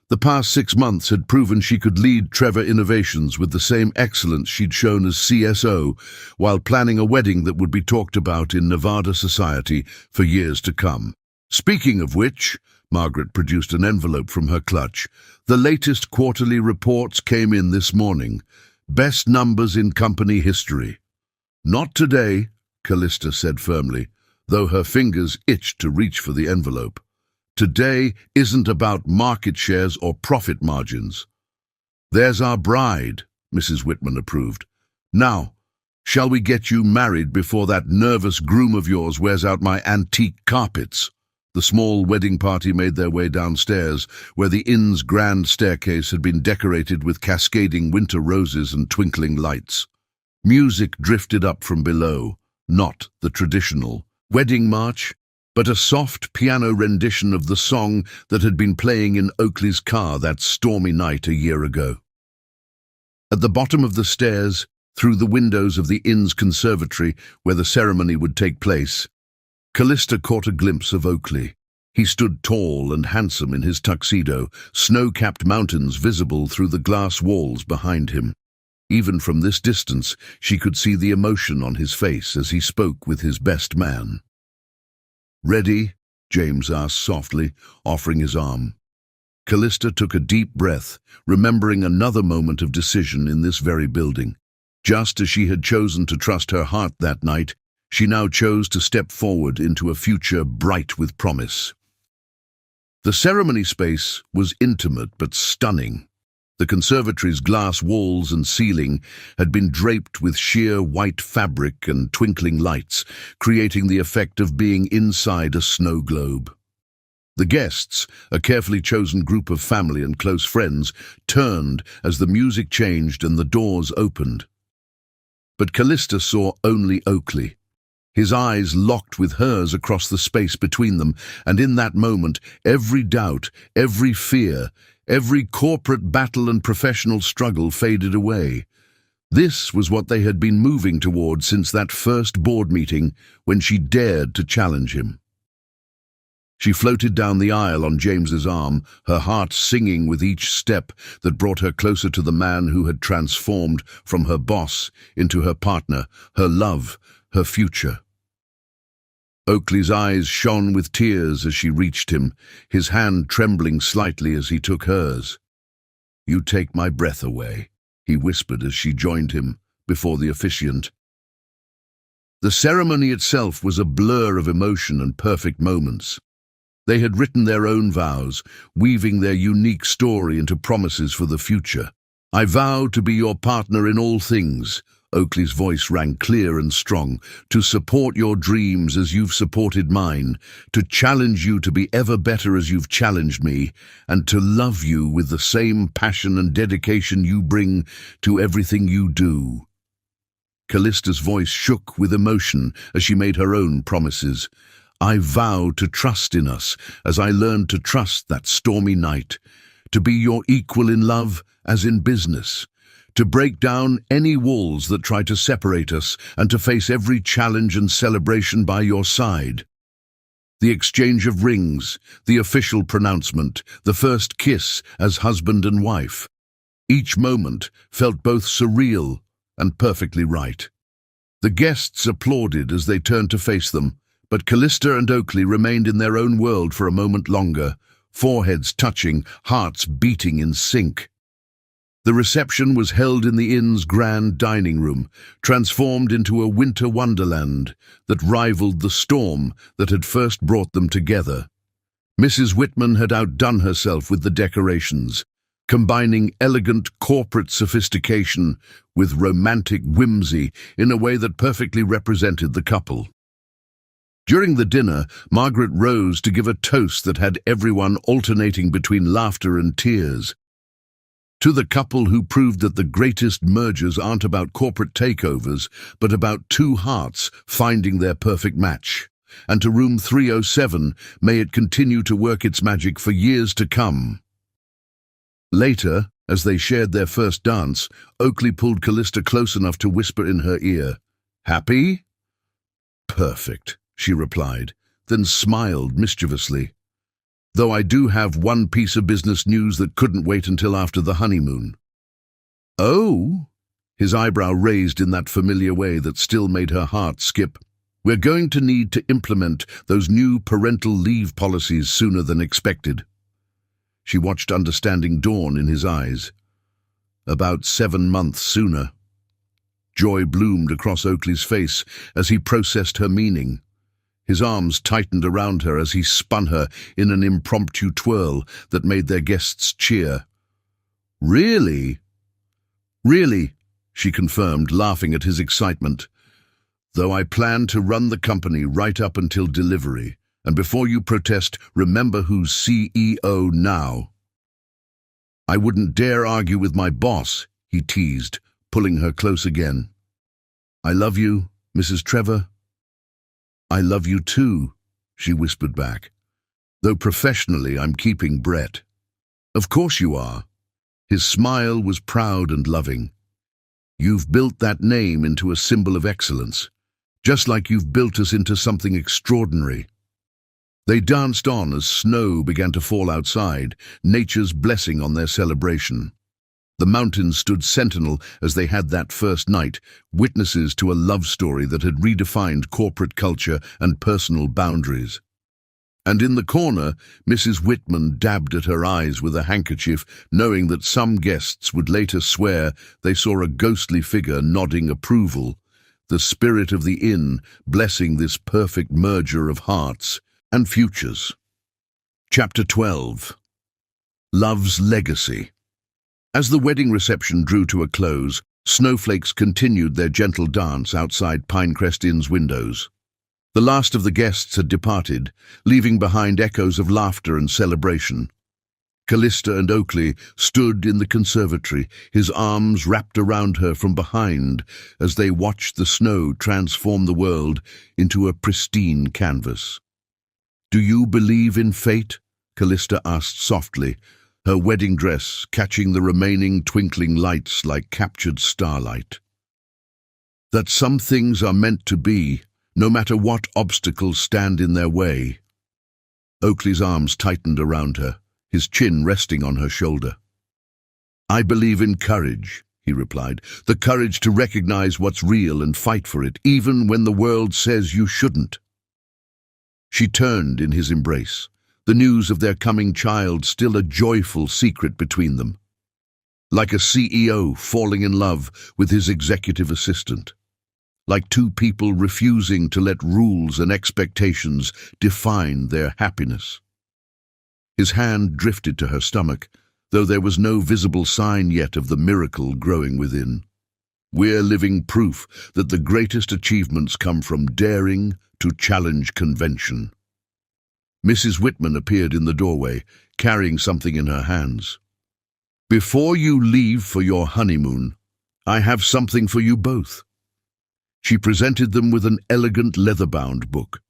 The past 6 months had proven she could lead Trevor Innovations with the same excellence she'd shown as CSO, while planning a wedding that would be talked about in Nevada society for years to come. "Speaking of which," Margaret produced an envelope from her clutch, "the latest quarterly reports came in this morning. Best numbers in company history." "Not today," Callista said firmly, though her fingers itched to reach for the envelope. "Today isn't about market shares or profit margins." "There's our bride," Mrs. Whitman approved. "Now, shall we get you married before that nervous groom of yours wears out my antique carpets?" The small wedding party made their way downstairs, where the inn's grand staircase had been decorated with cascading winter roses and twinkling lights. Music drifted up from below, not the traditional wedding march, but a soft piano rendition of the song that had been playing in Oakley's car that stormy night a year ago. At the bottom of the stairs, Through the windows of the inn's conservatory where the ceremony would take place, Callista caught a glimpse of Oakley. He stood tall and handsome in his tuxedo, snow-capped mountains visible through the glass walls behind him. Even from this distance, she could see the emotion on his face as he spoke with his best man. "Ready?" James asked softly, offering his arm. Callista took a deep breath, remembering another moment of decision in this very building. Just as she had chosen to trust her heart that night, she now chose to step forward into a future bright with promise. The ceremony space was intimate but stunning. The conservatory's glass walls and ceiling had been draped with sheer white fabric and twinkling lights, creating the effect of being inside a snow globe. The guests, a carefully chosen group of family and close friends, turned as the music changed and the doors opened. But Callista saw only Oakley. His eyes locked with hers across the space between them, and in that moment, every doubt, every fear, every corporate battle and professional struggle faded away. This was what they had been moving toward since that first board meeting when she dared to challenge him. She floated down the aisle on James's arm, her heart singing with each step that brought her closer to the man who had transformed from her boss into her partner, her love, her future. Oakley's eyes shone with tears as she reached him, his hand trembling slightly as he took hers. "You take my breath away," he whispered as she joined him before the officiant. The ceremony itself was a blur of emotion and perfect moments. They had written their own vows, weaving their unique story into promises for the future. "I vow to be your partner in all things," Oakley's voice rang clear and strong, "to support your dreams as you've supported mine, to challenge you to be ever better as you've challenged me, and to love you with the same passion and dedication you bring to everything you do." Callista's voice shook with emotion as she made her own promises. "I vow to trust in us as I learned to trust that stormy night, to be your equal in love as in business, to break down any walls that try to separate us and to face every challenge and celebration by your side." The exchange of rings, the official pronouncement, the first kiss as husband and wife. Each moment felt both surreal and perfectly right. The guests applauded as they turned to face them, but Callista and Oakley remained in their own world for a moment longer, foreheads touching, hearts beating in sync. The reception was held in the inn's grand dining room, transformed into a winter wonderland that rivaled the storm that had first brought them together. Mrs. Whitman had outdone herself with the decorations, combining elegant corporate sophistication with romantic whimsy in a way that perfectly represented the couple. During the dinner, Margaret rose to give a toast that had everyone alternating between laughter and tears. To the couple who proved that the greatest mergers aren't about corporate takeovers, but about two hearts finding their perfect match. And to room 307, may it continue to work its magic for years to come. Later, as they shared their first dance, Oakley pulled Callista close enough to whisper in her ear, "Happy?" "Perfect," she replied, then smiled mischievously. "Though I do have one piece of business news that couldn't wait until after the honeymoon." "Oh?" His eyebrow raised in that familiar way that still made her heart skip. "We're going to need to implement those new parental leave policies sooner than expected." She watched understanding dawn in his eyes. "About 7 months sooner." Joy bloomed across Oakley's face as he processed her meaning. His arms tightened around her as he spun her in an impromptu twirl that made their guests cheer. "Really?" "Really," she confirmed, laughing at his excitement. "Though I plan to run the company right up until delivery. And before you protest, remember who's CEO now." "I wouldn't dare argue with my boss," he teased, pulling her close again. "I love you, Mrs. Trevor." "I love you too," she whispered back. "Though professionally I'm keeping Brett." "Of course you are." His smile was proud and loving. You've built that name into a symbol of excellence, just like you've built us into something extraordinary." They danced on as snow began to fall outside, nature's blessing on their celebration. The mountains stood sentinel as they had that first night, witnesses to a love story that had redefined corporate culture and personal boundaries. And in the corner, Mrs. Whitman dabbed at her eyes with a handkerchief, knowing that some guests would later swear they saw a ghostly figure nodding approval, the spirit of the inn blessing this perfect merger of hearts and futures. Chapter 12. Love's Legacy. As the wedding reception drew to a close, snowflakes continued their gentle dance outside Pinecrest Inn's windows. The last of the guests had departed, leaving behind echoes of laughter and celebration. Callista and Oakley stood in the conservatory, his arms wrapped around her from behind as they watched the snow transform the world into a pristine canvas. "Do you believe in fate?" Callista asked softly, her wedding dress catching the remaining twinkling lights like captured starlight. "That some things are meant to be, no matter what obstacles stand in their way." Oakley's arms tightened around her, his chin resting on her shoulder. "I believe in courage," he replied, "the courage to recognize what's real and fight for it, even when the world says you shouldn't." She turned in his embrace, the news of their coming child still a joyful secret between them. Like a CEO falling in love with his executive assistant. Like two people refusing to let rules and expectations define their happiness. His hand drifted to her stomach, though there was no visible sign yet of the miracle growing within. "We're living proof that the greatest achievements come from daring to challenge convention." Mrs. Whitman appeared in the doorway, carrying something in her hands. "Before you leave for your honeymoon, I have something for you both." She presented them with an elegant leather-bound book.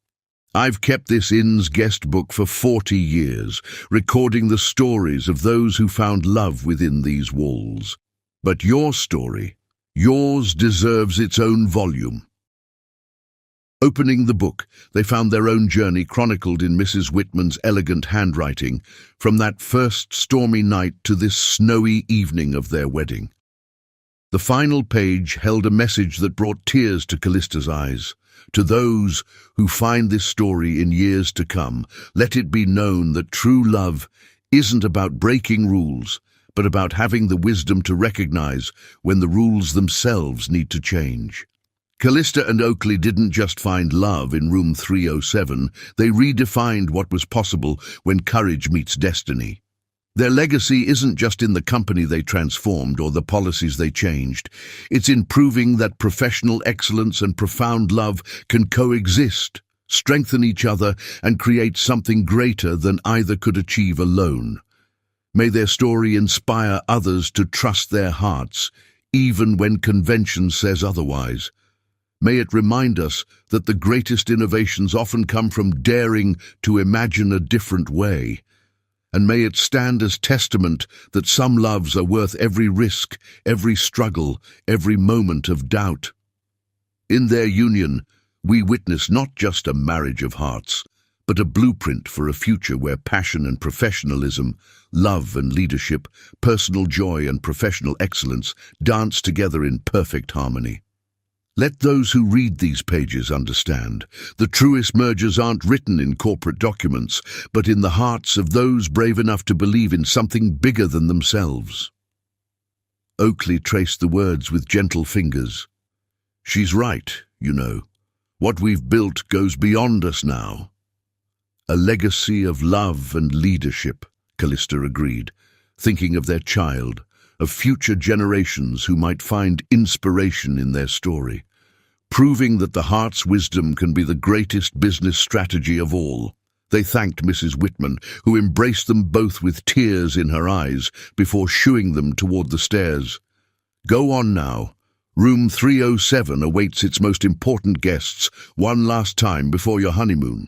"I've kept this inn's guest book for 40 years, recording the stories of those who found love within these walls. But your story, yours deserves its own volume." Opening the book, they found their own journey chronicled in Mrs. Whitman's elegant handwriting, from that first stormy night to this snowy evening of their wedding. The final page held a message that brought tears to Callista's eyes. "To those who find this story in years to come, let it be known that true love isn't about breaking rules, but about having the wisdom to recognize when the rules themselves need to change." Callista and Oakley didn't just find love in room 307, they redefined what was possible when courage meets destiny. Their legacy isn't just in the company they transformed or the policies they changed. It's in proving that professional excellence and profound love can coexist, strengthen each other, and create something greater than either could achieve alone. May their story inspire others to trust their hearts, even when convention says otherwise. May it remind us that the greatest innovations often come from daring to imagine a different way. And may it stand as testament that some loves are worth every risk, every struggle, every moment of doubt. In their union, we witness not just a marriage of hearts, but a blueprint for a future where passion and professionalism, love and leadership, personal joy and professional excellence dance together in perfect harmony. Let those who read these pages understand, the truest mergers aren't written in corporate documents, but in the hearts of those brave enough to believe in something bigger than themselves. Oakley traced the words with gentle fingers. "She's right, you know. What we've built goes beyond us now." "A legacy of love and leadership," Callista agreed, thinking of their child, of future generations who might find inspiration in their story. Proving that the heart's wisdom can be the greatest business strategy of all. They thanked Mrs. Whitman, who embraced them both with tears in her eyes before shooing them toward the stairs. "Go on now. Room 307 awaits its most important guests one last time before your honeymoon."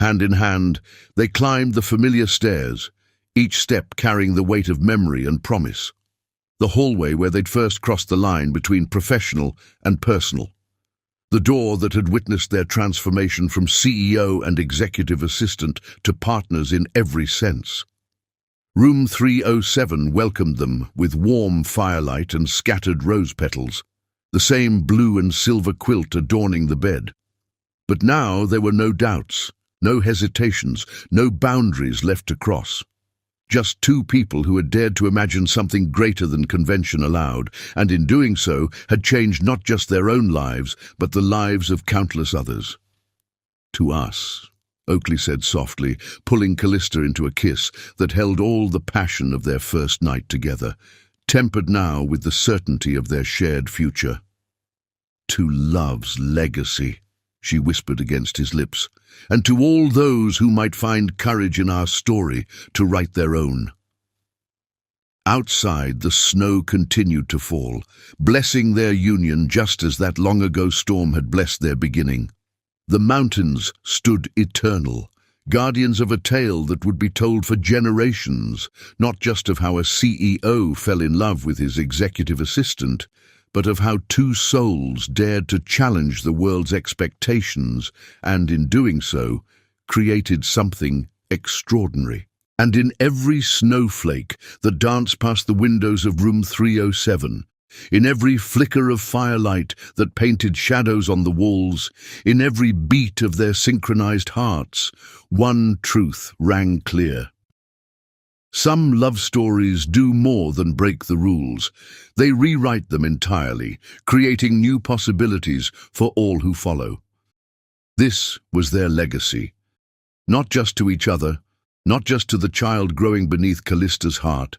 Hand in hand, they climbed the familiar stairs, each step carrying the weight of memory and promise. the hallway where they'd first crossed the line between professional and personal, the door that had witnessed their transformation from CEO and executive assistant to partners in every sense. Room 307 welcomed them with warm firelight and scattered rose petals, the same blue and silver quilt adorning the bed. But now there were no doubts, no hesitations, no boundaries left to cross. Just two people who had dared to imagine something greater than convention allowed, and in doing so had changed not just their own lives, but the lives of countless others. "To us," Oakley said softly, pulling Callista into a kiss that held all the passion of their first night together, tempered now with the certainty of their shared future. "To love's legacy," she whispered against his lips, "and to all those who might find courage in our story to write their own." Outside, the snow continued to fall, blessing their union just as that long-ago storm had blessed their beginning. The mountains stood eternal, guardians of a tale that would be told for generations, not just of how a CEO fell in love with his executive assistant, but of how two souls dared to challenge the world's expectations and, in doing so, created something extraordinary. And in every snowflake that danced past the windows of room 307, in every flicker of firelight that painted shadows on the walls, in every beat of their synchronized hearts, one truth rang clear. Some love stories do more than break the rules. They rewrite them entirely, creating new possibilities for all who follow. This was their legacy. Not just to each other, not just to the child growing beneath Callista's heart,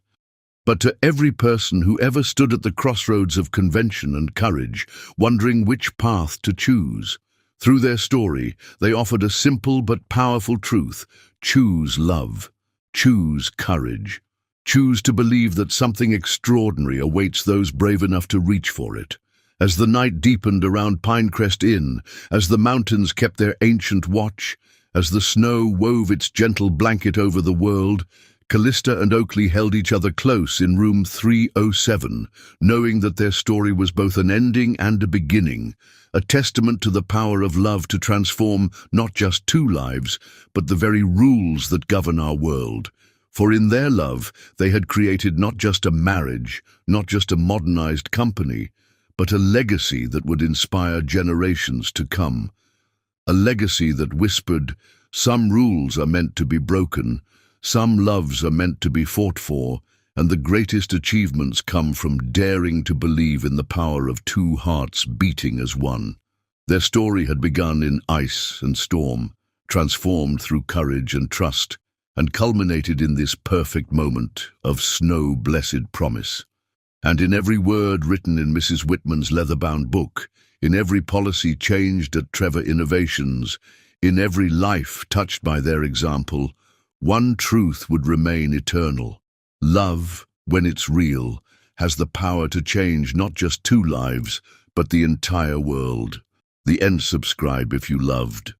but to every person who ever stood at the crossroads of convention and courage, wondering which path to choose. Through their story, they offered a simple but powerful truth: choose love. Choose courage. Choose to believe that something extraordinary awaits those brave enough to reach for it. As the night deepened around Pinecrest Inn, as the mountains kept their ancient watch, as the snow wove its gentle blanket over the world, Callista and Oakley held each other close in room 307, knowing that their story was both an ending and a beginning, a testament to the power of love to transform not just two lives, but the very rules that govern our world. For in their love, they had created not just a marriage, not just a modernized company, but a legacy that would inspire generations to come. A legacy that whispered, some rules are meant to be broken, some loves are meant to be fought for, and the greatest achievements come from daring to believe in the power of two hearts beating as one. Their story had begun in ice and storm, transformed through courage and trust, and culminated in this perfect moment of snow-blessed promise. And in every word written in Mrs. Whitman's leather-bound book, in every policy changed at Trevor Innovations, in every life touched by their example, one truth would remain eternal. Love, when it's real, has the power to change not just two lives, but the entire world. The end. Subscribe if you loved.